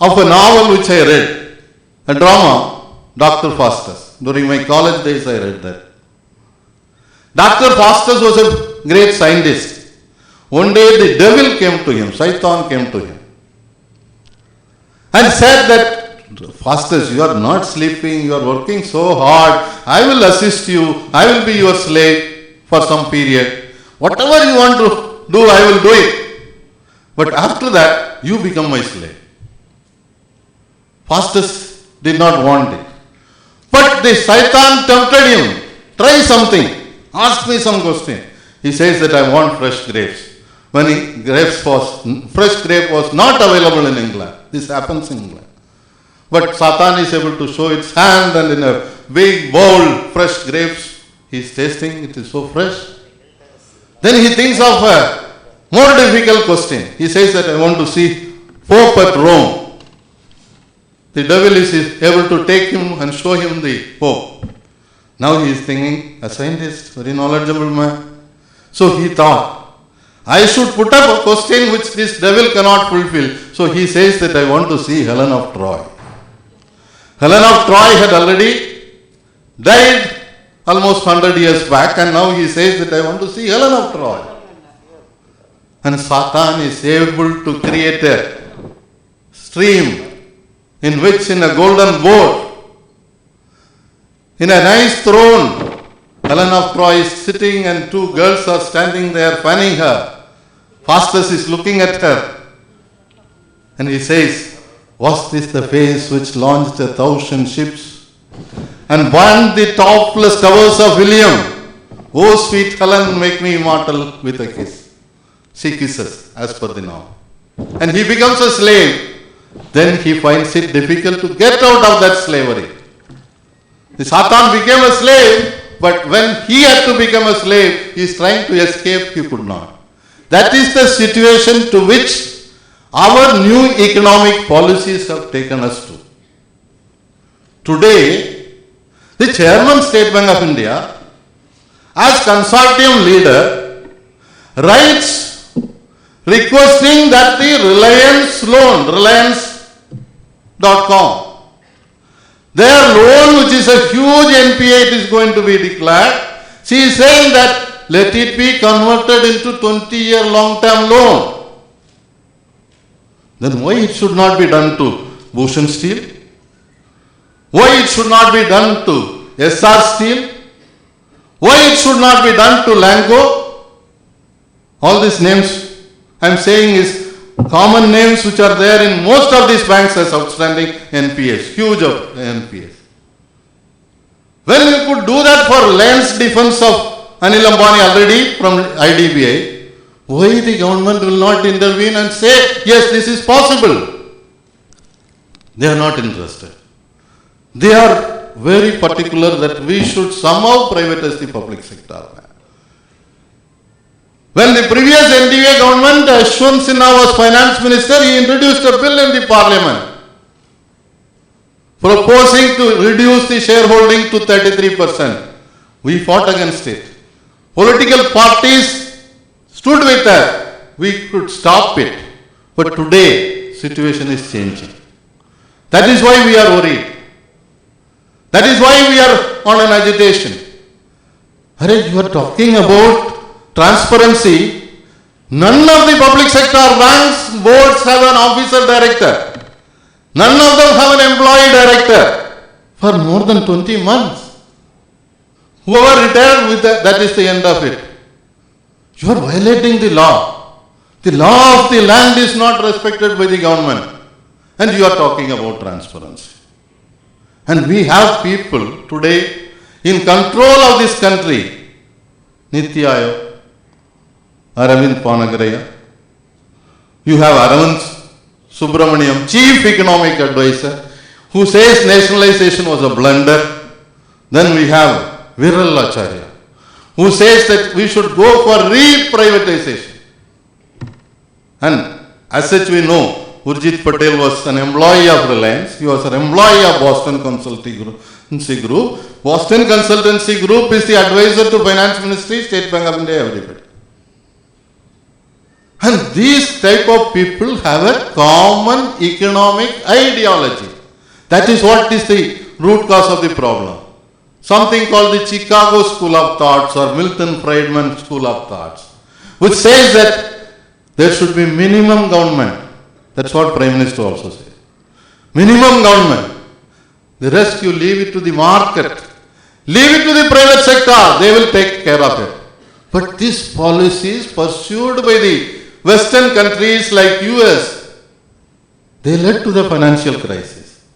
S13: of a novel which I read, a drama, Dr. Faustus. During my college days, I read that. Dr. Faustus was a great scientist. One day, the devil came to him, Satan came to him, and said that, Faustus, you are not sleeping, you are working so hard, I will assist you, I will be your slave for some period. Whatever you want to do, I will do it. But after that, you become my slave. Faustus did not want it. But the Satan tempted him, try something, ask me some question. He says that I want fresh grapes. When fresh grape was not available in England. This happens in England. But Satan is able to show its hand and in a big bowl, fresh grapes, he is tasting, it is so fresh. Then he thinks of a more difficult question. He says that I want to see Pope at Rome. The devil is able to take him and show him the Pope. Now he is thinking, a scientist, very knowledgeable man. So he thought, I should put up a question which this devil cannot fulfill. So he says that I want to see Helen of Troy. Helen of Troy had already died almost 100 years back, and now he says that I want to see Helen of Troy. And Satan is able to create a stream in which in a golden boat, in a nice throne, Helen of Troy is sitting and 2 girls are standing there fanning her. Faustus is looking at her and he says, was this the face which launched 1,000 ships and burned the topless towers of William? Oh, sweet Helen, make me immortal with a kiss. She kisses as per the norm. And he becomes a slave. Then he finds it difficult to get out of that slavery. The Satan became a slave, but when he had to become a slave, he is trying to escape, he could not. That is the situation to which our new economic policies have taken us to. Today, the Chairman State Bank of India, as consortium leader, writes requesting that the Reliance loan, Reliance.com, their loan, which is a huge NPA, it is going to be declared. She is saying that let it be converted into 20-year long-term loan. Then why it should not be done to Bhushan Steel? Why it should not be done to SR Steel? Why it should not be done to Lanco? All these names I am saying is common names which are there in most of these banks as outstanding NPAs, huge of NPAs. When you could do that for Reliance Defense of Anil Ambani already from IDBI, why the government will not intervene and say, yes, this is possible? They are not interested. They are very particular that we should somehow privatize the public sector. When the previous NDA government, Ashwant Sinha was finance minister, he introduced a bill in the parliament proposing to reduce the shareholding to 33%. We fought against it. Political parties stood with us. We could stop it. But today, situation is changing. That is why we are worried. That is why we are on an agitation. Hare, you are talking about transparency. None of the public sector banks, boards have an officer director. None of them have an employee director for more than 20 months. Whoever retired with that is the end of it. You are violating the law. The law of the land is not respected by the government. And you are talking about transparency. And we have people today in control of this country. Niti Aayog, Aravind Panagaraya. You have Aravind Subramaniam, Chief Economic Advisor, who says nationalization was a blunder. Then we have Viral Acharya, who says that we should go for re-privatization. And as such we know, Urjit Patel was an employee of Reliance. He was an employee of Boston Consultancy Group. Boston Consultancy Group is the advisor to Finance Ministry, State Bank of India, everybody. And these type of people have a common economic ideology. That is what is the root cause of the problem. Something called the Chicago School of Thoughts or Milton Friedman School of Thoughts, which says that there should be minimum government. That's what Prime Minister also said. Minimum government. The rest you leave it to the market. Leave it to the private sector. They will take care of it. But this policy is pursued by the Western countries like US. They led to the financial crisis.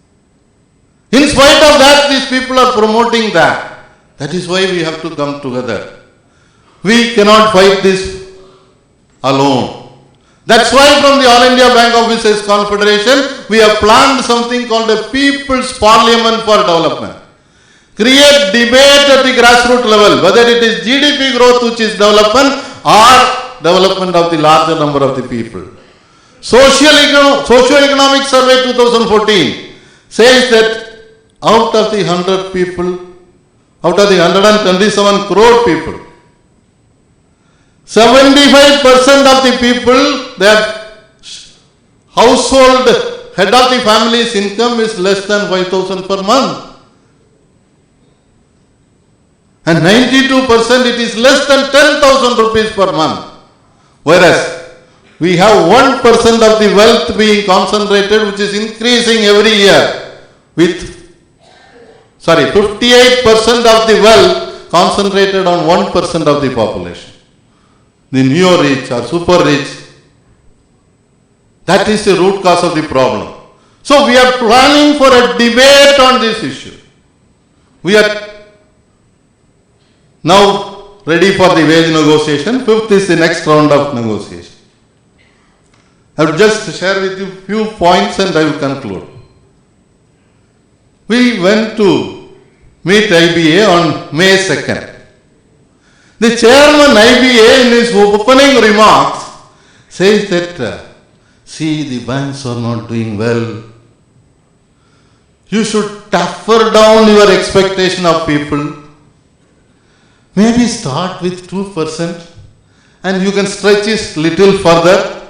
S13: In spite of that, these people are promoting that. That is why we have to come together. We cannot fight this alone. That's why from the All India Bank Officers Confederation, we have planned something called a People's Parliament for Development. Create debate at the grassroots level, whether it is GDP growth which is development or development of the larger number of the people. Socio-economic survey 2014 says that out of the 100 people, out of the 127 crore people, 75% of the people, their household head of the family's income is less than 5,000 per month. And 92% it is less than 10,000 rupees per month. Whereas we have 1% of the wealth being concentrated, which is increasing every year with, 58% of the wealth concentrated on 1% of the population. The neo-rich or super-rich. That is the root cause of the problem. So we are planning for a debate on this issue. We are now ready for the wage negotiation. 5th is the next round of negotiation. I will just share with you a few points and I will conclude. We went to meet IBA on May 2nd. The chairman IBA in his opening remarks says that, see, the banks are not doing well. You should tougher down your expectation of people. Maybe start with 2% and you can stretch it little further.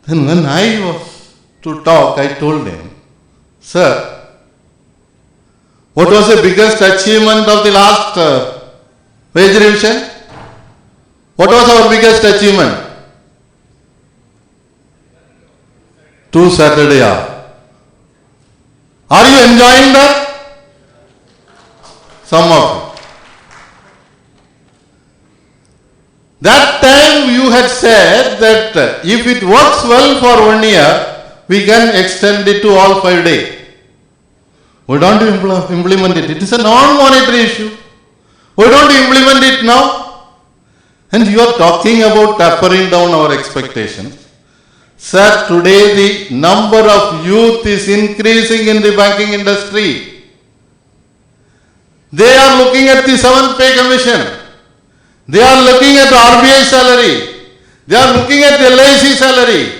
S13: Then when I was to talk, I told him, sir, what was the biggest achievement of the last wage revision? What was our biggest achievement? 2 Saturday hour. Are you enjoying that? Some of you. That time you had said that if it works well for 1 year, we can extend it to all 5 days. Why don't you implement it? It is a non-monetary issue. Why don't you implement it now? And you are talking about tapering down our expectations. Sir, today the number of youth is increasing in the banking industry. They are looking at the 7th pay commission. They are looking at RBI salary. They are looking at LIC salary.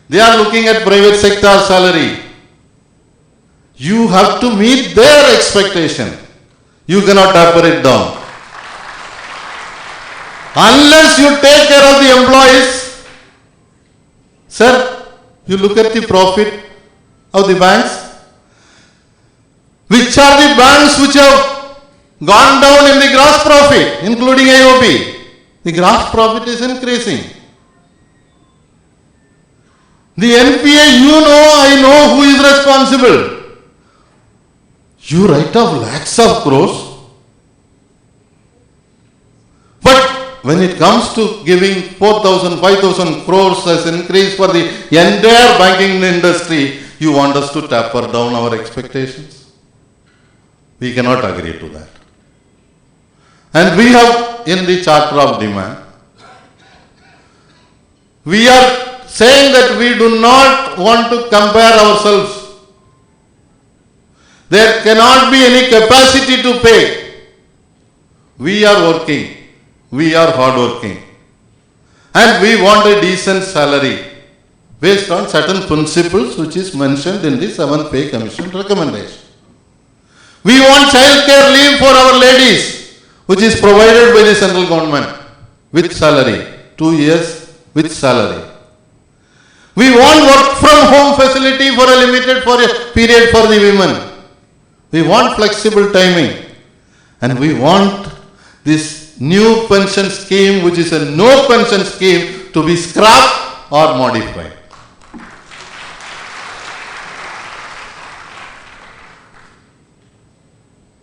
S13: They are looking at private sector salary. You have to meet their expectation. You cannot taper it down. Unless you take care of the employees, sir, you look at the profit of the banks. Which are the banks which have gone down in the gross profit, including IOB? The gross profit is increasing. The NPA, you know, I know who is responsible. You write off lakhs of crores. But when it comes to giving 4,000, 5,000 crores as increase for the entire banking industry, you want us to taper down our expectations? We cannot agree to that. And we have in the Charter of Demand, we are saying that we do not want to compare ourselves. There cannot be any capacity to pay. We are working. We are hardworking. And we want a decent salary based on certain principles which is mentioned in the 7th Pay Commission recommendation. We want child care leave for our ladies, which is provided by the central government with salary, 2 years with salary. We want work from home facility for a limited period for the women. We want flexible timing. And we want this new pension scheme, which is a no pension scheme, to be scrapped or modified.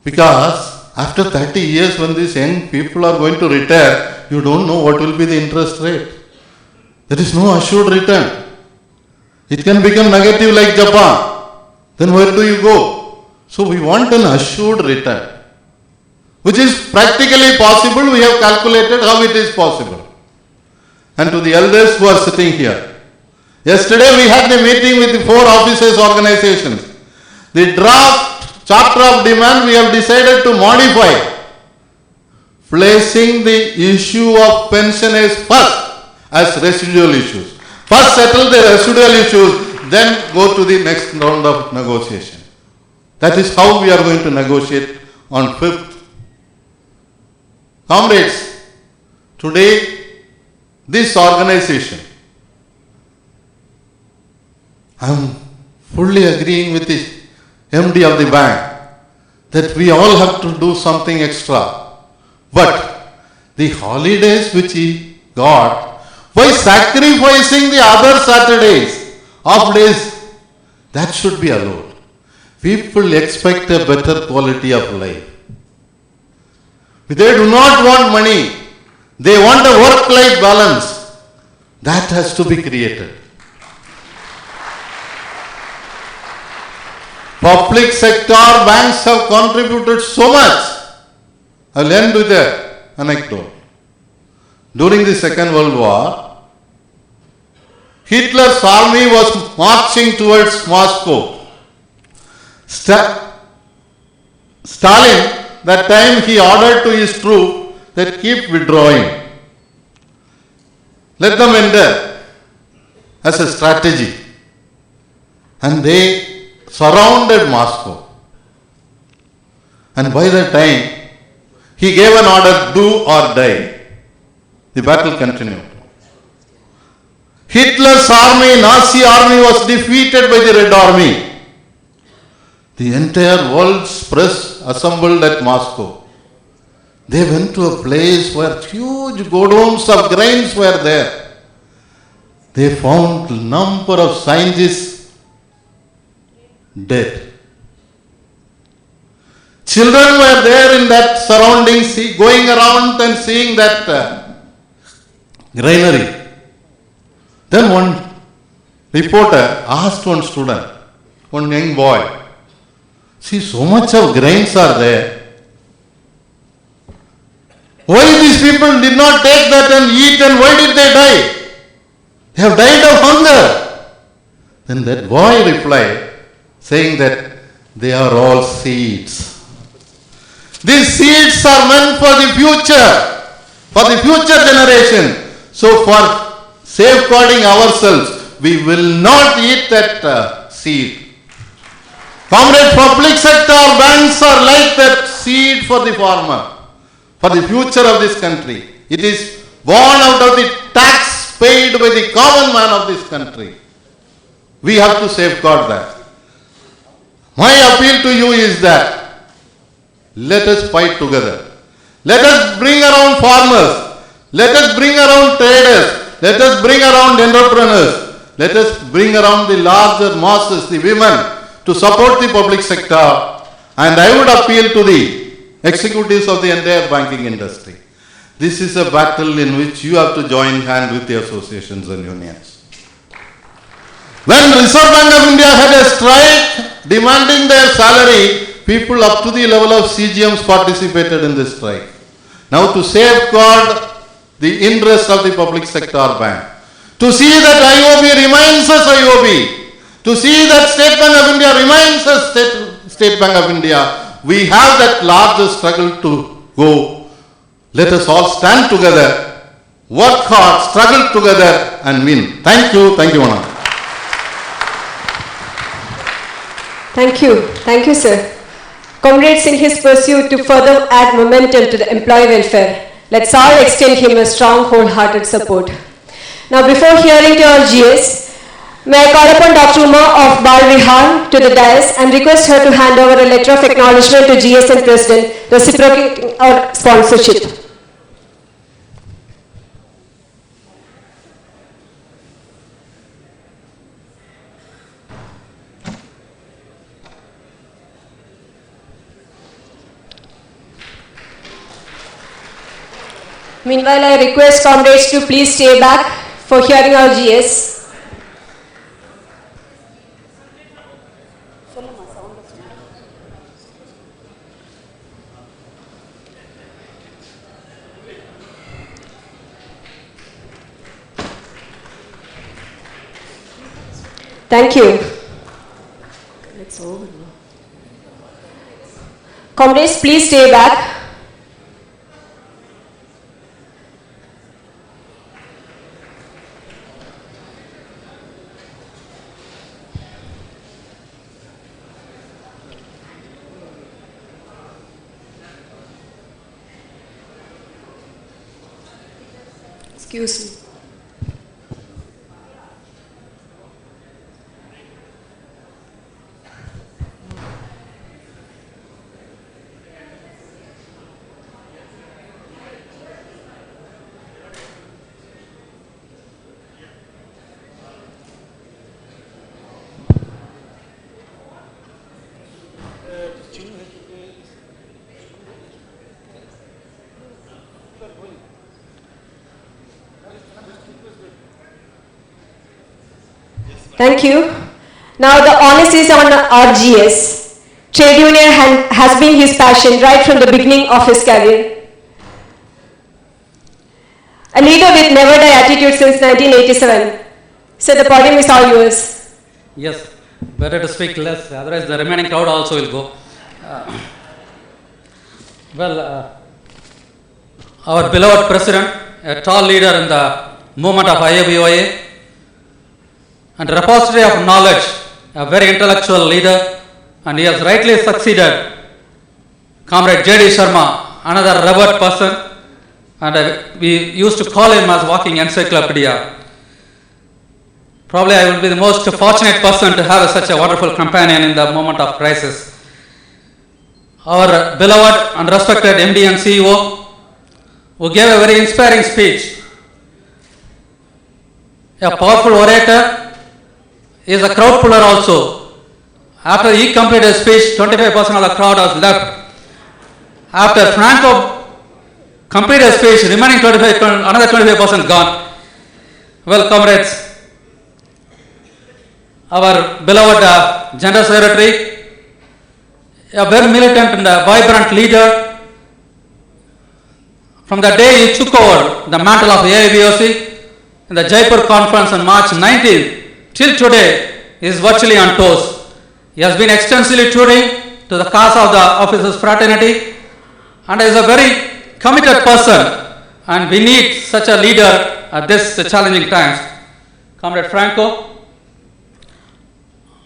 S13: Because after 30 years, when these young people are going to retire, you don't know what will be the interest rate. There is no assured return. It can become negative like Japan. Then where do you go? So we want an assured return, which is practically possible. We have calculated how it is possible. And to the elders who are sitting here, yesterday we had a meeting with the 4 officers organizations. The draft Charter of Demand we have decided to modify, placing the issue of pensioners first as residual issues. First settle the residual issues, then go to the next round of negotiation. That is how we are going to negotiate on 5th. Comrades, today this organization, I am fully agreeing with the MD of the bank that we all have to do something extra. But the holidays which he got, by sacrificing the other Saturdays, off days, that should be allowed. People expect a better quality of life. They do not want money. They want a work-life balance. That has to be created. Public sector banks have contributed so much. I will end with an anecdote. During the Second World War, Hitler's army was marching towards Moscow. Stalin, that time he ordered to his troops that keep withdrawing. Let them enter as a strategy. And they surrounded Moscow. And by that time, he gave an order, do or die. The battle continued. Hitler's army, Nazi army, was defeated by the Red Army. The entire world's press assembled at Moscow. They went to a place where huge godowns of grains were there. They found a number of scientists dead. Children were there in that surrounding, going around and seeing that granary. Then one reporter asked one student, one young boy, See, so much of grains are there. Why these people did not take that and eat, and why did they die? They have died of hunger. Then that boy replied, saying that they are all seeds. These seeds are meant for the future generation. So for safeguarding ourselves, we will not eat that seed. Comrade, public sector banks are like that seed for the farmer, for the future of this country. It is born out of the tax paid by the common man of this country. We have to safeguard that. My appeal to you is that let us fight together. Let us bring around farmers. Let us bring around traders. Let us bring around entrepreneurs. Let us bring around the larger masses, the women, to support the public sector. And I would appeal to the executives of the entire banking industry. This is a battle in which you have to join hand with the associations and unions. When Reserve Bank of India had a strike demanding their salary, people up to the level of CGMs participated in this strike. Now to safeguard the interest of the public sector bank, to see that IOB remains as IOB, to see that State Bank of India remains as State Bank of India, we have that larger struggle to go. Let us all stand together, work hard, struggle together and win. Thank you. Thank you, Anand.
S2: Thank you, sir. Comrades, in his pursuit to further add momentum to the employee welfare, let's all extend him a strong, wholehearted support. Now, before hearing to our GS, may I call upon Dr. Uma of Bal Vihar to the dais and request her to hand over a letter of acknowledgement to GSN President, reciprocating our sponsorship. Meanwhile, I request comrades to please stay back for hearing our GS. Thank you. It's over now. Comrades, please stay back. Excuse me. Thank you. Now the onus is on our GS. Trade union has been his passion right from the beginning of his career. A leader with never die attitude since 1987. So the podium is all yours.
S14: Yes, better to speak less, otherwise the remaining crowd also will go. Our beloved president, a tall leader in the movement of IABOA, and repository of knowledge, a very intellectual leader, and he has rightly succeeded Comrade J.D. Sharma, another revered person, and we used to call him as walking encyclopedia. Probably I will be the most fortunate person to have such a wonderful companion in the moment of crisis. Our beloved and respected MD and CEO, who gave a very inspiring speech, a powerful orator, is a crowd puller also. After he completed his speech, 25% of the crowd was left. After Franco completed his speech, remaining 25%, another 25% gone. Well, comrades, our beloved General Secretary, a very militant and a vibrant leader. From the day he took over the mantle of AIBOC in the Jaipur conference on March 19th till today, he is virtually on toes. He has been extensively touring to the cause of the officers' fraternity and is a very committed person, and we need such a leader at this challenging times. Comrade Franco,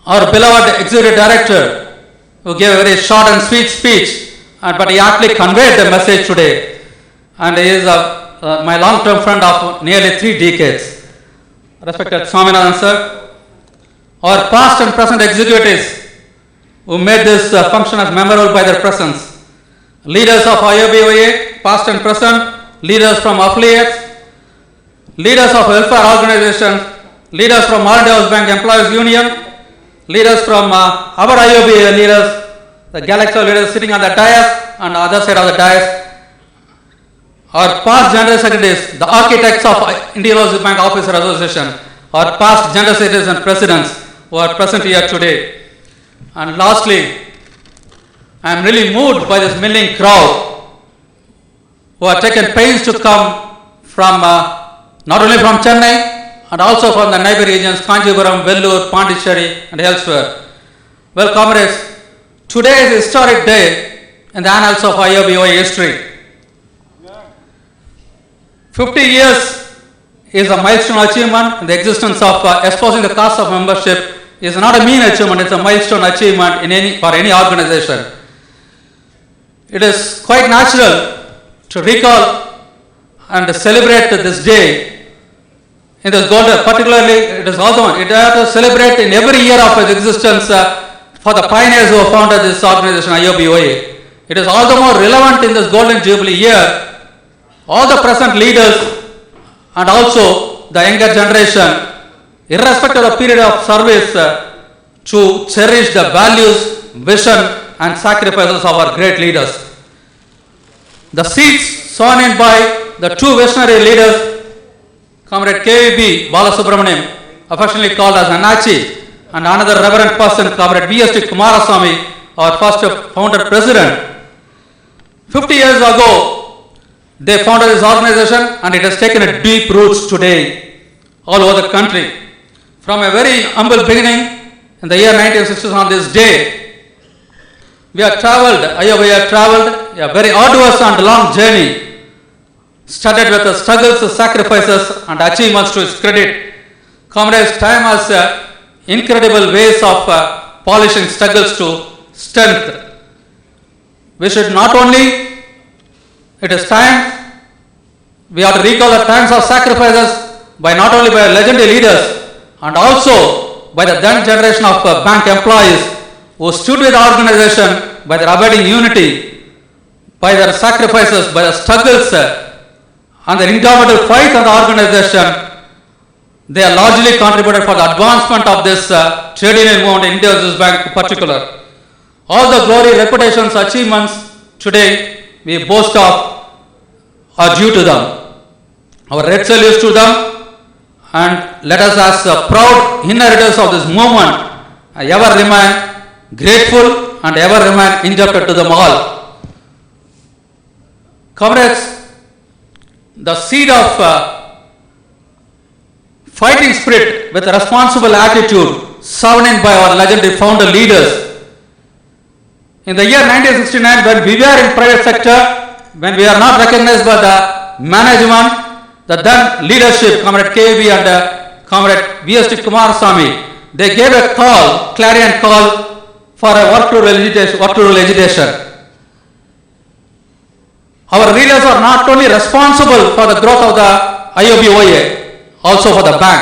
S14: our beloved executive director, who gave a very short and sweet speech, but he aptly conveyed the message today, and he is my long-term friend of nearly 3 decades. Respected Swaminathan sir, our past and present executives who made this function as memorable by their presence, leaders of IOBOA, past and present, leaders from affiliates, leaders of welfare organizations, leaders from All India House Bank Employees Union, leaders from our IOBA leaders, the Galaxy leaders sitting on the dais and the other side of the dais, our past general secretaries, the architects of Indian Overseas Bank Officer Association, our past general secretaries and presidents who are present here today. And lastly, I am really moved by this milling crowd who have taken pains to come from not only from Chennai and also from the neighboring regions, Kanchipuram, Vellore, Pondicherry and elsewhere. Well, comrades, today is a historic day in the annals of IOBOA history. 50 years is a milestone achievement in the existence of espousing the cause of membership. Is not a mean achievement, it's a milestone achievement for any organization. It is quite natural to recall and celebrate this day in this golden, particularly it is also, it has to celebrate in every year of its existence for the pioneers who founded this organization IOBOA. It is all the more relevant in this golden jubilee year. All the present leaders and also the younger generation, irrespective of the period of service, to cherish the values, vision and sacrifices of our great leaders. The seeds sown in by the 2 visionary leaders, Comrade KVB Balasubramaniam, affectionately called as Anachi, and another reverend person, Comrade VST Kumaraswamy, our first founder president. 50 years ago, they founded this organization and it has taken a deep roots today all over the country. From a very humble beginning in the year 1960s on this day, we have traveled, IOBOA traveled a very arduous and long journey, started with the struggles, sacrifices and achievements to its credit. Comrades, time has incredible ways of polishing struggles to strength. We should not only, it is time, we have to recall the times of sacrifices by not only by legendary leaders and also by the then generation of bank employees who stood with the organization by their abiding unity, by their sacrifices, by the struggles and their indomitable fight of the organization. They are largely contributed for the advancement of this trade union movement in India Overseas Bank in particular. All the glory, reputations, achievements today we boast of are due to them. Our red salutes to them, and let us as proud inheritors of this movement ever remain grateful and ever remain indebted to them all. Comrades, the seed of fighting spirit with a responsible attitude sown in by our legendary founder leaders. In the year 1969, when we were in private sector, when we are not recognized by the management, the then leadership, Comrade KVB and Comrade VST Kumaraswamy, they gave a call, clarion call for a work to rule agitation. Our leaders are not only responsible for the growth of the IOBOA, also for the bank.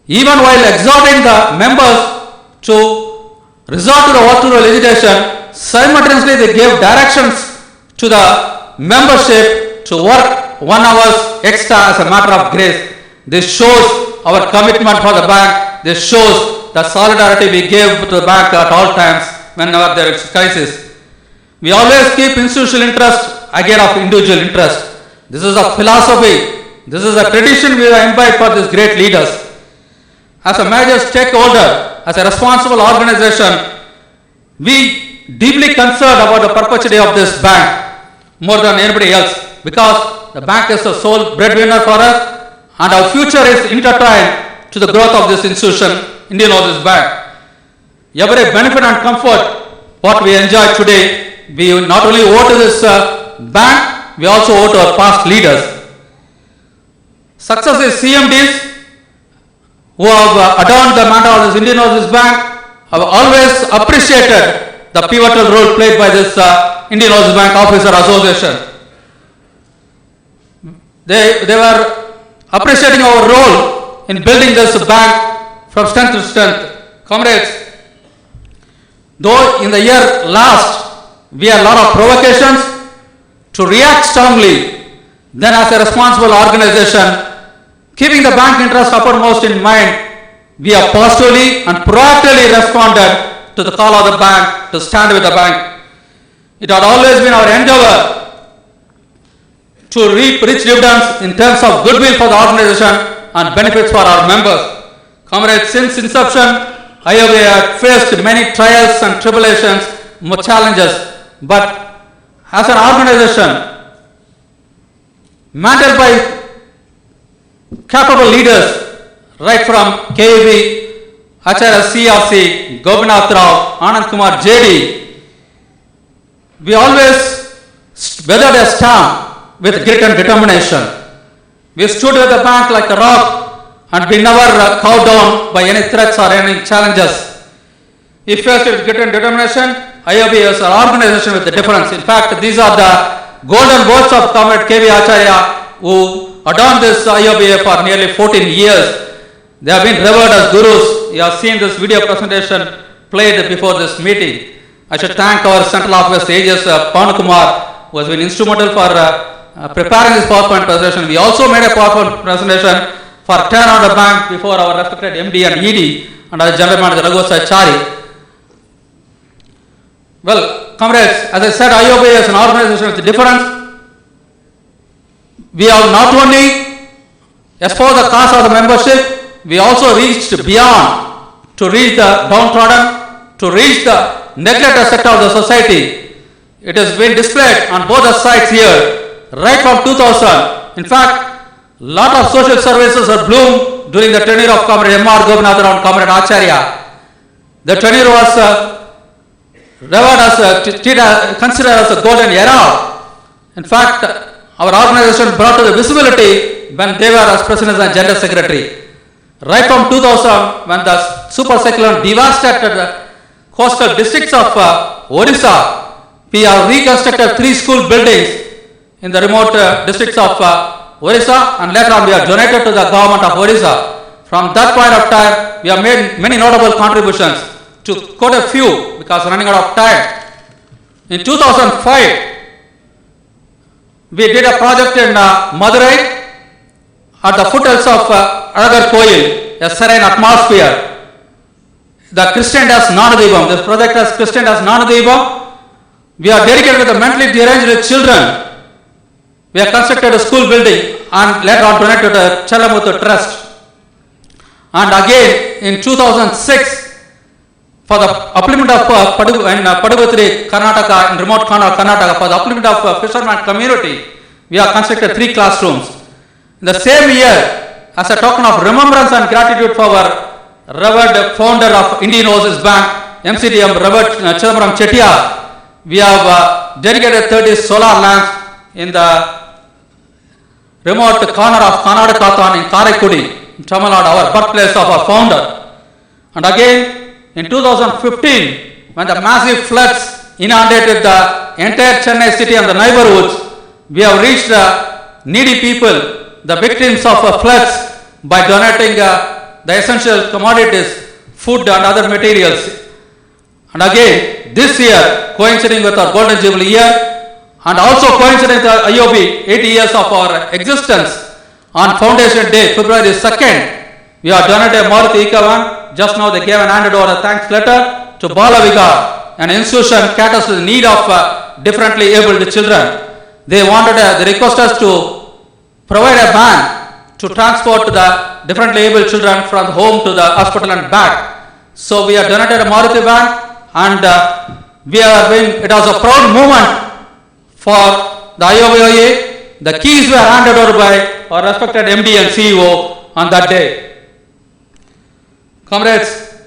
S14: Even while exhorting the members to resort to the work to rule agitation, simultaneously they gave directions to the membership to work 1 hour extra as a matter of grace. This shows our commitment for the bank. This shows the solidarity we gave to the bank at all times whenever there is crisis. We always keep institutional interest ahead of individual interest. This is a philosophy. This is a tradition we have imbibed for these great leaders. As a major stakeholder, as a responsible organization, we deeply concerned about the perpetuity of this bank more than anybody else, because the bank is the sole breadwinner for us and our future is intertwined to the growth of this institution, Indian Overseas Bank. Every benefit and comfort what we enjoy today, we not only owe to this bank, we also owe to our past leaders. Successive CMDs who have adorned the mantle of this Indian Overseas Bank have always appreciated the pivotal role played by this Indian Overseas Bank Officer Association. They were appreciating our role in building this bank from strength to strength. Comrades, though in the year last we had a lot of provocations to react strongly, then as a responsible organization, keeping the bank interest uppermost in mind, we have positively and proactively responded to the call of the bank to stand with the bank. It had always been our endeavor to reap rich dividends in terms of goodwill for the organization and benefits for our members. Comrades, since inception, IOBA had faced many trials and tribulations, more challenges, but as an organization, mantled by capable leaders, right from KAB, Acharya CRC, Gopinath Rao, Anand Kumar JD, we always weathered a storm with grit and determination. We stood with the bank like a rock and we never cowed down by any threats or any challenges. We faced with grit and determination. IOB is an organization with a difference. In fact, these are the golden words of Comrade K.V. Acharya, who adorned this IOBA for nearly 14 years. They have been revered as gurus. You have seen this video presentation played before this meeting. I should thank our Central Office AGS Pawan Kumar, who has been instrumental for preparing this PowerPoint presentation. We also made a PowerPoint presentation for turn on the bank before our respected MD and ED and our General Manager Raghu Chari. Well, comrades, as I said, IOBA is an organization with a difference. We have not only espoused the cause of the membership, we also reached beyond to reach the downtrodden, to reach the neglected sector of the society. It has been displayed on both the sides here, right from 2000. In fact, a lot of social services have bloomed during the tenure of Comrade M.R. Gopinath and Comrade Acharya. The tenure was revered as considered as a golden era. In fact, our organization brought to the visibility when they were as President and General Secretary. Right from 2000, when the super cyclone devastated the coastal districts of Odisha, we have reconstructed 3 school buildings in the remote districts of Odisha, and later on we have donated to the government of Odisha. From that point of time, we have made many notable contributions. To quote a few, because running out of time. In 2005, we did a project in Madurai at the foothills of Alagar Koil, a serene atmosphere. The Christian as Nanadibam, this project is Christian as Nanadibam. We are dedicated to the mentally deranged children. We have constructed a school building and later on donated to the Chalamuthu Trust. And again in 2006, for the upliftment of Padubutri, Karnataka, in remote Karnataka, for the upliftment of fisherman community, we have constructed 3 classrooms. In the same year, as a token of remembrance and gratitude for our revered founder of Indian Overseas Bank, MCDM Revered Chidambaram Chettiar, we have dedicated 30 solar lamps in the remote corner of Karnataka in Karaikudi, Tamil Nadu, our birthplace of our founder. And again, in 2015, when the massive floods inundated the entire Chennai city and the neighborhoods, we have reached the needy people, the victims of floods, by donating the essential commodities, food and other materials. And again, this year, coinciding with our Golden Jubilee year, and also coinciding with the IOB 80 years of our existence, on Foundation Day, February 2nd, we have donated Maruti Ikavan. Just now they gave and handed over a thanks letter to Balavigar, an institution caters to the need of differently abled children. They requested us to provide a van to transport the differently abled children from home to the hospital and back. So we have donated a Maruti van, and it was a proud moment for the IOBOA. The keys were handed over by our respected MD and CEO on that day. Comrades,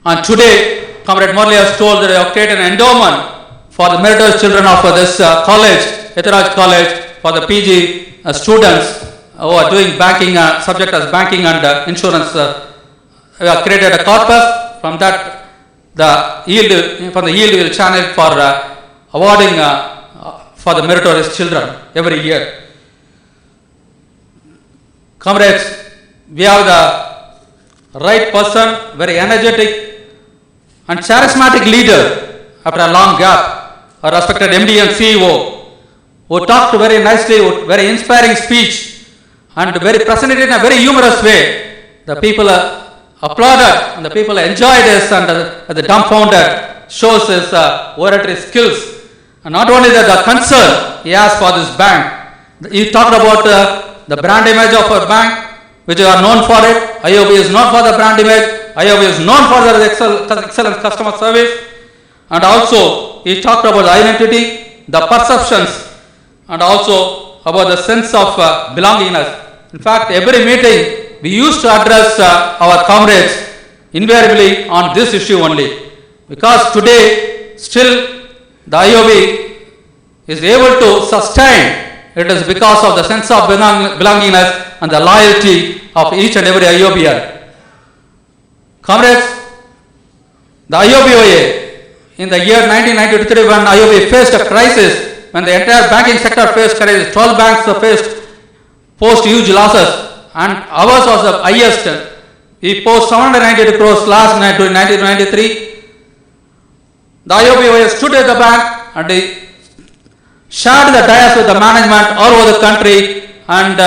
S14: and today, Comrade Murli has told that I have created an endowment for the meritorious children of this college, Ethiraj College, for the PG students who are doing banking, subject as banking and insurance. We have created a corpus. From that, the yield we will channel for awarding for the meritorious children every year. Comrades, we have the right person, very energetic and charismatic leader after a long gap, our respected MD and CEO, who talked very nicely, very inspiring speech and very presented in a very humorous way. The people applauded and the people enjoyed this, and the dumbfounded shows his oratory skills. And not only that, the concern he has for this bank. He talked about the brand image of our bank, which we are known for it. IOB is known for the brand image. IOB is known for the excellent customer service. And also, he talked about the identity, the perceptions, and also about the sense of belongingness. In fact, every meeting we used to address our comrades invariably on this issue only. Because today, still the IOB is able to sustain. It is because of the sense of belongingness and the loyalty of each and every IOBer. Comrades, the IOBOA in the year 1993, when IOB faced a crisis, when the entire banking sector faced crisis, 12 banks faced huge losses, and ours was the highest. We posted 792 crores last night in 1993. The IOBOA stood at the bank and they shared the dais with the management all over the country and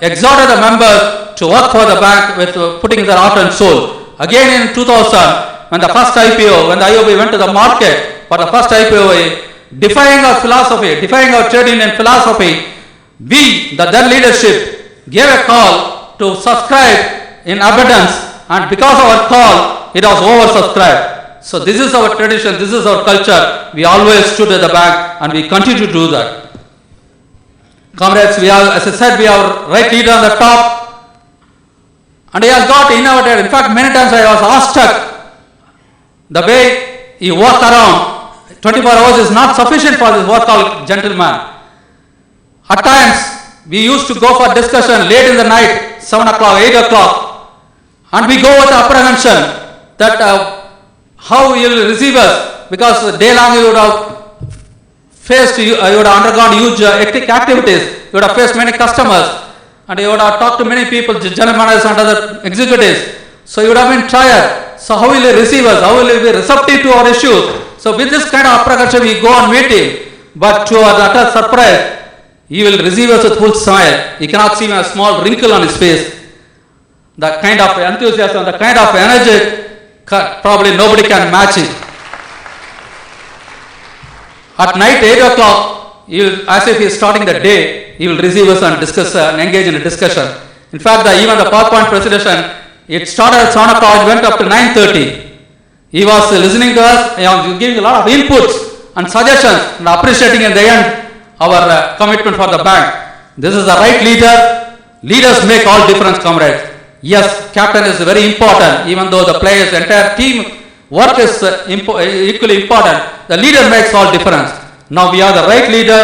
S14: exhorted the members to work for the bank with putting their heart and soul. Again in 2000, when the first IPO, when the IOB went to the market for the first IPO, defying our philosophy, defying our trade union philosophy, we, the then leadership, gave a call to subscribe in abundance, and because of our call, it was oversubscribed. So this is our tradition, this is our culture. We always stood at the back and we continue to do that. Comrades, we have, as I said, we have right leader on the top, and he has got innovated. In fact, many times I was awestruck the way he walked around. 24 hours is not sufficient for this work called gentleman. At times, we used to go for discussion late in the night, 7 o'clock, 8 o'clock, and we go with apprehension that how he will receive us, because day long you would have faced, you would have undergone huge hectic activities, you would have faced many customers, and you would have talked to many people, general managers and other executives. So you would have been tired. So how will he receive us? How will he be receptive to our issues? So with this kind of apprehension, we go and meet him. But to our utter surprise, he will receive us with full smile. You cannot see a small wrinkle on his face. The kind of enthusiasm, the kind of energy, probably nobody can match it. At night, 8 o'clock, as if he is starting the day, he will receive us and discuss and engage in a discussion. In fact, even the PowerPoint presentation, it started at 7 o'clock, it went up to 9:30. He was listening to us, giving a lot of inputs and suggestions, and appreciating in the end our commitment for the bank. This is the right leader. Leaders make all difference, comrades. Yes, captain is very important, even though the players, the entire team work is equally important. The leader makes all difference. Now we have the right leader,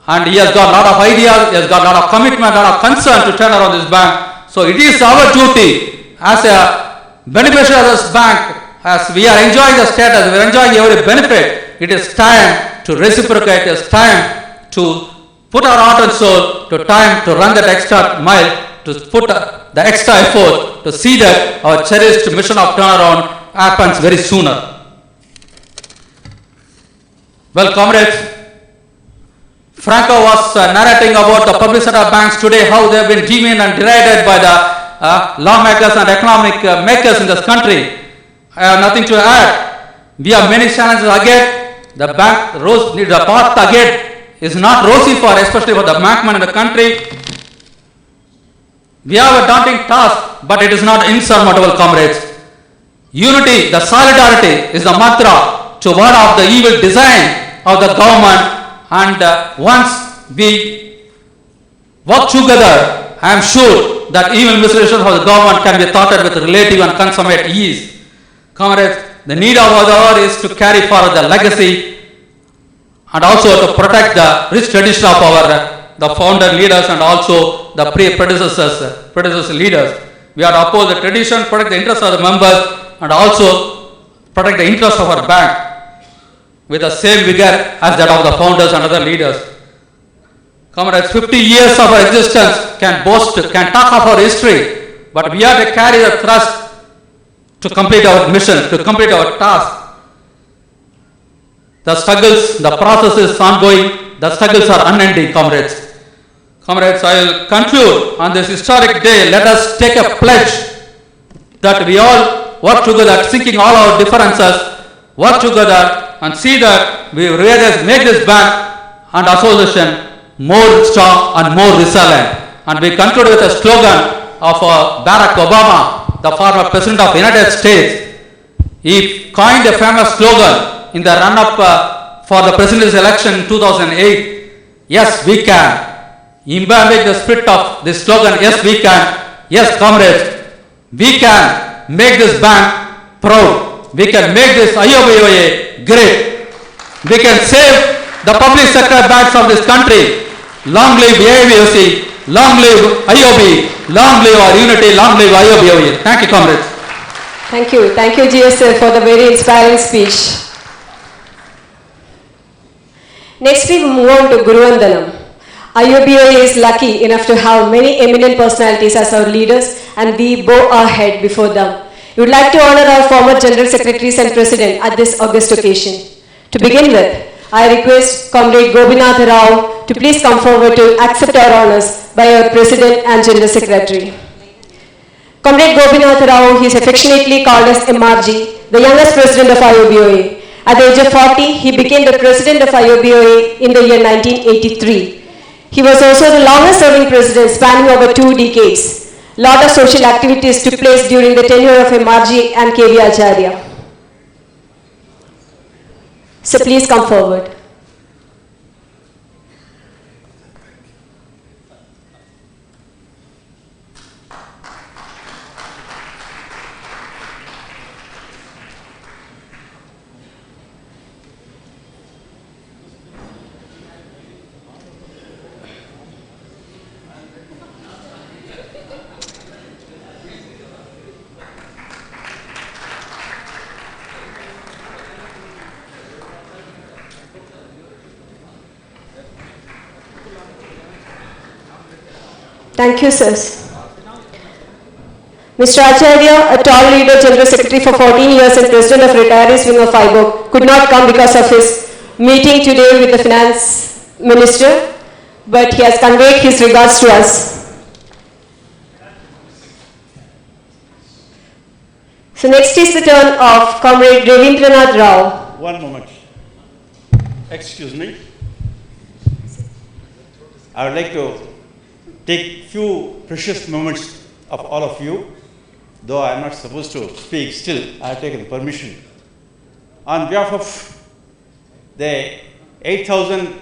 S14: and he has got a lot of ideas, he has got a lot of commitment, a lot of concern to turn around this bank. So it is our duty as a beneficiary of this bank, as we are enjoying the status, we are enjoying every benefit. It is time to reciprocate, it is time to put our heart and soul, to time to run that extra mile, to put the extra effort to see that our cherished mission of turnaround happens very sooner. Well, comrades, Franco was narrating about the public sector banks today, how they have been demeaned and derided by the lawmakers and economic makers in this country. I have nothing to add. We have many challenges ahead. The path ahead is not rosy for, especially for the bankmen in the country. We have a daunting task, but it is not insurmountable, comrades. Unity, the solidarity is the mantra to ward off the evil design of the government, and once we work together, I am sure that evil administration of the government can be thwarted with relative and consummate ease. Comrades, the need of our hour is to carry forward the legacy and also to protect the rich tradition of the founder leaders and also the predecessor leaders. We have to uphold the tradition, protect the interests of the members, and also protect the interests of our bank with the same vigor as that of the founders and other leaders. Comrades, 50 years of our existence can talk of our history, but we have to carry the thrust to complete our mission, to complete our task. The struggles, the process is ongoing, the struggles are unending, comrades. Comrades, I will conclude on this historic day. Let us take a pledge that we all work together, seeking all our differences, work together and see that we really make this bank and association more strong and more resilient. And we conclude with a slogan of Barack Obama, the former President of the United States. He coined a famous slogan in the run-up for the president's election in 2008, "Yes, we can." Imbibing the spirit of this slogan, "Yes, we can." Yes, comrades, we can make this bank proud. We can make this IOBOA great. We can save the public sector banks of this country. Long live IOBOC, long live IOB, long live our unity, long live IOBOA. Thank you, comrades.
S2: Thank you. Thank you, GSF, for the very inspiring speech. Next, we move on to Guru Vandanam. IOBOA is lucky enough to have many eminent personalities as our leaders, and we bow our head before them. We would like to honor our former General Secretaries and President at this august occasion. To begin with, I request Comrade Gobinath Rao to please come forward to accept our honors by our President and General Secretary. Comrade Gobinath Rao, he is affectionately called as MRG, the youngest President of IOBOA. At the age of 40, he became the President of IOBOA in the year 1983. He was also the longest serving President, spanning over 2 decades. Lot of social activities took place during the tenure of MRG and KV Acharya. So please come forward. Thank you, sirs. Mr. Acharya, a tall leader, General Secretary for 14 years and President of Retirees Wing of IBOC, could not come because of his meeting today with the Finance Minister, but he has conveyed his regards to us. So next is the turn of Comrade Ravindranath Rao.
S15: One moment. Excuse me. I would like to take few precious moments of all of you. Though I am not supposed to speak, still I have taken permission. On behalf of the 8,000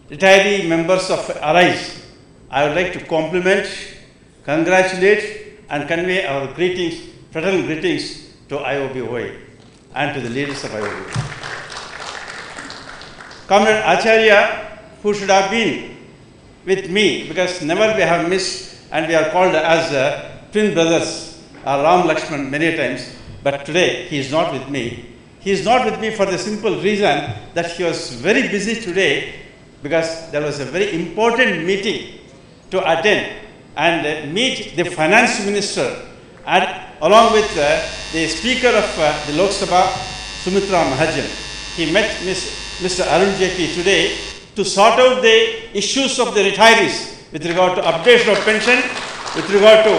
S15: retiree members of ARISE, I would like to compliment, congratulate and convey our greetings, fraternal greetings to IOBOA and to the leaders of IOBOA. Comrade Acharya, who should have been with me, because never we have missed and we are called as twin brothers, Ram Lakshman many times, but today he is not with me. He is not with me for the simple reason that he was very busy today because there was a very important meeting to attend and meet the finance minister and along with the speaker of the Lok Sabha, Sumitra Mahajan. He met Mr. Arun Jp today to sort out the issues of the retirees with regard to updation of pension, with regard to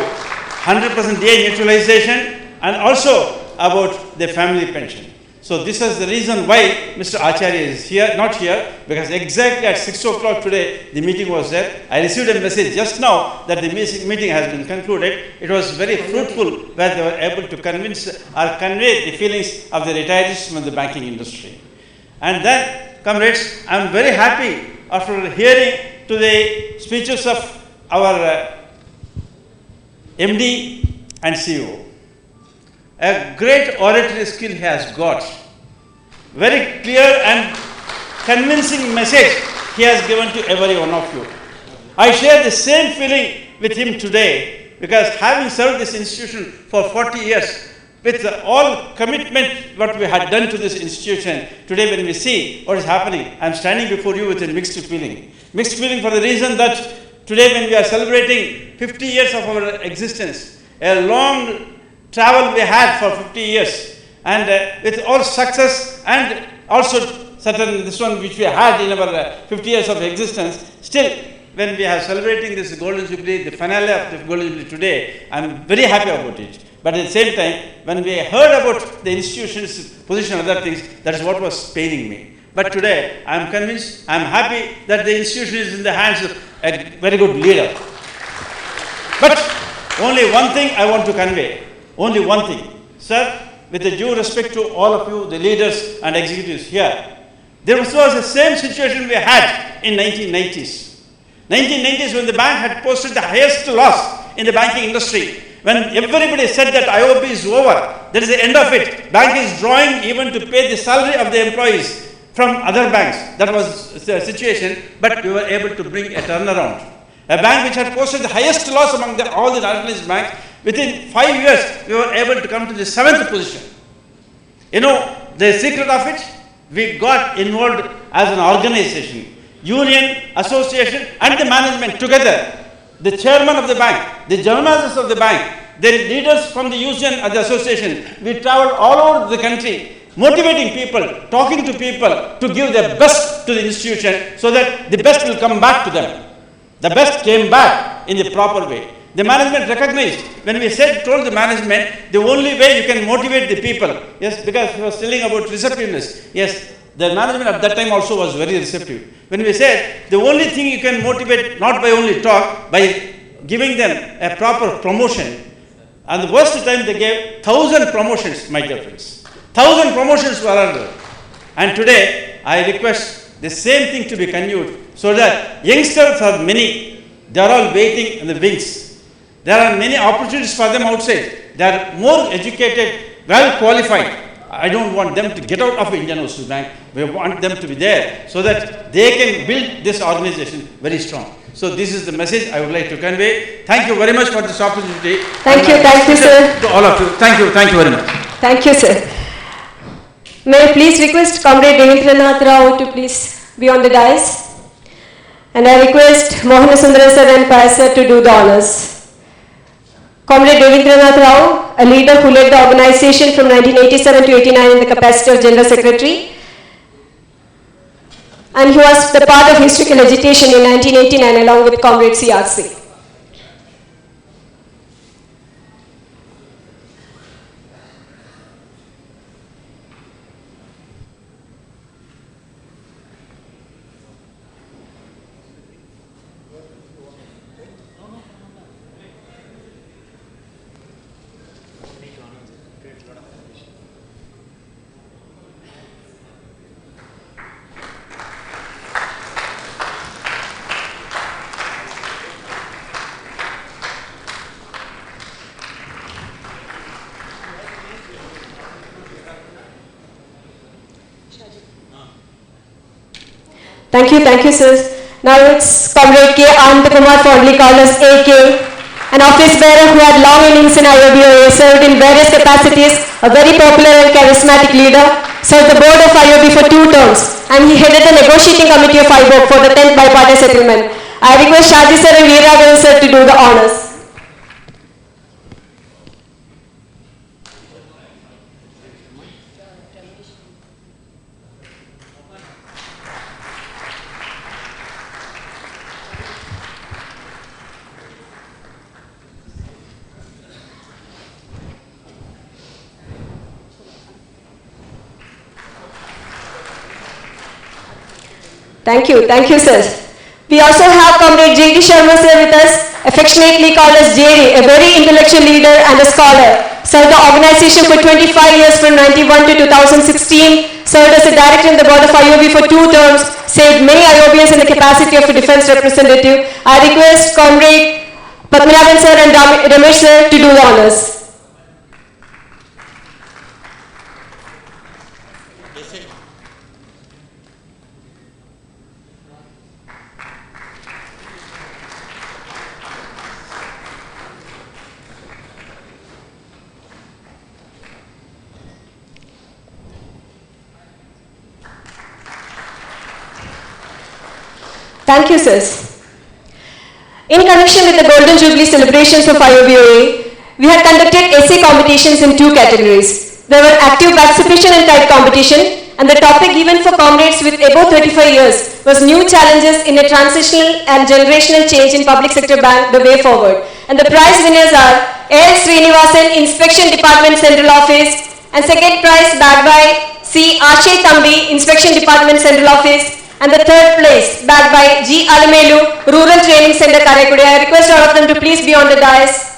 S15: 100% day neutralization and also about the family pension. So this is the reason why Mr. Acharya is here, not here, because exactly at 6 o'clock today, the meeting was there. I received a message just now that the meeting has been concluded. It was very fruitful where they were able to convince or convey the feelings of the retirees from the banking industry. And then, comrades, I am very happy after hearing to the speeches of our MD and CEO. A great oratory skill he has got. Very clear and convincing message he has given to every one of you. I share the same feeling with him today because having served this institution for 40 years, with all commitment what we had done to this institution, today when we see what is happening, I am standing before you with a mixed feeling. Mixed feeling for the reason that today when we are celebrating 50 years of our existence, a long travel we had for 50 years, and with all success and also certain this one which we had in our 50 years of existence, still when we are celebrating this Golden Jubilee, the finale of the Golden Jubilee today, I am very happy about it. But at the same time, when we heard about the institution's position and other things, that is what was paining me. But today, I am convinced, I am happy that the institution is in the hands of a very good leader. But only one thing I want to convey. Only one thing. Sir, with the due respect to all of you, the leaders and executives here, there was the same situation we had in 1990s. 1990s when the bank had posted the highest loss in the banking industry. When everybody said that IOB is over, that is the end of it. Bank is drawing even to pay the salary of the employees from other banks. That was the situation, but we were able to bring a turnaround. A bank which had posted the highest loss among all the nationalist banks, within 5 years, we were able to come to the 7th position. You know, the secret of it, we got involved as an organization, union, association, and the management together. The chairman of the bank, the general managers of the bank, the leaders from the union and the association, we traveled all over the country, motivating people, talking to people to give their best to the institution so that the best will come back to them. The best came back in the proper way. The management recognized, when we told the management, the only way you can motivate the people, yes, because he was telling about receptiveness, yes, the management at that time also was very receptive. When we said, the only thing you can motivate, not by only talk, by giving them a proper promotion. And the worst time they gave 1,000 promotions, my dear friends. 1,000 promotions were under. And today, I request the same thing to be continued, so that youngsters are many. They are all waiting in the wings. There are many opportunities for them outside. They are more educated, well qualified. I don't want them to get out of Indian Overseas Bank. We want them to be there so that they can build this organization very strong. So this is the message I would like to convey. Thank you very much for this opportunity.
S2: Thank you, sir.
S15: To all of you. Thank you very much.
S2: Thank you, sir. May I please request Comrade Devendranath Rao to please be on the dais. And I request Mohan Sundaran sir and Payas sir to do the honors. Comrade Devendranath Rao, a leader who led the organization from 1987 to 89 in the capacity of General Secretary, and he was the part of historical agitation in 1989 along with Comrade CRC. Thank you, sir. Now it's Comrade K. Anandakumar, fondly called as AK, an office bearer who had long innings in IOBOA, served in various capacities, a very popular and charismatic leader, served the board of IOB for 2 terms, and he headed the negotiating committee of IBOC for the 10th bipartite settlement. I request Shaji sir and Veeragavan sir to do the honors. Thank you, sir. We also have Comrade J.D. Sharma sir with us, affectionately called as JD, a very intellectual leader and a scholar. Served the organization for 25 years from 91 to 2016, served as a director in the board of IOB for 2 terms, saved many IOBs in the capacity of a defense representative. I request Comrade Padmanabhan sir and Ramesh sir to do the honors. Thank you, sirs. In connection with the Golden Jubilee celebrations of IOBOA, we had conducted essay competitions in 2 categories. There were active participation and type competition, and the topic given for comrades with above 35 years was new challenges in a transitional and generational change in public sector bank, the way forward. And the prize winners are A.L. Srinivasan, Inspection Department Central Office, and second prize bagged by C. Ashay Thambi, Inspection Department Central Office, and the third place bagged by G. Alamelu, Rural Training Center, Karaikudi. I request all of them to please be on the dais.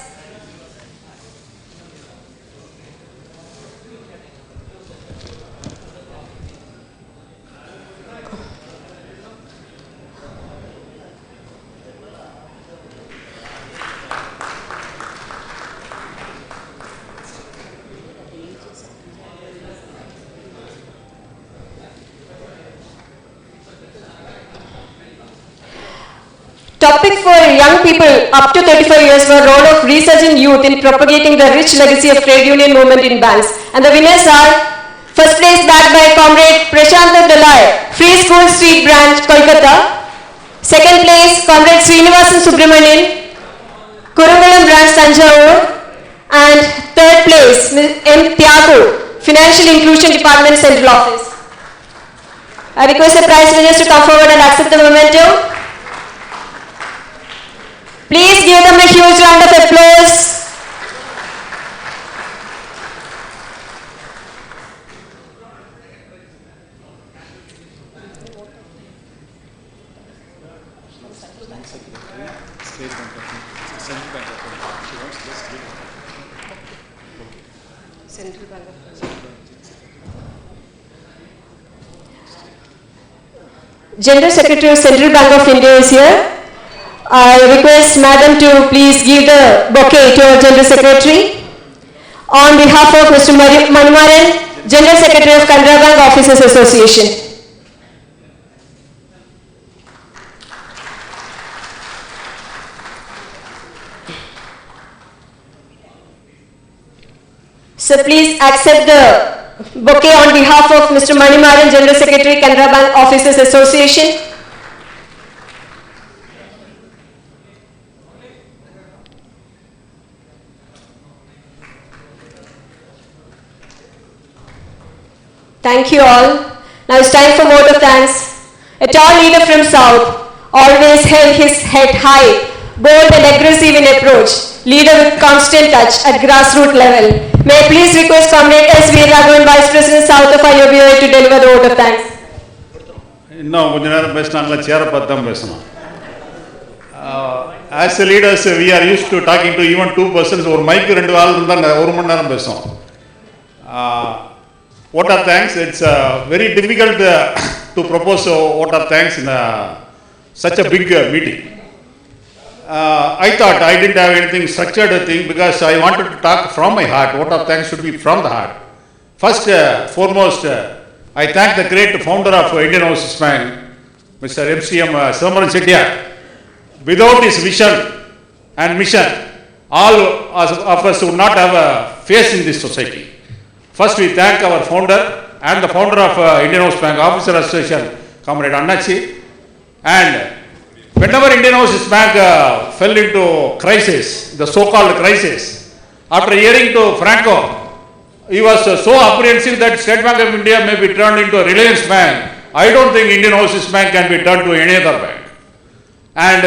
S2: Topic for young people up to 35 years were role of resurgent youth in propagating the rich legacy of trade union movement in banks. And the winners are first place bagged by Comrade Prashant Dalai, Free School Street Branch, Kolkata. Second place, Comrade Srinivasan Subramanian, Kurangalam Branch, Tanjavur. And third place, M. Tyagu, Financial Inclusion Department, Central Office. I request the prize winners to come forward and accept the memento. Please give them a huge round of applause. General Secretary of Central Bank of India is here. I request Madam to please give the bouquet to our General Secretary. On behalf of Mr. Manimaran, General Secretary of Canara Bank Officers Association. So please accept the bouquet on behalf of Mr. Manimaran, General Secretary, Canara Bank Officers Association. Thank you all. Now it's time for vote of thanks. A tall leader from South, always held his head high, bold and aggressive in approach, leader with constant touch at grassroots level. May I please request Comrade S. V. Raghavan, Vice President South of IOBOA, to deliver the vote of thanks.
S9: As leaders, we are used to talking to even 2 persons or mic rendu aal irundha oru mani neram pesom. Vote of thanks. It's very difficult to propose a vote of thanks in such a big meeting. I thought I didn't have anything structured thing because I wanted to talk from my heart. Vote of thanks should be from the heart. First, foremost, I thank the great founder of Indian Overseas Bank, Mr. MCM Samaran Chettiar. Without his vision and mission, all of us would not have a face in this society. First, we thank our founder and the founder of Indian Overseas Bank Officer Association, Comrade Annachi. And whenever Indian Overseas Bank fell into crisis, the so-called crisis, after hearing to Franco, he was so apprehensive that State Bank of India may be turned into a Reliance Bank. I don't think Indian Overseas Bank can be turned to any other bank. And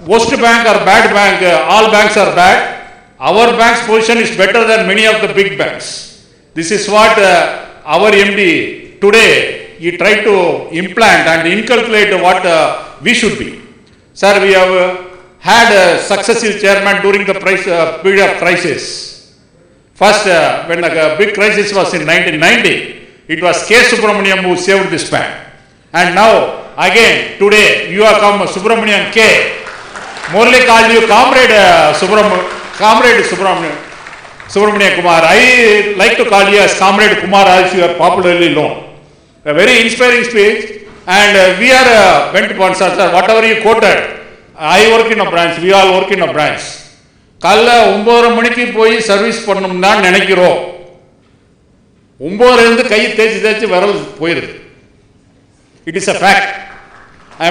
S9: worst bank or bad bank, all banks are bad. Our bank's position is better than many of the big banks. This is what our MD today
S11: he tried to implant and inculcate what we should be. Sir, we have had a successive chairman during the period of crisis. First, when the big crisis was in 1990, it was K. Subramaniam who saved this bank. And now, again, today, you have come Subramaniam K. Morley called you Comrade Subramaniam Kumar. I like to call you as Comrade Kumar, as you are popularly known. A very inspiring speech, and we are bent upon, sir, whatever you quoted. I work in a branch, we all work in a branch. காலைல 9:30 மணிக்கு போய் service பண்ணணும்னா நினைக்கிறோம். 9 இருந்து கை தேய்ச்சி விரல் போயிருது. It is a fact. I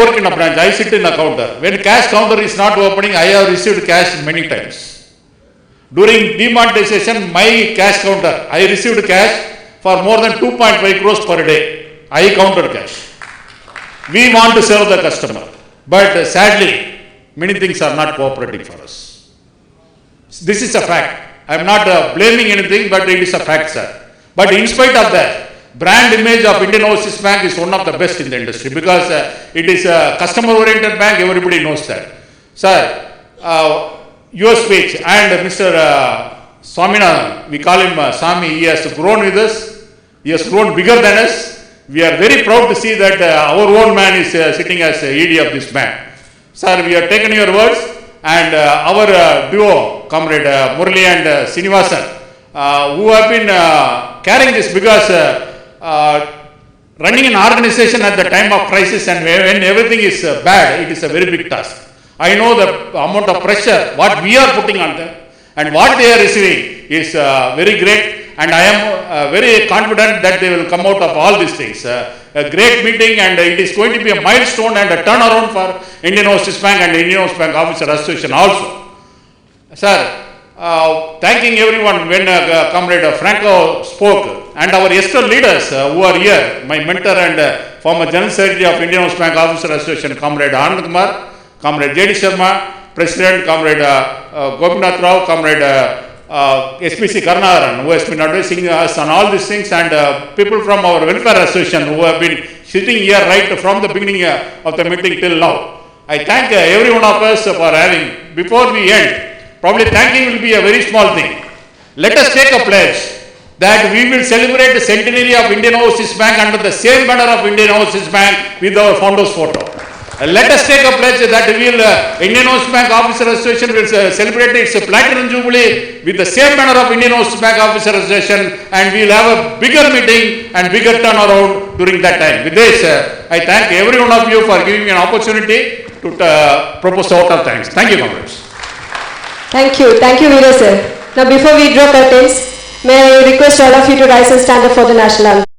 S11: work in a branch, I sit in a counter. When cash counter is not opening, I have received cash many times. During demonetization, my cash counter, I received cash for more than 2.5 crores per day. I counted cash. We want to serve the customer. But sadly, many things are not cooperating for us. This is a fact. I am not blaming anything, but it is a fact, sir. But in spite of that, brand image of Indian Overseas Bank is one of the best in the industry because it is a customer-oriented bank. Everybody knows that. Sir, your speech and Mr. Swaminathan, we call him Swami, he has grown with us. He has grown bigger than us. We are very proud to see that our own man is sitting as ED of this bank. Sir, we have taken your words, and our duo, Comrade Murali and Srinivasan, who have been carrying this because running an organization at the time of crisis and when everything is bad, it is a very big task. I know the amount of pressure, what we are putting on them, and what they are receiving is very great. And I am very confident that they will come out of all these things. A great meeting, and it is going to be a milestone and a turnaround for Indian Overseas Bank and Indian Overseas Bank Officer Association also. Sir, thanking everyone when Comrade Franco spoke, and our esteemed leaders who are here, my mentor and former General Secretary of Indian Overseas Bank Officer Association, Comrade Anand Kumar, Comrade J.D. Sharma, President, Comrade Gopinath Rao, Comrade SPC Karnadaran, who has been advising us on all these things, and people from our welfare association who have been sitting here right from the beginning of the meeting till now. I thank every one of us for having. Before we end, probably thanking will be a very small thing. Let us take a pledge that we will celebrate the centenary of Indian Overseas Bank under the same banner of Indian Overseas Bank with our founder's photo. Let us take a pledge that Indian Overseas Bank Officer Association will celebrate its Platinum Jubilee with the same banner of Indian Overseas Bank Officer Association, and we will have a bigger meeting and bigger turnaround during that time. With this, I thank every one of you for giving me an opportunity to propose a vote of thanks. Thank you, comrades.
S2: Thank you, Veera sir. Now before we draw curtains, may I request all of you to rise and stand up for the national anthem.